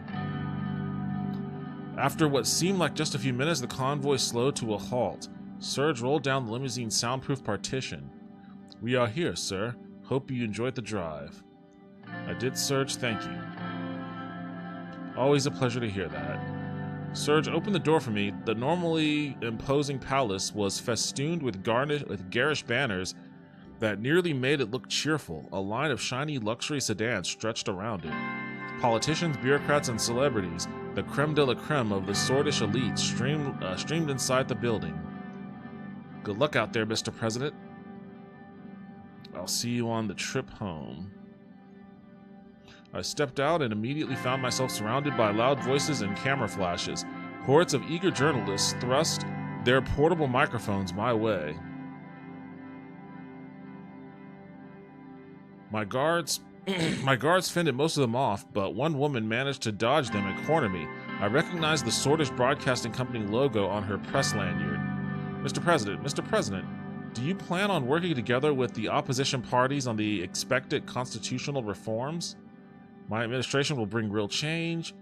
After what seemed like just a few minutes, the convoy slowed to a halt. Serge rolled down the limousine's soundproof partition. We are here, sir. Hope you enjoyed the drive. I did, Serge. Thank you. Always a pleasure to hear that. Serge opened the door for me. The normally imposing palace was festooned with garish banners that nearly made it look cheerful. A line of shiny luxury sedans stretched around it. Politicians, bureaucrats, and celebrities, the creme de la creme of the swordish elite, streamed inside the building. Good luck out there, Mr. President. I'll see you on the trip home. I stepped out and immediately found myself surrounded by loud voices and camera flashes. Hordes of eager journalists thrust their portable microphones my way. My guards fended most of them off, but one woman managed to dodge them and corner me. I recognized the Swordish Broadcasting Company logo on her press lanyard. Mr. President, do you plan on working together with the opposition parties on the expected constitutional reforms? My administration will bring real change.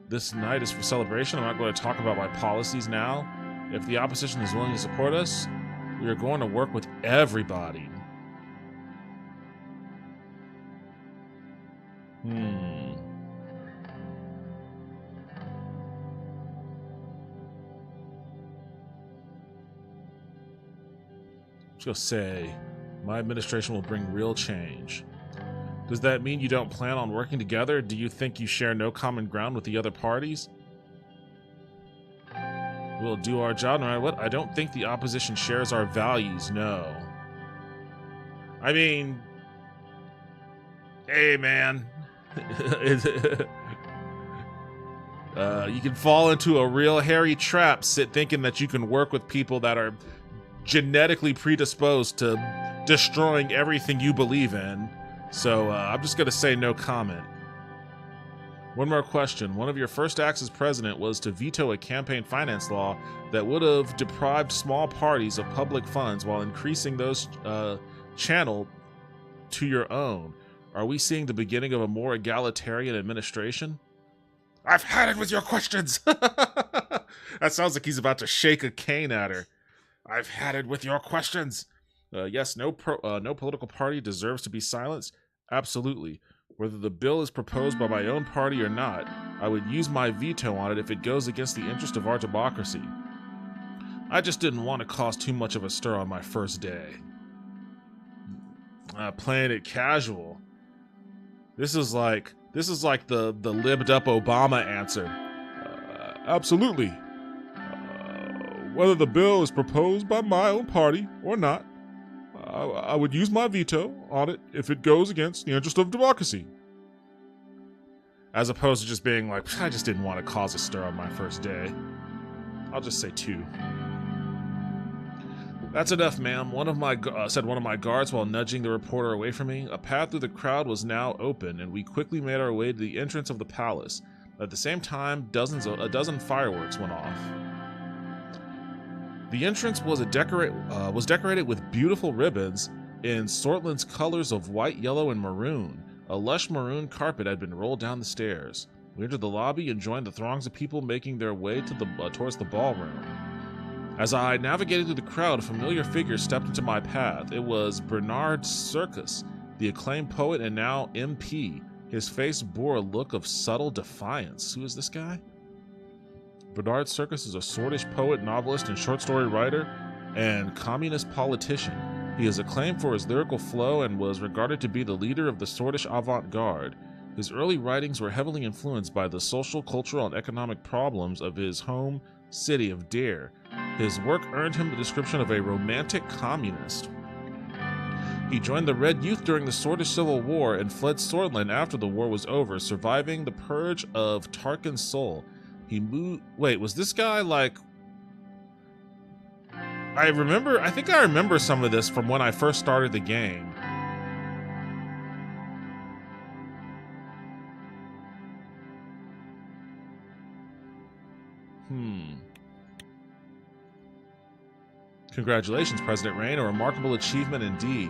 This night is for celebration. I'm not going to talk about my policies now. If the opposition is willing to support us, we are going to work with everybody. Just gonna say, my administration will bring real change. Does that mean you don't plan on working together? Do you think you share no common ground with the other parties? We'll do our job no matter what. I don't think the opposition shares our values, no. I mean, hey man. You can fall into a real hairy trap thinking that you can work with people that are genetically predisposed to destroying everything you believe in. So I'm just going to say no comment. One more question. One of your first acts as president was to veto a campaign finance law that would have deprived small parties of public funds while increasing those channeled to your own. Are we seeing the beginning of a more egalitarian administration? I've had it with your questions. That sounds like he's about to shake a cane at her. I've had it with your questions. Yes, no political party deserves to be silenced. Absolutely. Whether the bill is proposed by my own party or not, I would use my veto on it if it goes against the interest of our democracy. I just didn't want to cause too much of a stir on my first day. Playing it casual. This is like the libbed up Obama answer. Absolutely. Whether the bill is proposed by my own party or not, I would use my veto on it if it goes against the interest of democracy. As opposed to just being like, I just didn't want to cause a stir on my first day. I'll just say 2. That's enough, ma'am. Said one of my guards while nudging the reporter away from me. A path through the crowd was now open, and we quickly made our way to the entrance of the palace. At the same time, a dozen fireworks went off. The entrance was decorated with beautiful ribbons in Sortland's colors of white, yellow, and maroon. A lush maroon carpet had been rolled down the stairs. We entered the lobby and joined the throngs of people making their way towards the ballroom. As I navigated through the crowd, a familiar figure stepped into my path. It was Bernard Circus, the acclaimed poet and now MP. His face bore a look of subtle defiance. Who is this guy? Bernard Circus is a Swordish poet, novelist, and short story writer, and communist politician. He is acclaimed for his lyrical flow and was regarded to be the leader of the Swordish avant-garde. His early writings were heavily influenced by the social, cultural, and economic problems of his home city of Dare. His work earned him the description of a romantic communist. He joined the Red Youth during the Swordish Civil War and fled Swordland after the war was over, surviving the purge of Tarkin's soul. He moved... Wait, was this guy like... I think I remember some of this from when I first started the game. Congratulations, President Rain, a remarkable achievement indeed.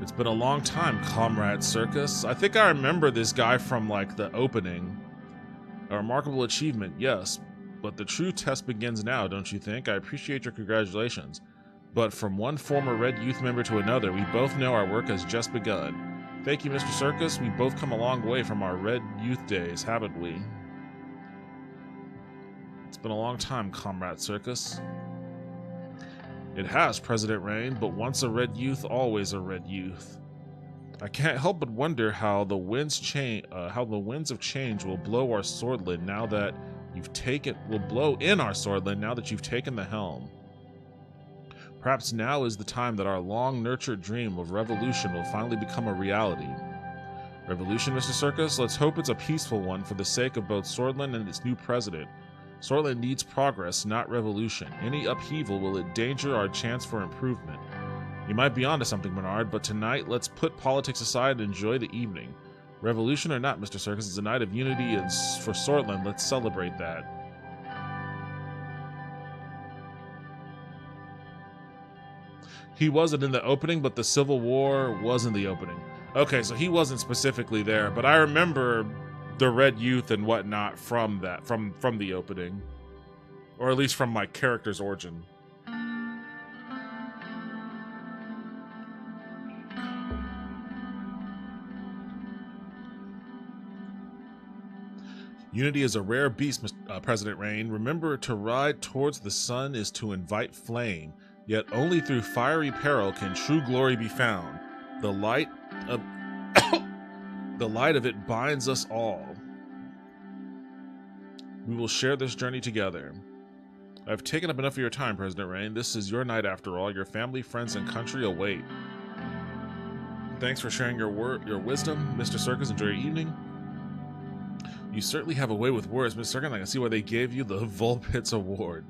It's been a long time, Comrade Circus. I think I remember this guy from, like, the opening. A remarkable achievement, yes, but the true test begins now, don't you think? I appreciate your congratulations. But from one former Red Youth member to another, we both know our work has just begun. Thank you, Mr. Circus. We've both come a long way from our Red Youth days, haven't we? It's been a long time, Comrade Circus. It has, President Rain, but once a Red Youth, always a Red Youth. I can't help but wonder how the winds of change will blow our Swordland now that you've taken the helm. Perhaps now is the time that our long-nurtured dream of revolution will finally become a reality. Revolution, Mr. Circus? Let's hope it's a peaceful one for the sake of both Swordland and its new president. Swordland needs progress, not revolution. Any upheaval will endanger our chance for improvement. You might be onto something, Bernard, but tonight, let's put politics aside and enjoy the evening. Revolution or not, Mr. Circus, it's a night of unity, and for Swordland, let's celebrate that. He wasn't in the opening, but the Civil War was in the opening. Okay, so he wasn't specifically there, but I remember the Red Youth and whatnot from that, from the opening. Or at least from my character's origin. Unity is a rare beast, President Rain. Remember, to ride towards the sun is to invite flame. Yet only through fiery peril can true glory be found. The light of the light of it binds us all. We will share this journey together. I've taken up enough of your time, President Rain. This is your night after all. Your family, friends, and country await. Thanks for sharing your wisdom, Mr. Circus. Enjoy your evening. You certainly have a way with words, Mr. Circus. I can see why they gave you the Vulpix Award.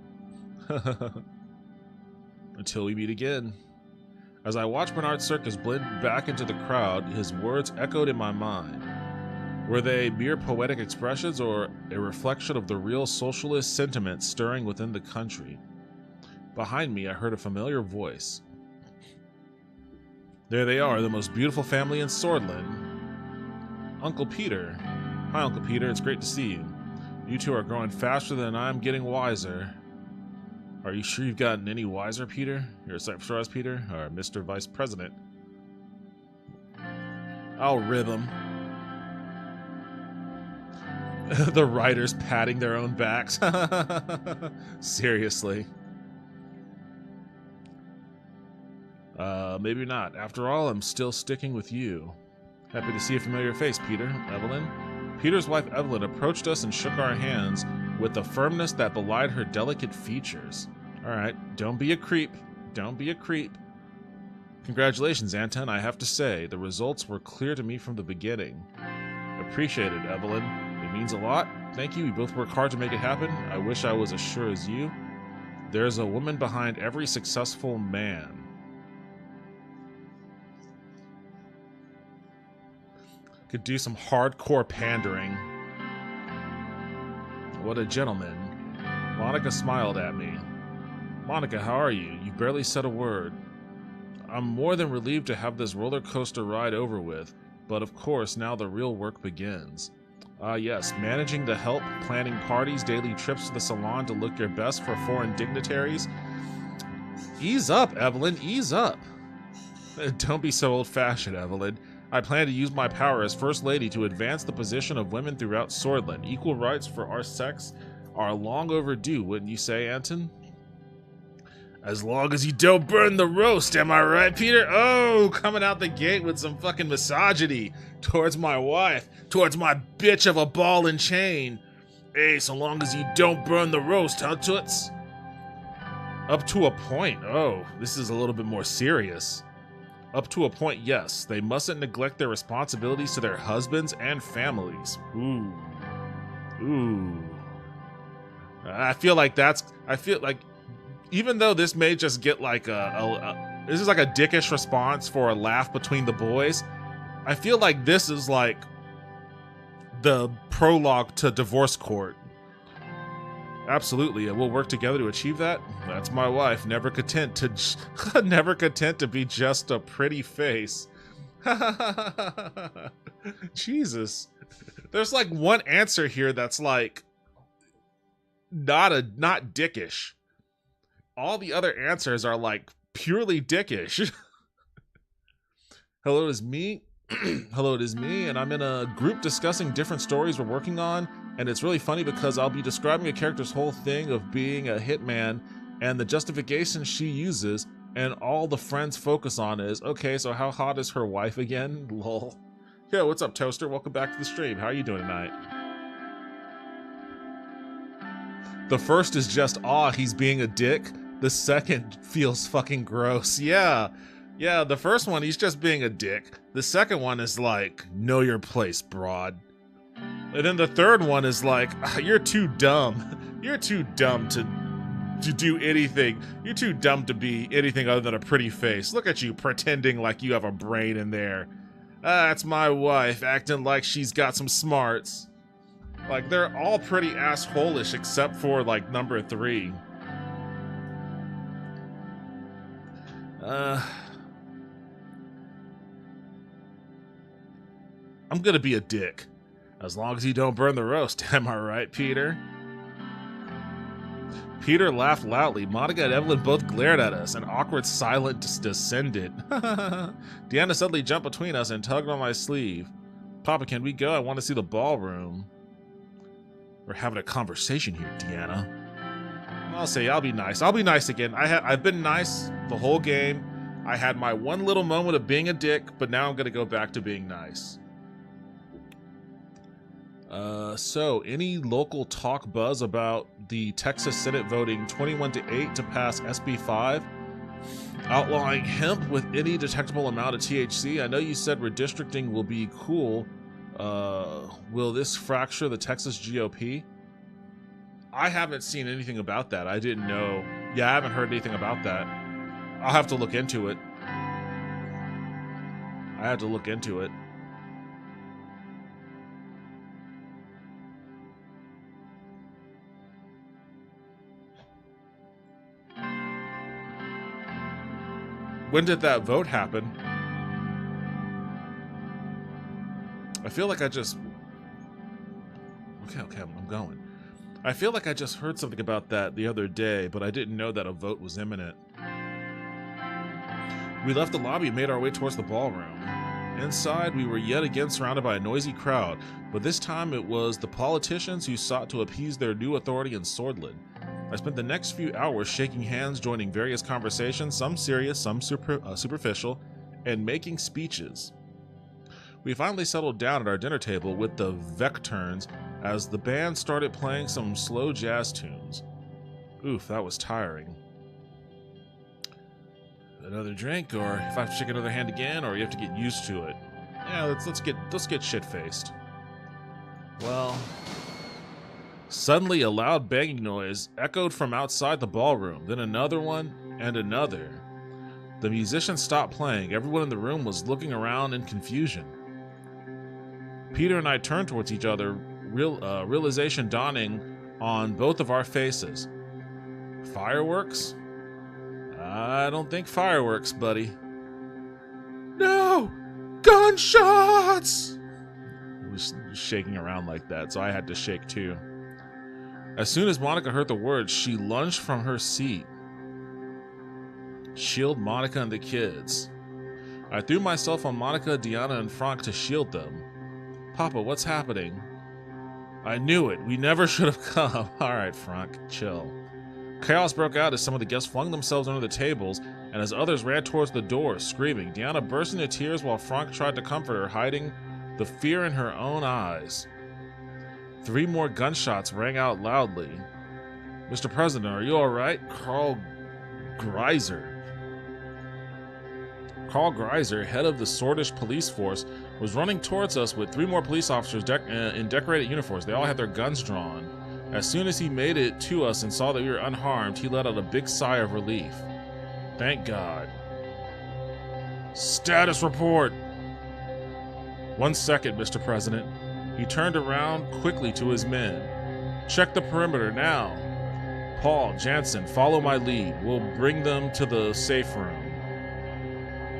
Until we meet again. As I watched Bernard Circus blend back into the crowd, his words echoed in my mind. Were they mere poetic expressions or a reflection of the real socialist sentiment stirring within the country? Behind me, I heard a familiar voice. There they are, the most beautiful family in Swordland. Uncle Peter. Hi, Uncle Peter. It's great to see you. You two are growing faster than I'm getting wiser. Are you sure you've gotten any wiser, Peter? You're a sight for sore eyes, Peter? Or Mr. Vice President? I'll rib him. The writers patting their own backs. Seriously. Maybe not. After all, I'm still sticking with you. Happy to see a familiar face, Peter. Evelyn? Peter's wife, Evelyn, approached us and shook our hands with a firmness that belied her delicate features. Alright, don't be a creep. Don't be a creep. Congratulations, Anton. I have to say, the results were clear to me from the beginning. Appreciate it, Evelyn. It means a lot. Thank you. We both work hard to make it happen. I wish I was as sure as you. There's a woman behind every successful man. Could do some hardcore pandering. What a gentleman. Monica smiled at me. Monica, how are you? You barely said a word. I'm more than relieved to have this roller coaster ride over with, but of course now the real work begins. Yes, managing the help, planning parties, daily trips to the salon to look your best for foreign dignitaries. Ease up, Evelyn, ease up. Don't be so old-fashioned, Evelyn. I plan to use my power as First Lady to advance the position of women throughout Swordland. Equal rights for our sex are long overdue, wouldn't you say, Anton? As long as you don't burn the roast, am I right, Peter? Oh, coming out the gate with some fucking misogyny towards my wife, towards my bitch of a ball and chain. Hey, so long as you don't burn the roast, huh, Toots? Up to a point. Oh, this is a little bit more serious. Up to a point, yes. They mustn't neglect their responsibilities to their husbands and families. Ooh. Ooh. I feel like even though this may just get like this is like a dickish response for a laugh between the boys, I feel like this is like the prologue to divorce court. Absolutely, and we'll work together to achieve that. That's my wife, never content to be just a pretty face. Jesus. There's like one answer here that's like not dickish. All the other answers are like purely dickish. Hello, it is me. Hello, it is me, and I'm in a group discussing different stories we're working on, and it's really funny because I'll be describing a character's whole thing of being a hitman, and the justification she uses, and all the friends focus on is, okay, so how hot is her wife again? Lol. Yo, what's up, Toaster? Welcome back to the stream. How are you doing tonight? The first is just, he's being a dick. The second feels fucking gross. Yeah, the first one, he's just being a dick. The second one is like, know your place, broad. And then the third one is like, you're too dumb. You're too dumb to do anything. You're too dumb to be anything other than a pretty face. Look at you pretending like you have a brain in there. That's my wife, acting like she's got some smarts. Like, they're all pretty asshole-ish except for, like, number 3. I'm gonna be a dick. As long as you don't burn the roast, am I right, Peter? Peter laughed loudly. Monica and Evelyn both glared at us. An awkward silence descended. Deanna suddenly jumped between us and tugged on my sleeve. Papa, can we go? I want to see the ballroom. We're having a conversation here, Deanna. I'll say, I'll be nice. I'll be nice again. I've been nice the whole game. I had my one little moment of being a dick, but now I'm going to go back to being nice. So, any local talk buzz about the Texas Senate voting 21-8 to pass SB 5? Outlawing hemp with any detectable amount of THC? I know you said redistricting will be cool. Will this fracture the Texas GOP? I haven't seen anything about that. I didn't know. Yeah, I haven't heard anything about that. I'll have to look into it. I have to look into it. When did that vote happen? feel like I just... Okay, I'm going. I feel like I just heard something about that the other day, but I didn't know that a vote was imminent. We left the lobby and made our way towards the ballroom. Inside, we were yet again surrounded by a noisy crowd, but this time it was the politicians who sought to appease their new authority in Swordland. I spent the next few hours shaking hands, joining various conversations, some serious, some superficial, and making speeches. We finally settled down at our dinner table with the Vecturns as the band started playing some slow jazz tunes. Oof, that was tiring. Another drink, or if I have to shake another hand again, or you have to get used to it. Yeah, let's get shit-faced. Well, suddenly a loud banging noise echoed from outside the ballroom, then another one, and another. The musicians stopped playing. Everyone in the room was looking around in confusion. Peter and I turned towards each other, realization dawning on both of our faces. Fireworks? I don't think fireworks, buddy. No! Gunshots! It was shaking around like that, so I had to shake too. As soon as Monica heard the words, she lunged from her seat. Shield Monica and the kids. I threw myself on Monica, Diana, and Frank to shield them. Papa, what's happening? I knew it. We never should have come. Alright, Frank, chill. Chaos broke out as some of the guests flung themselves under the tables, and as others ran towards the door, screaming. Diana burst into tears while Frank tried to comfort her, hiding the fear in her own eyes. 3 more gunshots rang out loudly. Mr. President, are you alright? Carl Greiser, head of the Swordish police force, was running towards us with 3 more police officers in decorated uniforms. They all had their guns drawn. As soon as he made it to us and saw that we were unharmed, he let out a big sigh of relief. Thank God. Status report! 1 second, Mr. President. He turned around quickly to his men. Check the perimeter now. Paul, Jansen, follow my lead. We'll bring them to the safe room.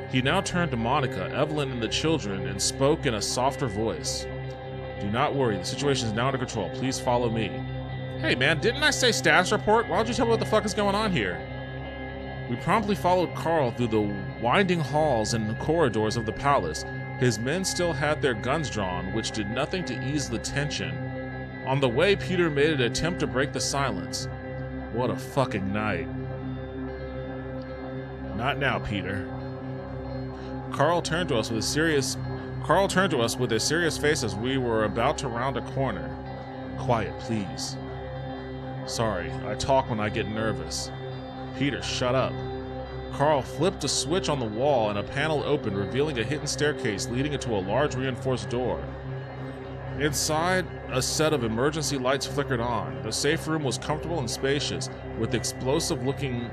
He now turned to Monica, Evelyn, and the children and spoke in a softer voice. Do not worry, the situation is now under control. Please follow me. Hey man, didn't I say status report? Why don't you tell me what the fuck is going on here? We promptly followed Carl through the winding halls and corridors of the palace. His men still had their guns drawn, which did nothing to ease the tension. On the way, Peter made an attempt to break the silence. What a fucking night. Not now, Peter. Carl turned to us with a serious face as we were about to round a corner. Quiet, please. Sorry, I talk when I get nervous. Peter, shut up. Carl flipped a switch on the wall and a panel opened, revealing a hidden staircase leading into a large reinforced door. Inside, a set of emergency lights flickered on. The safe room was comfortable and spacious, with expensive-looking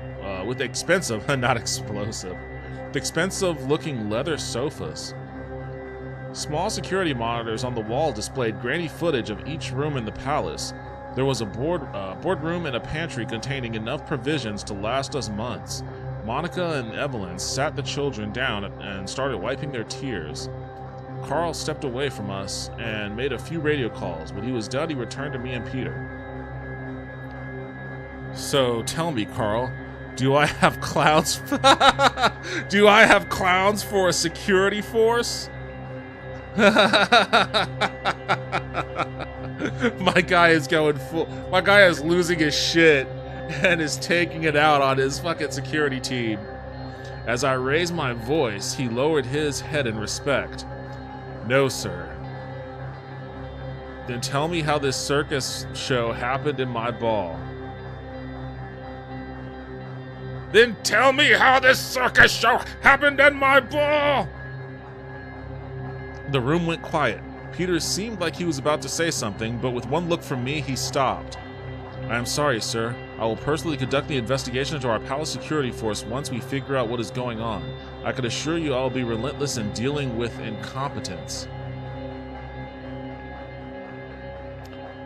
leather sofas. Small security monitors on the wall displayed grainy footage of each room in the palace. There was a boardroom and a pantry containing enough provisions to last us months. Monica and Evelyn sat the children down and started wiping their tears. Carl stepped away from us and made a few radio calls. When he was done, he returned to me and Peter. So, tell me, Carl, do I have clowns? Do I have clowns for a security force? My guy is going full. My guy is losing his shit and is taking it out on his fucking security team. As I raised my voice, he lowered his head in respect. No, sir. Then tell me how this circus show happened in my ball. Then tell me how this circus show happened in my ball! The room went quiet. Peter seemed like he was about to say something, but with one look from me, he stopped. I am sorry, sir. I will personally conduct the investigation into our palace security force once we figure out what is going on. I can assure you I will be relentless in dealing with incompetence.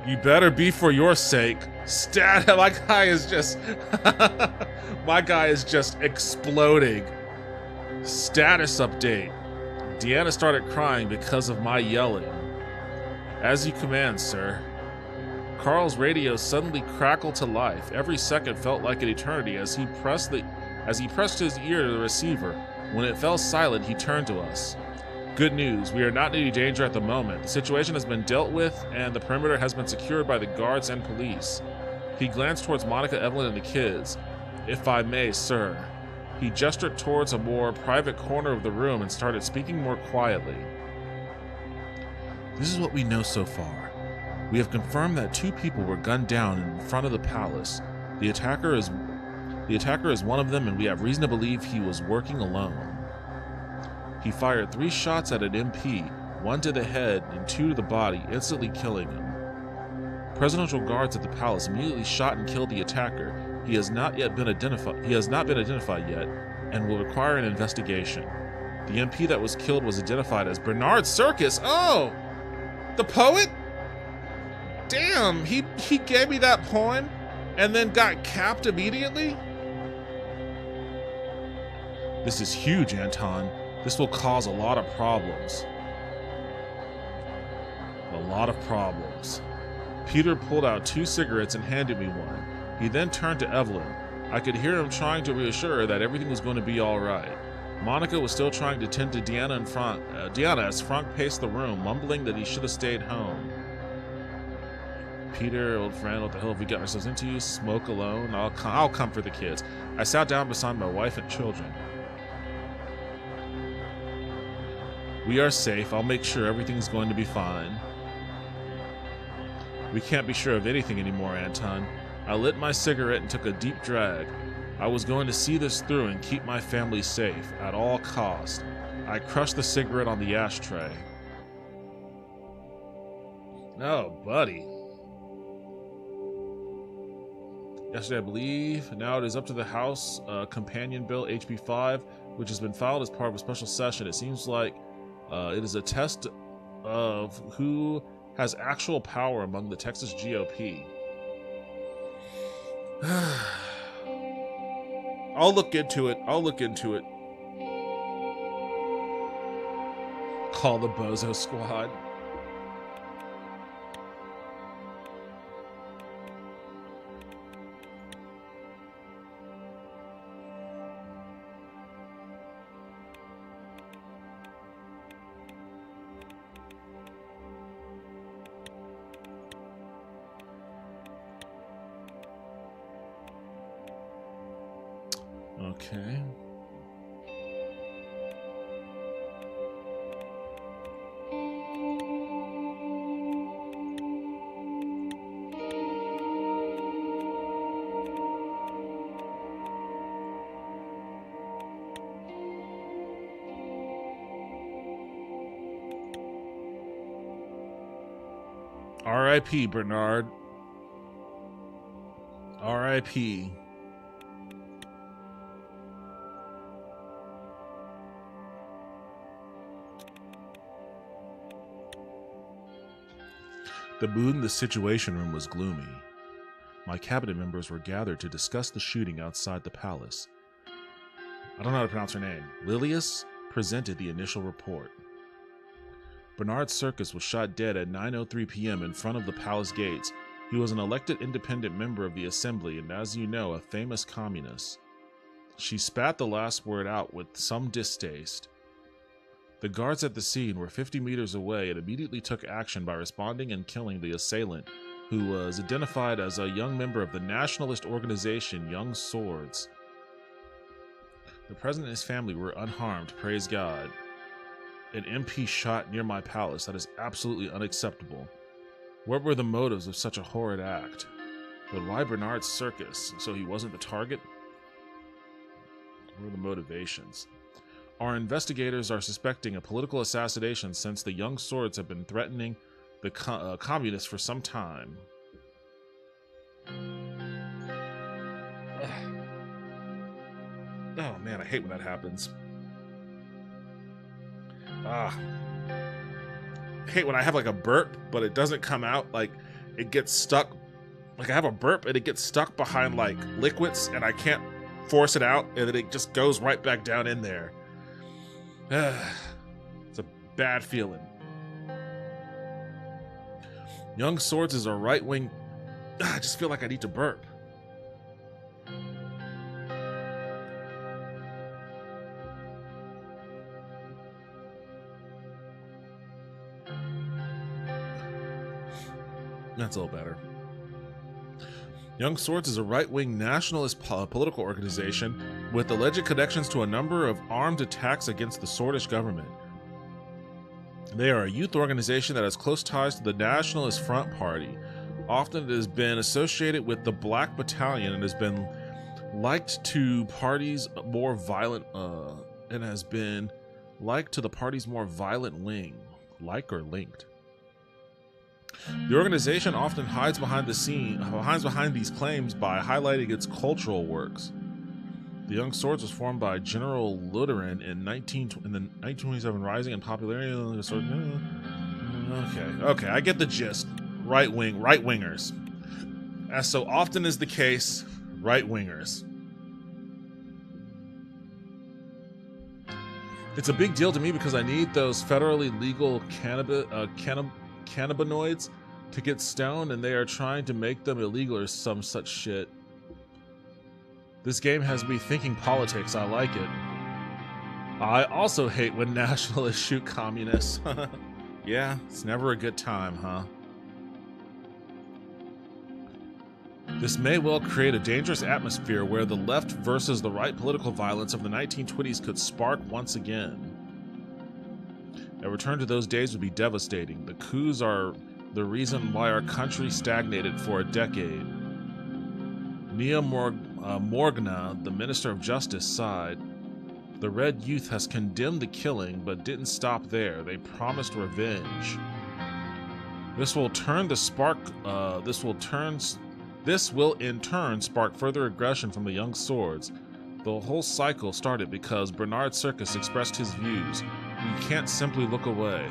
You better be, for your sake. My guy is just... My guy is just exploding. Status update. Deanna started crying because of my yelling. As you command, sir. Carl's radio suddenly crackled to life. Every second felt like an eternity as he pressed his ear to the receiver. When it fell silent, he turned to us. Good news, we are not in any danger at the moment. The situation has been dealt with, and the perimeter has been secured by the guards and police. He glanced towards Monica, Evelyn, and the kids. If I may, sir. He gestured towards a more private corner of the room and started speaking more quietly. This is what we know so far. We have confirmed that 2 people were gunned down in front of the palace. The attacker is one of them, and we have reason to believe he was working alone. He fired 3 shots at an MP, 1 to the head and 2 to the body, instantly killing him. Presidential guards at the palace immediately shot and killed the attacker. He has not been identified yet, and will require an investigation. The MP that was killed was identified as Bernard Circus. Oh, the poet? Damn, he gave me that poem and then got capped immediately? This is huge, Anton. This will cause a lot of problems. A lot of problems. Peter pulled out 2 cigarettes and handed me one. He then turned to Evelyn. I could hear him trying to reassure her that everything was going to be all right. Monica was still trying to tend to Deanna as Frank paced the room, mumbling that he should have stayed home. Peter, old friend, what the hell have we got ourselves into? Smoke alone? I'll comfort the kids. I sat down beside my wife and children. We are safe. I'll make sure everything's going to be fine. We can't be sure of anything anymore, Anton. I lit my cigarette and took a deep drag. I was going to see this through and keep my family safe, at all costs. I crushed the cigarette on the ashtray. Oh, buddy. Yesterday, I believe. Now it is up to the House Companion Bill HB 5, which has been filed as part of a special session. It seems like it is a test of who has actual power among the Texas GOP. I'll look into it. Call the Bozo Squad. Okay. R.I.P. Bernard. R.I.P. The mood in the Situation Room was gloomy. My cabinet members were gathered to discuss the shooting outside the palace. I don't know how to pronounce her name. Lilius presented the initial report. Bernard Circus was shot dead at 9:03 p.m. in front of the palace gates. He was an elected independent member of the assembly and, as you know, a famous communist. She spat the last word out with some distaste. The guards at the scene were 50 meters away and immediately took action by responding and killing the assailant, who was identified as a young member of the nationalist organization Young Swords. The president and his family were unharmed, praise God. An MP shot near my palace. That is absolutely unacceptable. What were the motives of such a horrid act? But why Bernard Circus? So he wasn't the target? What were the motivations? Our investigators are suspecting a political assassination since the Young Swords have been threatening the communists for some time. Oh man, I hate when that happens. I hate when I have like a burp, but it doesn't come out. Like, it gets stuck. Like, I have a burp and it gets stuck behind like liquids and I can't force it out, and then it just goes right back down in there. It's a bad feeling. Young Swords is a right-wing... I just feel like I need to burp. That's a little better. Young Swords is a right-wing nationalist political organization with alleged connections to a number of armed attacks against the Swordish government. They are a youth organization that has close ties to the Nationalist Front Party. Often it has been associated with the Black Battalion and has been liked to parties more violent and has been liked to the party's more violent wing. Like or linked. The organization often hides behind these claims by highlighting its cultural works. The Young Swords was formed by General Lutheran in the 1927 rising in popularity of the sword. Okay, I get the gist. Right-wingers. As so often is the case, right-wingers. It's a big deal to me because I need those federally legal cannabinoids to get stoned, and they are trying to make them illegal or some such shit. This game has me thinking politics. I like it. I also hate when nationalists shoot communists. Yeah, it's never a good time, huh? This may well create a dangerous atmosphere where the left versus the right political violence of the 1920s could spark once again. A return to those days would be devastating. The coups are the reason why our country stagnated for a decade. Nia Morgana, the Minister of Justice, sighed. The Red Youth has condemned the killing, but didn't stop there. They promised revenge. This will in turn spark further aggression from the Young Swords. The whole cycle started because Bernard Circus expressed his views. We can't simply look away.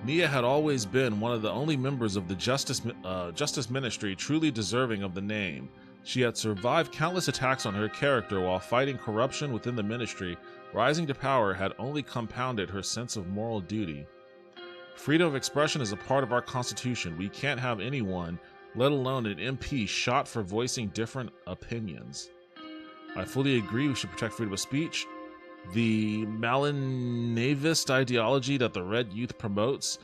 Nia had always been one of the only members of the Justice Ministry truly deserving of the name. She had survived countless attacks on her character while fighting corruption within the ministry. Rising to power had only compounded her sense of moral duty. Freedom of expression is a part of our Constitution. We can't have anyone, let alone an MP, shot for voicing different opinions. I fully agree we should protect freedom of speech. The Malinavist ideology that the Red Youth promotes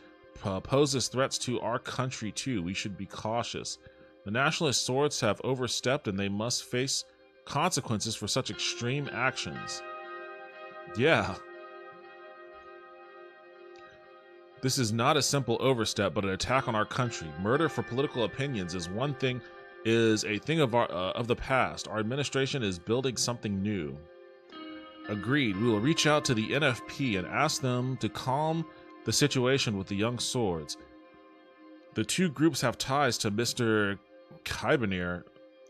poses threats to our country too. We should be cautious. The Nationalist Swords have overstepped and they must face consequences for such extreme actions. Yeah. This is not a simple overstep, but an attack on our country. Murder for political opinions is a thing of the past. Our administration is building something new. Agreed. We will reach out to the NFP and ask them to calm the situation with the Young Swords. The two groups have ties to Mr. Kaibanir,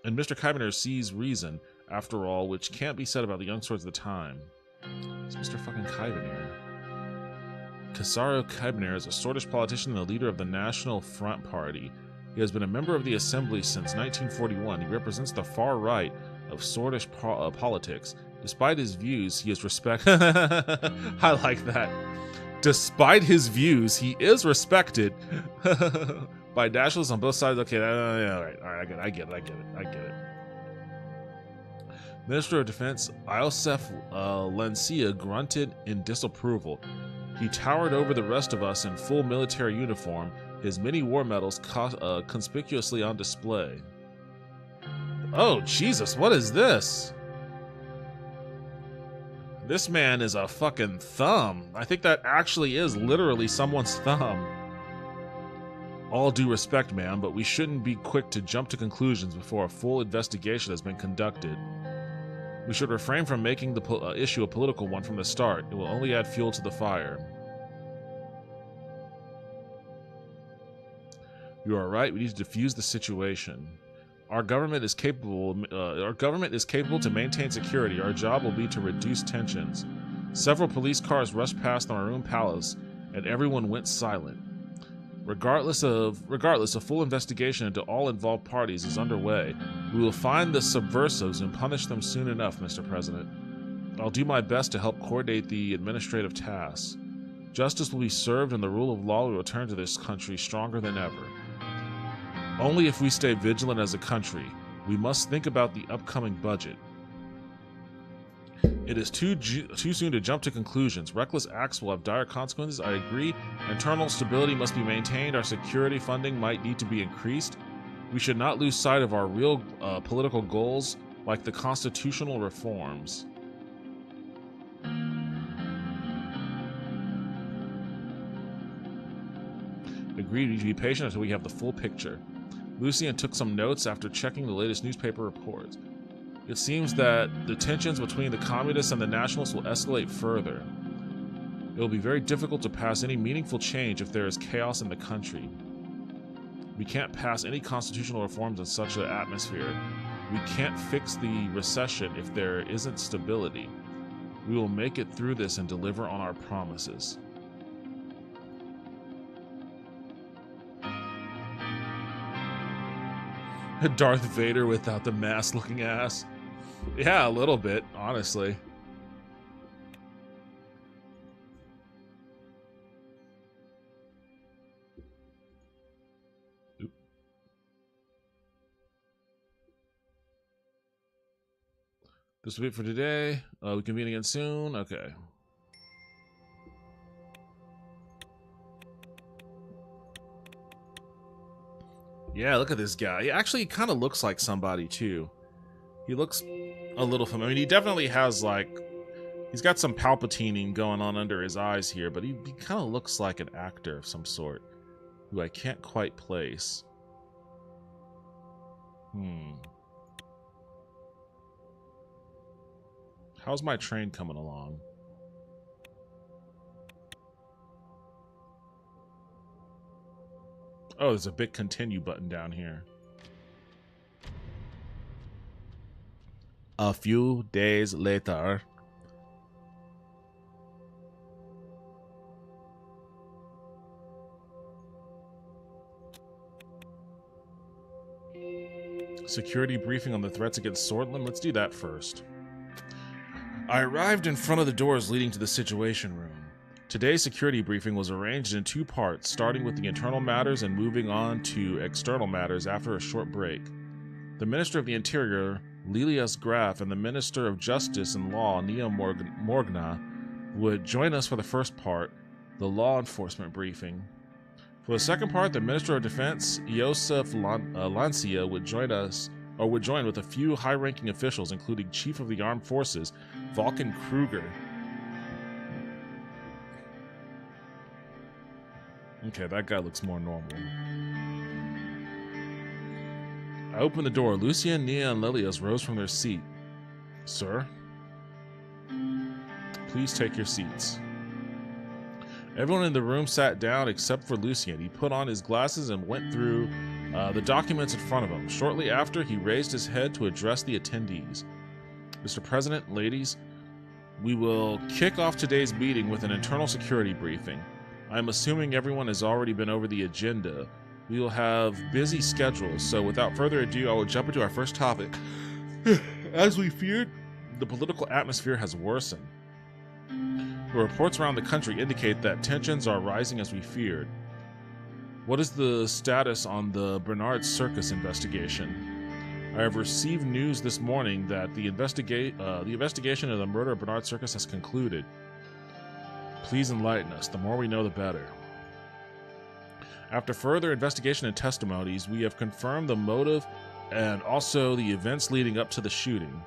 and Mr. Kaibanir sees reason, after all, which can't be said about the Young Swords at the time. It's Mr. fucking Kaibanir. Casaro Kaibanir is a Swordish politician and the leader of the National Front Party. He has been a member of the Assembly since 1941. He represents the far right of Swordish politics. Despite his views, he is respected. I like that. Despite his views, he is respected by nationalists on both sides. Okay, all right, I get it. Minister of Defense Iosef Lancia grunted in disapproval. He towered over the rest of us in full military uniform, his many war medals conspicuously on display. Oh, Jesus, what is this? This man is a fucking thumb. I think that actually is literally someone's thumb. All due respect, man, but we shouldn't be quick to jump to conclusions before a full investigation has been conducted. We should refrain from making the issue a political one from the start. It will only add fuel to the fire. You are right. We need to defuse the situation. Our government is capable to maintain security. Our job will be to reduce tensions. Several police cars rushed past the Maroon Palace, and everyone went silent. Regardless, a full investigation into all involved parties is underway. We will find the subversives and punish them soon enough, Mr. President. I'll do my best to help coordinate the administrative tasks. Justice will be served and the rule of law will return to this country stronger than ever. Only if we stay vigilant as a country. We must think about the upcoming budget. It is too soon to jump to conclusions. Reckless acts will have dire consequences. I agree. Internal stability must be maintained. Our security funding might need to be increased. We should not lose sight of our real political goals, like the constitutional reforms. Agreed. We should be patient until we have the full picture. Lucian took some notes after checking the latest newspaper reports. It seems that the tensions between the communists and the nationalists will escalate further. It will be very difficult to pass any meaningful change if there is chaos in the country. We can't pass any constitutional reforms in such an atmosphere. We can't fix the recession if there isn't stability. We will make it through this and deliver on our promises. Darth Vader without the mask-looking ass. Yeah, a little bit, honestly. Oop. This will be it for today. We can meet again soon. Okay. Yeah, look at this guy. He actually kind of looks like somebody, too. He looks a little familiar. I mean, he definitely has, like... He's got some Palpatining going on under his eyes here, but he kind of looks like an actor of some sort, who I can't quite place. How's my train coming along? Oh, there's a big continue button down here. A few days later. Security briefing on the threats against Swordland. Let's do that first. I arrived in front of the doors leading to the Situation Room. Today's security briefing was arranged in two parts, starting with the internal matters and moving on to external matters after a short break. The Minister of the Interior, Lilias Graf, and the Minister of Justice and Law, Nia Morgna, would join us for the first part, the law enforcement briefing. For the second part, the Minister of Defense, Josef Lancia, would join with a few high-ranking officials, including Chief of the Armed Forces, Vulcan Kruger. Okay, that guy looks more normal. I opened the door. Lucian, Nia, and Lilias rose from their seat. Sir? Please take your seats. Everyone in the room sat down except for Lucian. He put on his glasses and went through the documents in front of him. Shortly after, he raised his head to address the attendees. Mr. President, ladies, we will kick off today's meeting with an internal security briefing. I'm assuming everyone has already been over the agenda. We will have busy schedules, so without further ado, I will jump into our first topic. As we feared, the political atmosphere has worsened. The reports around the country indicate that tensions are rising as we feared. What is the status on the Bernard Circus investigation? I have received news this morning that the investigation of the murder of Bernard Circus has concluded. Please enlighten us. The more we know, the better. After further investigation and testimonies, we have confirmed the motive and also the events leading up to the shooting.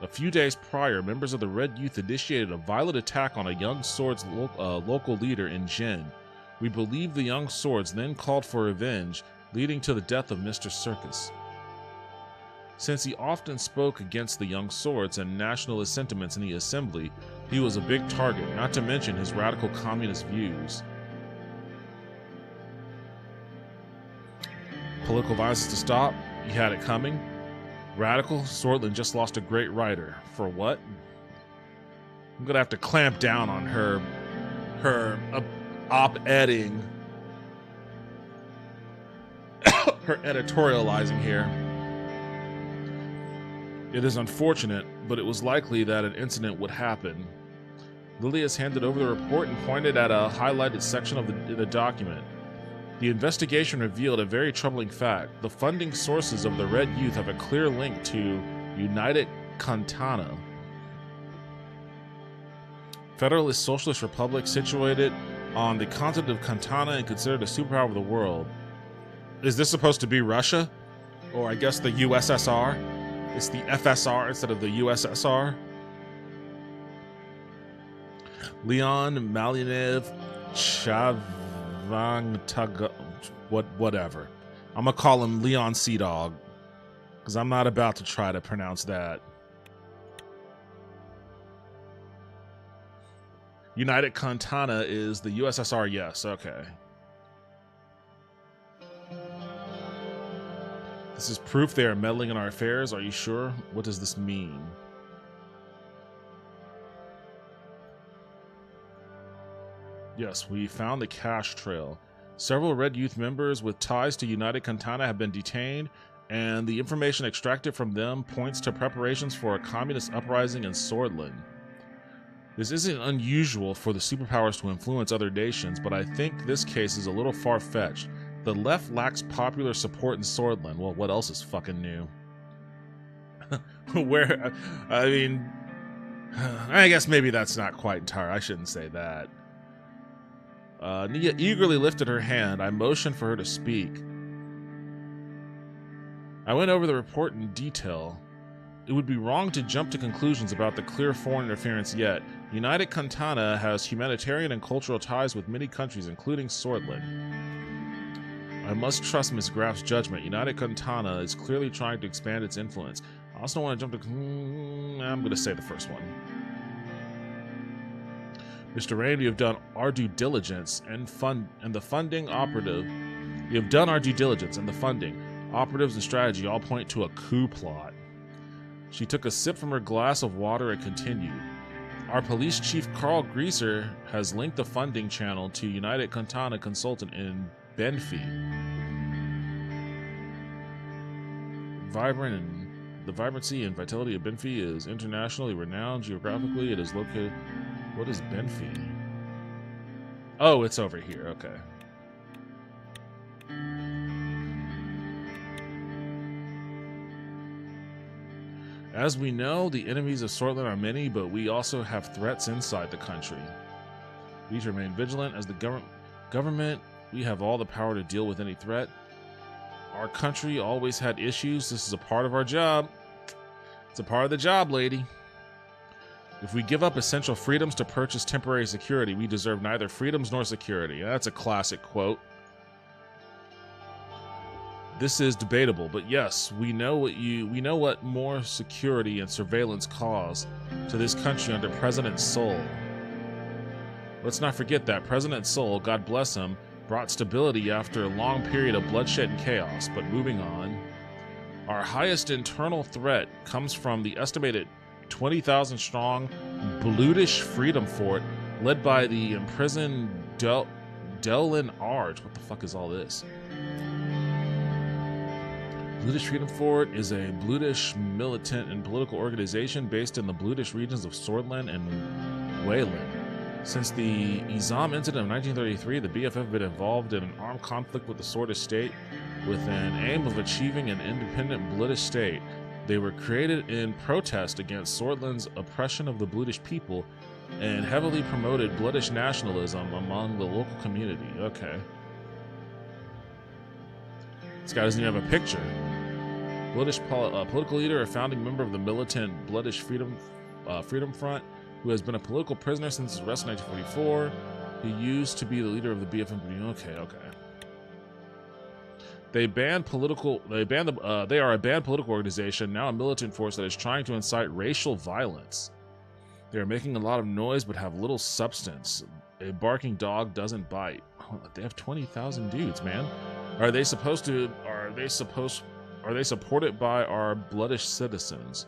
A few days prior, members of the Red Youth initiated a violent attack on a Young Swords local leader in Jin. We believe the Young Swords then called for revenge, leading to the death of Mr. Circus. Since he often spoke against the Young Swords and nationalist sentiments in the assembly, he was a big target, not to mention his radical communist views. Political violence is to stop. You had it coming. Radical, Swordland just lost a great writer. For what? I'm gonna have to clamp down on her op-edding, her editorializing here. It is unfortunate, but it was likely that an incident would happen. Lilius handed over the report and pointed at a highlighted section of the document. The investigation revealed a very troubling fact. The funding sources of the Red Youth have a clear link to United Kantana, Federalist Socialist Republic situated on the continent of Kantana and considered a superpower of the world. Is this supposed to be Russia? Or I guess the USSR? It's the FSR instead of the USSR? Leon Malyanev Chavangtaga, whatever. I'm gonna call him Leon Sea Dog, because I'm not about to try to pronounce that. United Kantana is the USSR, yes, okay. This is proof they are meddling in our affairs, are you sure? What does this mean? Yes, we found the cash trail. Several Red Youth members with ties to United Kantana have been detained, and the information extracted from them points to preparations for a communist uprising in Swordland. This isn't unusual for the superpowers to influence other nations, but I think this case is a little far-fetched. The left lacks popular support in Swordland. Well, what else is fucking new? Where, I mean, I guess maybe that's not quite entire. I shouldn't say that. Nia eagerly lifted her hand. I motioned for her to speak. I went over the report in detail. It would be wrong to jump to conclusions about the clear foreign interference yet. United Kantana has humanitarian and cultural ties with many countries, including Swordland. I must trust Miss Graff's judgment. United Kantana is clearly trying to expand its influence. I also don't want to jump to... I'm going to say the first one. Mr. Rain, we have done our due diligence and the funding operative. We have done our due diligence and the funding, operatives, and strategy all point to a coup plot. She took a sip from her glass of water and continued. Our police chief Carl Greaser has linked the funding channel to United Kantana consultant in Benfi. The vibrancy and vitality of Benfi is internationally renowned. Geographically, it is located... What is Benfi? Oh, it's over here. Okay. As we know, the enemies of Swordland are many, but we also have threats inside the country. We remain vigilant as the government. We have all the power to deal with any threat. Our country always had issues. This is a part of our job. It's a part of the job, lady. If we give up essential freedoms to purchase temporary security, we deserve neither freedoms nor security. That's a classic quote. This is debatable, but yes, we know what more security and surveillance cause to this country under President Sol. Let's not forget that President Sol, God bless him, brought stability after a long period of bloodshed and chaos. But moving on, our highest internal threat comes from the estimated 20,000 strong Blutish Freedom Fort led by the imprisoned Delin Arge. What the fuck is all this? Blutish Freedom Fort is a Blutish militant and political organization based in the Blutish regions of Swordland and Wayland. Since the Izam incident of 1933, the BF have been involved in an armed conflict with the Swordist state with an aim of achieving an independent Blutish state. They were created in protest against Swordland's oppression of the Blutish people and heavily promoted Blutish nationalism among the local community. Okay. This guy doesn't even have a picture. Blutish political leader, a founding member of the militant Blutish Freedom Front, who has been a political prisoner since his arrest in 1944. He used to be the leader of the BFM. Okay. They are a banned political organization, now a militant force that is trying to incite racial violence. They are making a lot of noise but have little substance. A barking dog doesn't bite. Oh, they have 20,000 dudes, man. Are they supported by our Blutish citizens?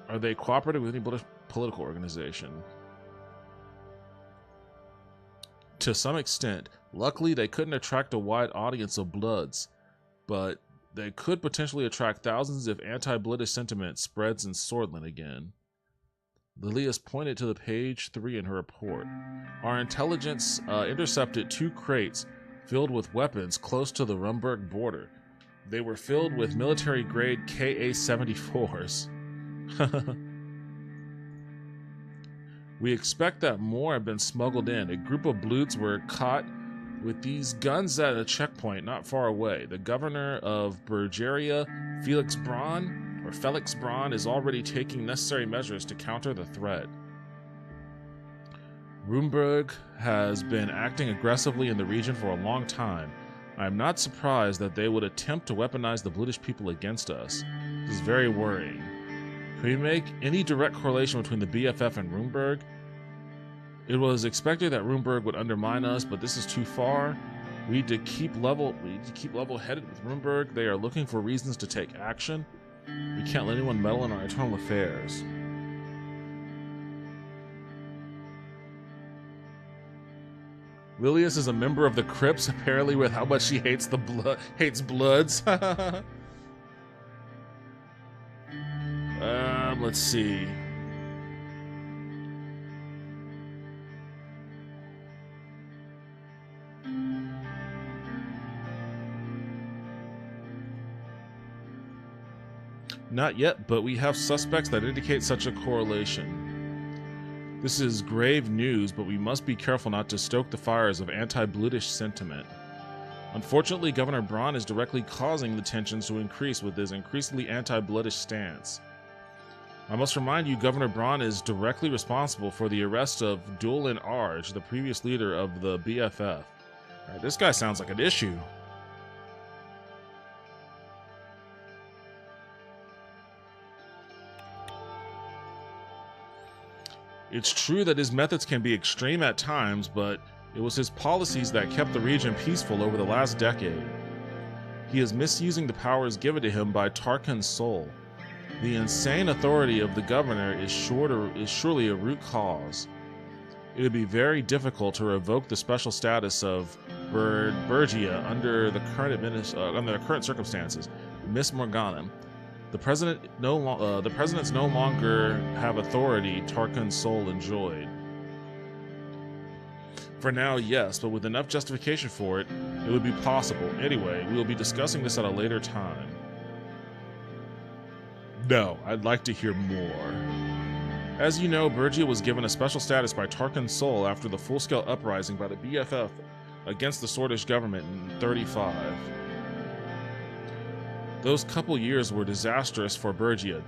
Are they cooperative with any Blutish political organization? To some extent. Luckily, they couldn't attract a wide audience of Bloods, but they could potentially attract thousands if anti-Bloodish sentiment spreads in Swordland again. Lilius pointed to the page 3 in her report. Our intelligence intercepted 2 crates filled with weapons close to the Rumburg border. They were filled with military-grade KA-74s. We expect that more have been smuggled in. A group of Bloods were caught with these guns at a checkpoint not far away. The governor of Bulgaria, Felix Braun, is already taking necessary measures to counter the threat. Rumburg has been acting aggressively in the region for a long time. I am not surprised that they would attempt to weaponize the British people against us. This is very worrying. Can we make any direct correlation between the BFF and Rumburg? It was expected that Rumburg would undermine us, but this is too far. We need to keep level-headed with Rumburg. They are looking for reasons to take action. We can't let anyone meddle in our internal affairs. Lilius is a member of the Crips, apparently, with how much she hates Bloods. Let's see. Not yet, but we have suspects that indicate such a correlation. This is grave news, but we must be careful not to stoke the fires of anti-Bloodish sentiment. Unfortunately, Governor Braun is directly causing the tensions to increase with his increasingly anti-Bloodish stance. I must remind you, Governor Braun is directly responsible for the arrest of Dolan Arge, the previous leader of the BFF. Alright, this guy sounds like an issue. It's true that his methods can be extreme at times, but it was his policies that kept the region peaceful over the last decade. He is misusing the powers given to him by Tarkan Sol. The insane authority of the governor is surely a root cause. It would be very difficult to revoke the special status of Bergia under the current circumstances. Miss Morgana. The presidents no longer have authority Tarkan Sol enjoyed. For now, yes, but with enough justification for it, it would be possible. Anyway, we will be discussing this at a later time. No, I'd like to hear more. As you know, Bergia was given a special status by Tarkan Sol after the full-scale uprising by the BFF against the Sordish government in 1935. Those couple years were disastrous for Bergia.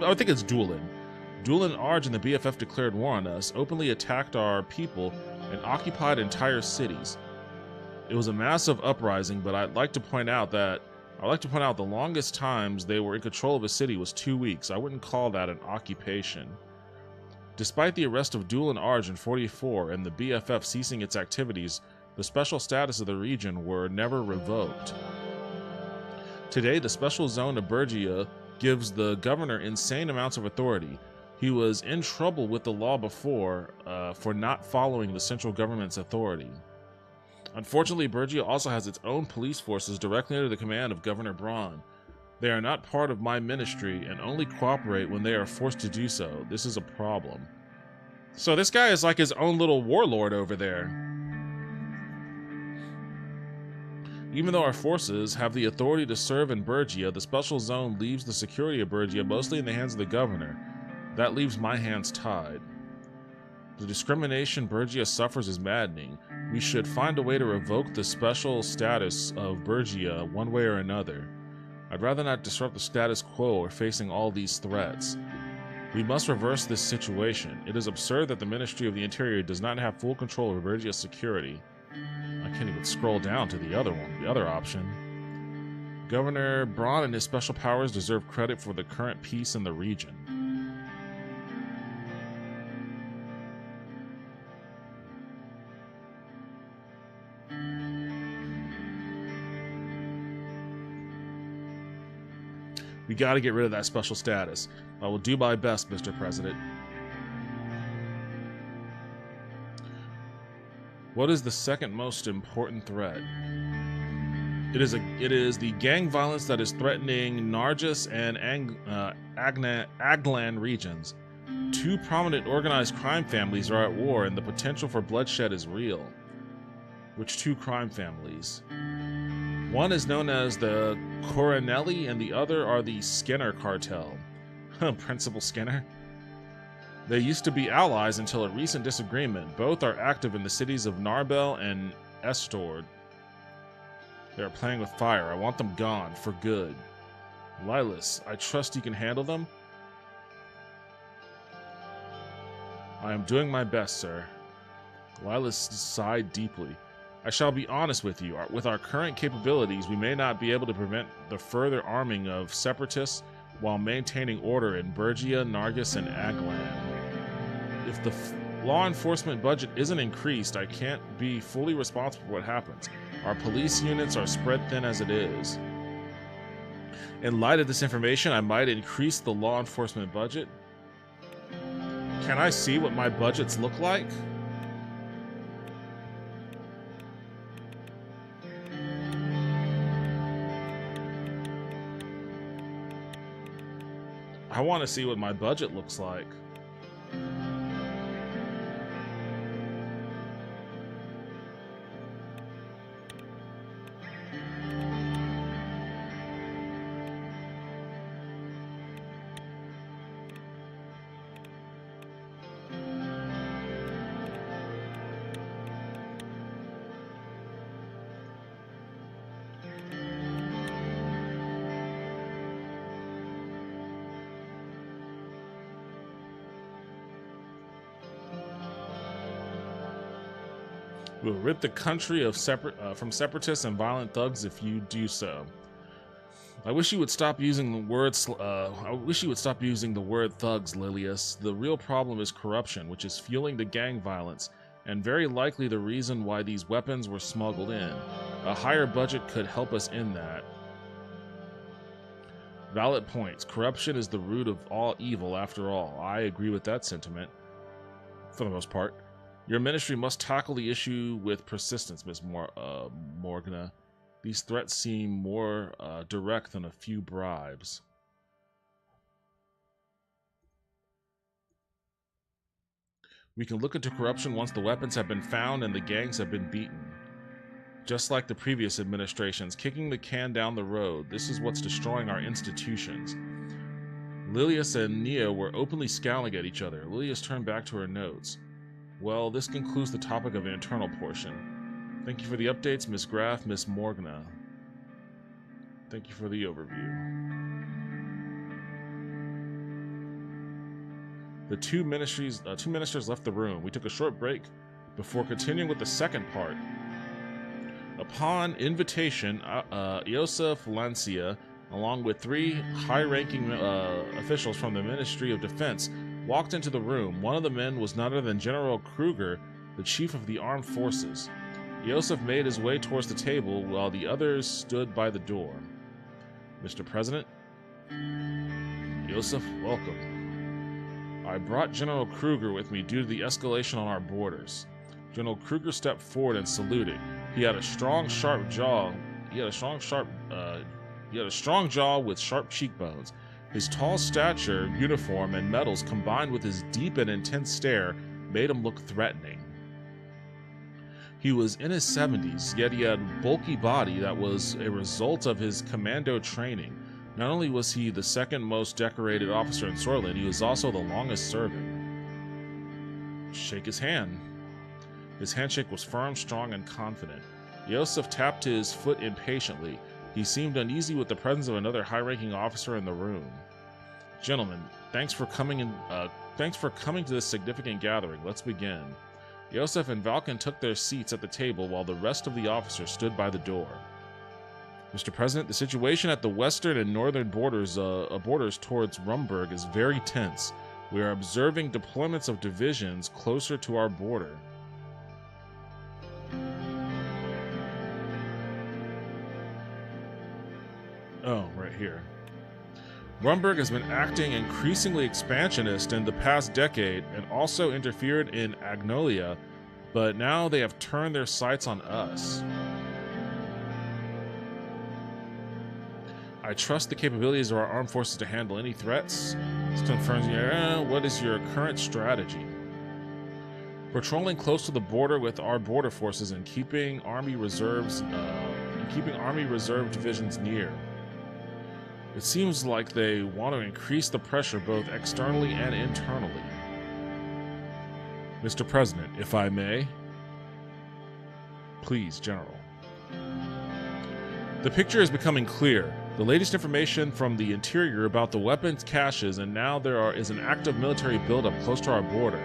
I think it's Dolan. Dolan Arge and the BFF declared war on us, openly attacked our people, and occupied entire cities. It was a massive uprising, but I'd like to point out the longest times they were in control of a city was 2 weeks. I wouldn't call that an occupation. Despite the arrest of Dolan Arge in 1944 and the BFF ceasing its activities, the special status of the region were never revoked. Today, the special zone of Bergia gives the governor insane amounts of authority. He was in trouble with the law before for not following the central government's authority. Unfortunately, Bergia also has its own police forces directly under the command of Governor Braun. They are not part of my ministry and only cooperate when they are forced to do so. This is a problem. So this guy is like his own little warlord over there. Even though our forces have the authority to serve in Bergia, the special zone leaves the security of Bergia mostly in the hands of the governor. That leaves my hands tied. The discrimination Bergia suffers is maddening. We should find a way to revoke the special status of Bergia one way or another. I'd rather not disrupt the status quo or facing all these threats. We must reverse this situation. It is absurd that the Ministry of the Interior does not have full control over Bergia's security. I can't even scroll down to the other option. Governor Braun and his special powers deserve credit for the current peace in the region. We gotta get rid of that special status. I will do my best, Mr. President. What is the second most important threat? It is the gang violence that is threatening Nargis and Aglan regions. Two prominent organized crime families are at war, and the potential for bloodshed is real. Which two crime families? One is known as the Coronelli, and the other are the Skinner cartel. Principal Skinner? They used to be allies until a recent disagreement. Both are active in the cities of Narbel and Estord. They are playing with fire. I want them gone, for good. Lilas, I trust you can handle them? I am doing my best, sir. Lilas sighed deeply. I shall be honest with you. With our current capabilities, we may not be able to prevent the further arming of separatists while maintaining order in Bergia, Nargis, and Aglan. If the law enforcement budget isn't increased, I can't be fully responsible for what happens. Our police units are spread thin as it is. In light of this information, I might increase the law enforcement budget. Can I see what my budgets look like? I want to see what my budget looks like. We'll rid the country of from separatists and violent thugs if you do so. I wish you would stop using the word. Thugs, Lilius. The real problem is corruption, which is fueling the gang violence, and very likely the reason why these weapons were smuggled in. A higher budget could help us in that. Valid points. Corruption is the root of all evil, after all. I agree with that sentiment, for the most part. Your ministry must tackle the issue with persistence, Miss Morgana. These threats seem more direct than a few bribes. We can look into corruption once the weapons have been found and the gangs have been beaten. Just like the previous administrations, kicking the can down the road, this is what's destroying our institutions. Lilius and Nia were openly scowling at each other. Lilius turned back to her notes. Well, this concludes the topic of the internal portion. Thank you for the updates, Miss Graff, Miss Morgana. Thank you for the overview. The two ministers left the room. We took a short break before continuing with the second part. Upon invitation, Iosef Lancia, along with three high-ranking officials from the Ministry of Defense, walked into the room. One of the men was none other than General Kruger, the chief of the armed forces. Iosef made his way towards the table while the others stood by the door. Mr. President? Iosef, welcome. I brought General Kruger with me due to the escalation on our borders. General Kruger stepped forward and saluted. He had a strong, sharp jaw. He had a strong jaw with sharp cheekbones. His tall stature, uniform, and medals combined with his deep and intense stare made him look threatening. He was in his 70s, yet he had a bulky body that was a result of his commando training. Not only was he the second most decorated officer in Sorland, he was also the longest serving. Shake his hand. His handshake was firm, strong, and confident. Iosef tapped his foot impatiently. He seemed uneasy with the presence of another high-ranking officer in the room. Gentlemen, thanks for coming to this significant gathering. Let's begin. Iosef and Valken took their seats at the table while the rest of the officers stood by the door. Mr. President, the situation at the western and northern borders towards Rumburg is very tense. We are observing deployments of divisions closer to our border. Oh, right here. Rumburg has been acting increasingly expansionist in the past decade and also interfered in Agnolia, but now they have turned their sights on us. I trust the capabilities of our armed forces to handle any threats. This confirms what is your current strategy? Patrolling close to the border with our border forces and keeping Army reserves, Army Reserve divisions near. It seems like they want to increase the pressure both externally and internally. Mr. President, if I may. Please, General. The picture is becoming clear. The latest information from the interior about the weapons caches, and now there is an active military buildup close to our border.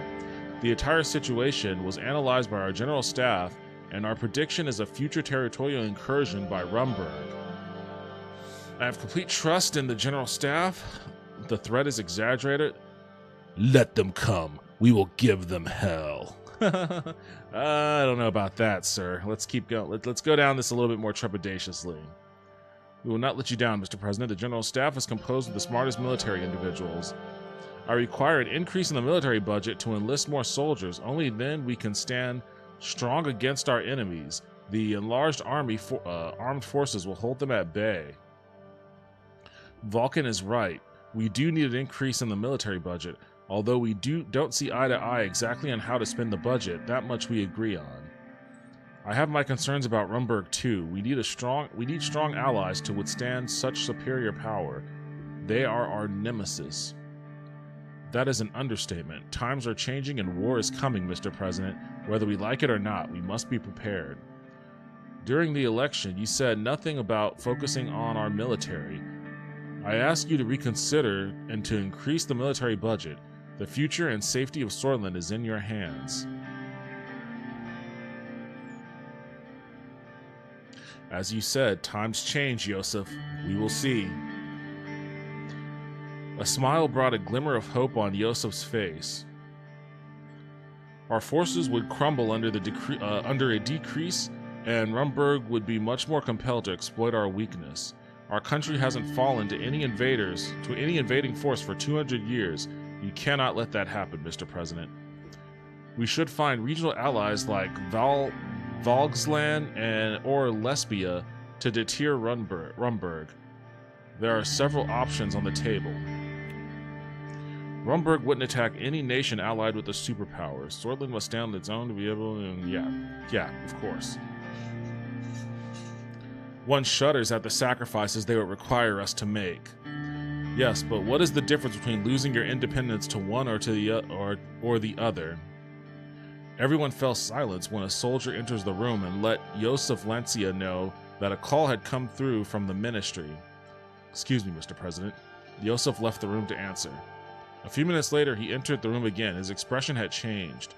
The entire situation was analyzed by our general staff, and our prediction is a future territorial incursion by Rumberg. I have complete trust in the general staff. The threat is exaggerated. Let them come. We will give them hell. I don't know about that, sir. Let's keep going. Let's go down this a little bit more trepidatiously. We will not let you down, Mr. President. The general staff is composed of the smartest military individuals. I require an increase in the military budget to enlist more soldiers. Only then we can stand strong against our enemies. The enlarged armed forces will hold them at bay. Vulcan is right. We do need an increase in the military budget. Although we don't see eye to eye exactly on how to spend the budget, that much we agree on. I have my concerns about Rumberg too. We need strong allies to withstand such superior power. They are our nemesis. That is an understatement. Times are changing and war is coming, Mr. President. Whether we like it or not, we must be prepared. During the election, you said nothing about focusing on our military. I ask you to reconsider and to increase the military budget. The future and safety of Swordland is in your hands. As you said, times change, Yosef. We will see. A smile brought a glimmer of hope on Yosef's face. Our forces would crumble under a decrease, and Rumberg would be much more compelled to exploit our weakness. Our country hasn't fallen to any invading force for 200 years. You cannot let that happen, Mr. President. We should find regional allies like Volgsland or Lesbia to deter Rumberg. There are several options on the table. Rumberg wouldn't attack any nation allied with the superpowers. Swordland must stand on its own to be able to... Yeah, of course. One shudders at the sacrifices they would require us to make. Yes, but what is the difference between losing your independence to one or to the other? Everyone fell silent when a soldier enters the room and let Yosef Lancia know that a call had come through from the ministry. Excuse me, Mr. President. Yosef left the room to answer. A few minutes later, he entered the room again. His expression had changed.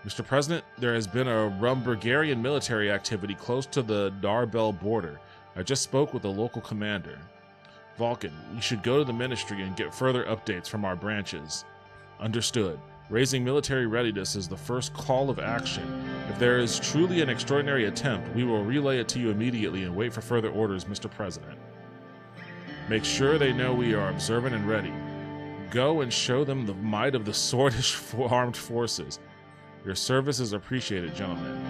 Mr. President, there has been a Rumbergarian military activity close to the Darbel border. I just spoke with the local commander. Vulcan, we should go to the ministry and get further updates from our branches. Understood. Raising military readiness is the first call of action. If there is truly an extraordinary attempt, we will relay it to you immediately and wait for further orders, Mr. President. Make sure they know we are observant and ready. Go and show them the might of the Swordish armed forces. Your service is appreciated, gentlemen.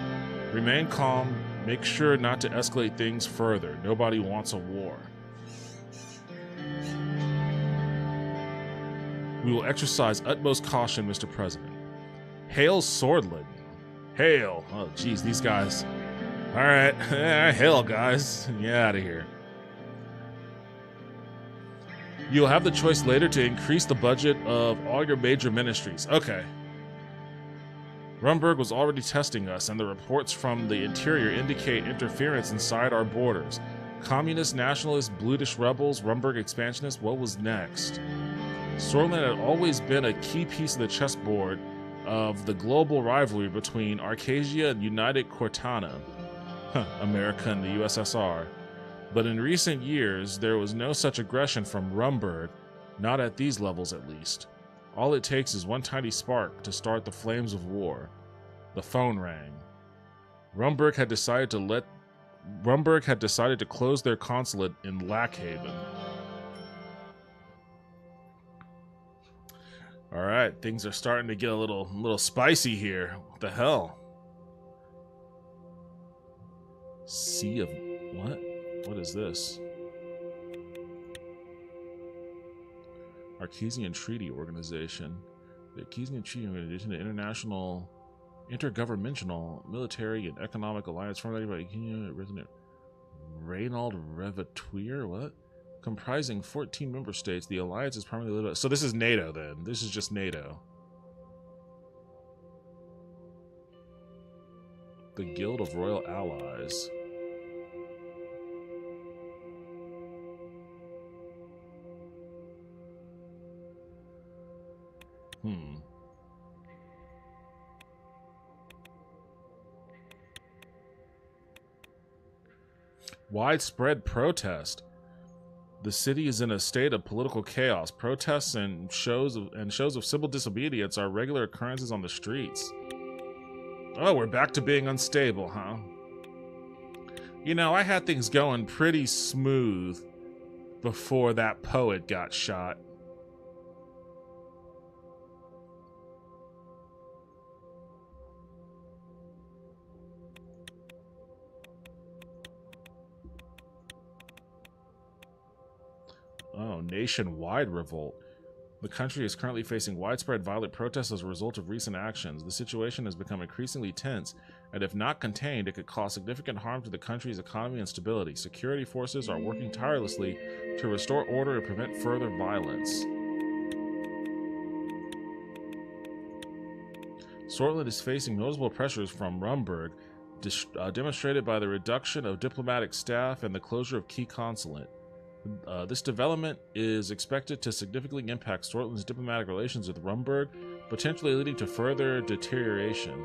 Remain calm. Make sure not to escalate things further. Nobody wants a war. We will exercise utmost caution, Mr. President. Hail Swordland. Hail. Oh, geez, these guys. All right. Hail, guys. Get out of here. You'll have the choice later to increase the budget of all your major ministries. Okay. Rumberg was already testing us, and the reports from the interior indicate interference inside our borders. Communist, nationalists, Blutish rebels, Rumberg expansionists, what was next? Swordland had always been a key piece of the chessboard of the global rivalry between Arcasia and United Cortana, America and the USSR. But in recent years, there was no such aggression from Rumberg, not at these levels at least. All it takes is one tiny spark to start the flames of war. The phone rang. Rumberg had decided to close their consulate in Lackhaven. All right, things are starting to get a little spicy here. What the hell? Sea of what? What is this? Archesian Treaty Organization. The Archesian Treaty Organization, the international, intergovernmental, military, and economic alliance formed by Resident Reynold Revetuir, what? Comprising 14 member states, the alliance is primarily led by... So this is NATO, then. This is just NATO. The Guild of Royal Allies. Widespread protest. The city is in a state of political chaos. Protests and shows of civil disobedience are regular occurrences on the streets. Oh, we're back to being unstable, huh? You know, I had things going pretty smooth before that poet got shot. Oh, nationwide revolt. The country is currently facing widespread violent protests as a result of recent actions. The situation has become increasingly tense, and if not contained, it could cause significant harm to the country's economy and stability. Security forces are working tirelessly to restore order and prevent further violence. Sortland is facing noticeable pressures from Rumburg, demonstrated by the reduction of diplomatic staff and the closure of key consulate. This development is expected to significantly impact Sortland's diplomatic relations with Rumburg, potentially leading to further deterioration.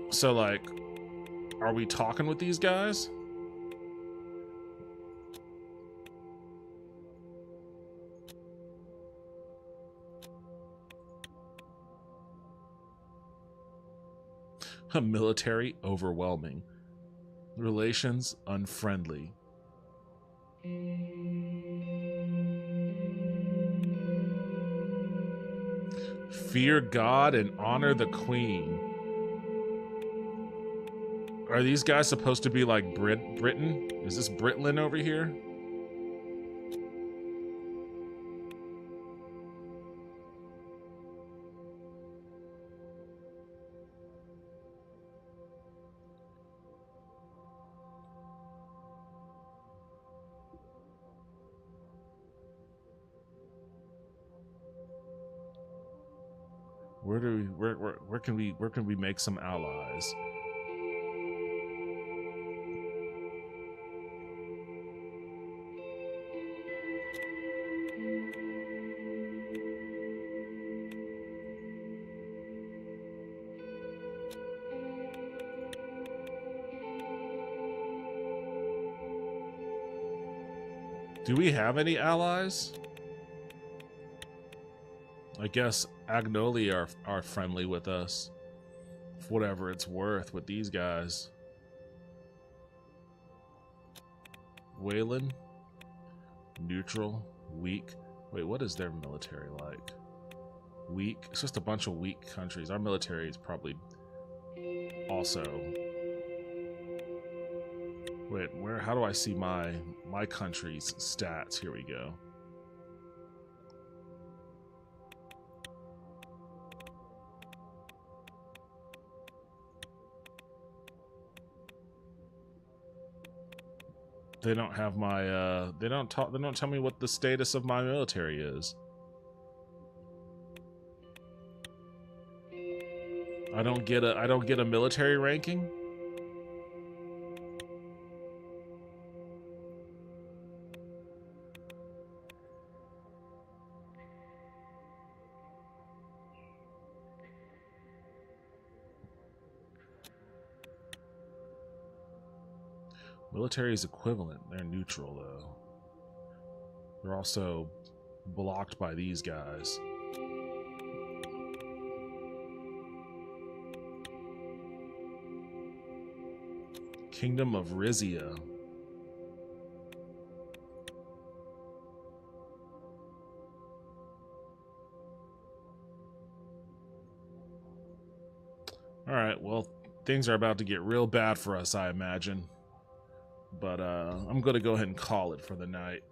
So, like, are we talking with these guys? Military overwhelming. Relations unfriendly. Fear God and honor the Queen. Are these guys supposed to be like Britain? Is this Britland over here? Where can we make some allies? Do we have any allies? I guess Agnoli are friendly with us. For whatever it's worth with these guys. Wayland? Neutral? Weak? Wait, what is their military like? Weak? It's just a bunch of weak countries. Our military is probably also... Wait, how do I see my country's stats? Here we go. They don't have my they don't tell me what the status of my military is. I don't get a military ranking. Military is equivalent. They're neutral, though. They're also blocked by these guys. Kingdom of Rizia. Alright, well, things are about to get real bad for us, I imagine. But I'm going to go ahead and call it for the night.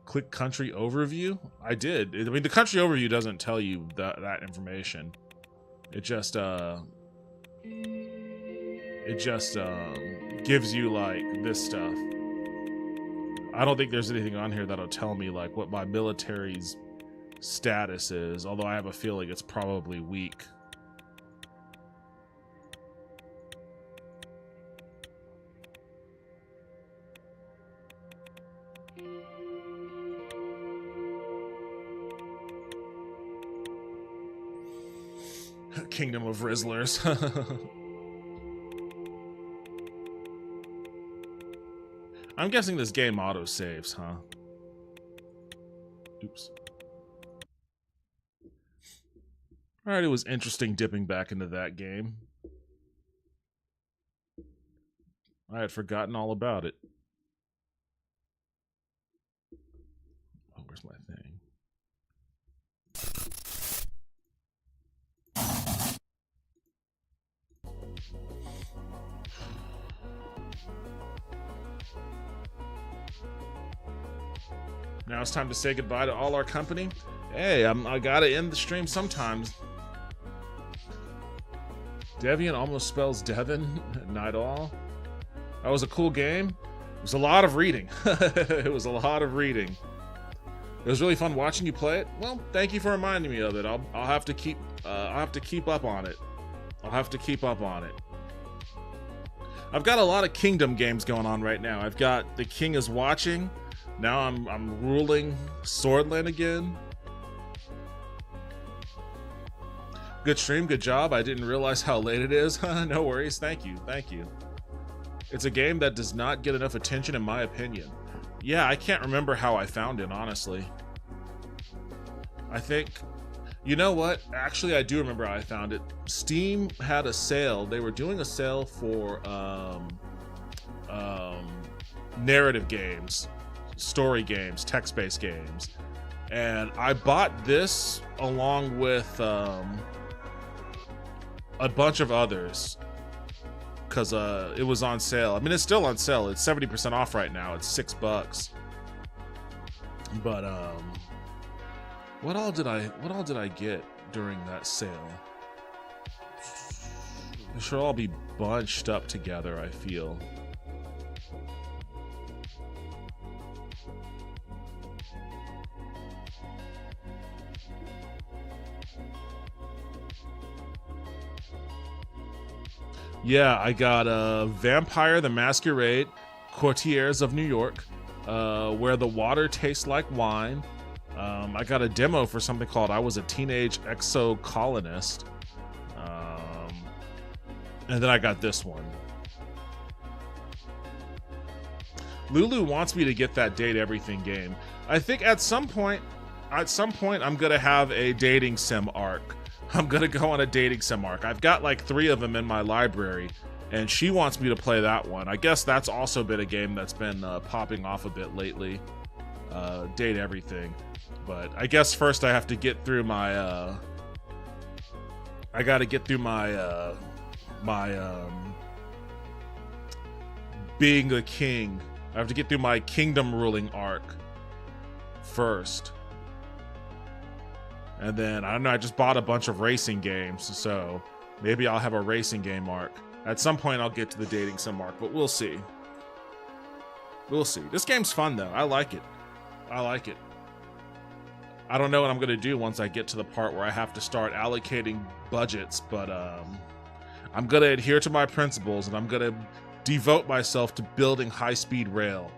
Click country overview? I did. I mean, the country overview doesn't tell you that information. It just gives you, like, this stuff. I don't think there's anything on here that'll tell me, like, what my military's status is, although I have a feeling it's probably weak. Kingdom of Rizzlers. I'm guessing this game auto-saves, huh? Oops. Alright, it was interesting dipping back into that game. I had forgotten all about it. Oh, where's my thing? Now it's time to say goodbye to all our company. Hey, I gotta end the stream sometimes. Deviant almost spells Devon, Night All. That was a cool game. It was a lot of reading. It was a lot of reading. It was really fun watching you play it. Well, thank you for reminding me of it. I'll have to keep up on it. I'll have to keep up on it. I've got a lot of Kingdom games going on right now. I've got The King is Watching. Now I'm ruling Swordland again. Good stream, good job. I didn't realize how late it is. No worries. Thank you. Thank you. It's a game that does not get enough attention in my opinion. Yeah, I can't remember how I found it, honestly. I think, you know what? Actually, I do remember how I found it. Steam had a sale. They were doing a sale for narrative games, story games, text-based games. And I bought this along with a bunch of others because it was on sale. I mean, it's still on sale. It's 70% off right now. It's $6. But what all did I get during that sale? They should all be bunched up together, I feel. Yeah, I got Vampire the Masquerade, Courtiers of New York, Where the Water Tastes Like Wine. I got a demo for something called I Was a Teenage Exo-Colonist. And then I got this one. Lulu wants me to get that Date Everything game. I think at some point I'm gonna have a dating sim arc. I'm gonna go on a dating sim arc. I've got like 3 of them in my library, and she wants me to play that one. I guess that's also been a game that's been popping off a bit lately. Date Everything. But I guess first I have to get through my I gotta get through my being a king. I have to get through my kingdom ruling arc first. And then, I don't know, I just bought a bunch of racing games, so maybe I'll have a racing game arc. At some point, I'll get to the dating sim arc, but we'll see. We'll see. This game's fun, though. I like it. I like it. I don't know what I'm going to do once I get to the part where I have to start allocating budgets, but I'm going to adhere to my principles, and I'm going to devote myself to building high-speed rail.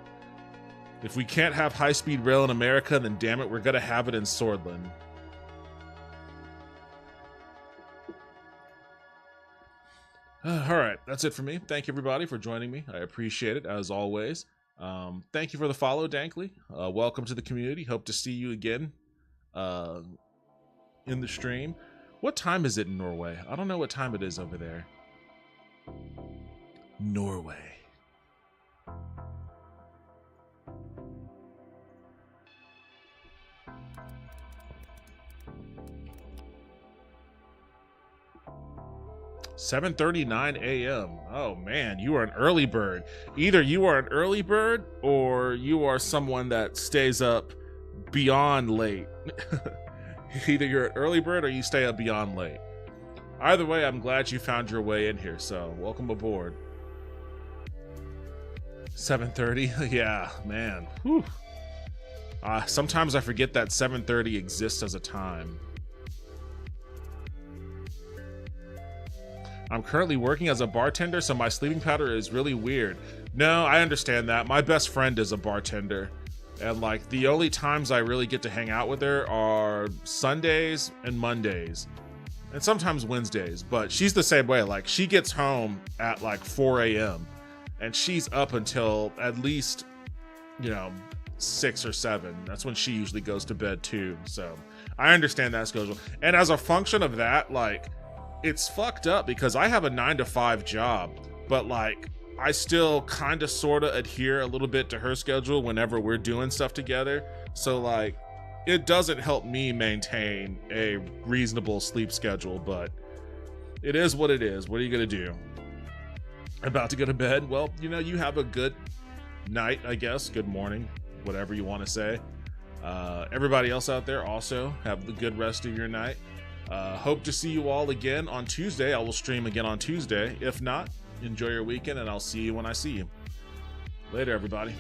If we can't have high-speed rail in America, then damn it, we're going to have it in Swordland. Alright, that's it for me. Thank you everybody for joining me. I appreciate it, as always. Thank you for the follow, Dankley. Welcome to the community. Hope to see you again in the stream. What time is it in Norway? I don't know what time it is over there. Norway. 7:39 a.m. Oh man, you are an early bird. Either you are an early bird or you are someone that stays up beyond late. Either you're an early bird or you stay up beyond late. Either way, I'm glad you found your way in here, so welcome aboard. 7:30? Yeah, man. Whew. Sometimes I forget that 7:30 exists as a time. I'm currently working as a bartender, so my sleeping pattern is really weird. No, I understand that. My best friend is a bartender. And like the only times I really get to hang out with her are Sundays and Mondays. And sometimes Wednesdays. But she's the same way. Like she gets home at like 4 a.m. and she's up until at least, 6 or 7. That's when she usually goes to bed too. So I understand that schedule. And as a function of that, like, it's fucked up because I have a 9-to-5 job, but like I still kind of sort of adhere a little bit to her schedule whenever we're doing stuff together. So like it doesn't help me maintain a reasonable sleep schedule, but it is what it is. What are you going to do? About to go to bed? Well, you have a good night, I guess. Good morning, whatever you want to say. Everybody else out there also have the good rest of your night. Hope to see you all again on Tuesday. I will stream again on Tuesday. If not, enjoy your weekend and I'll see you when I see you. Later, everybody.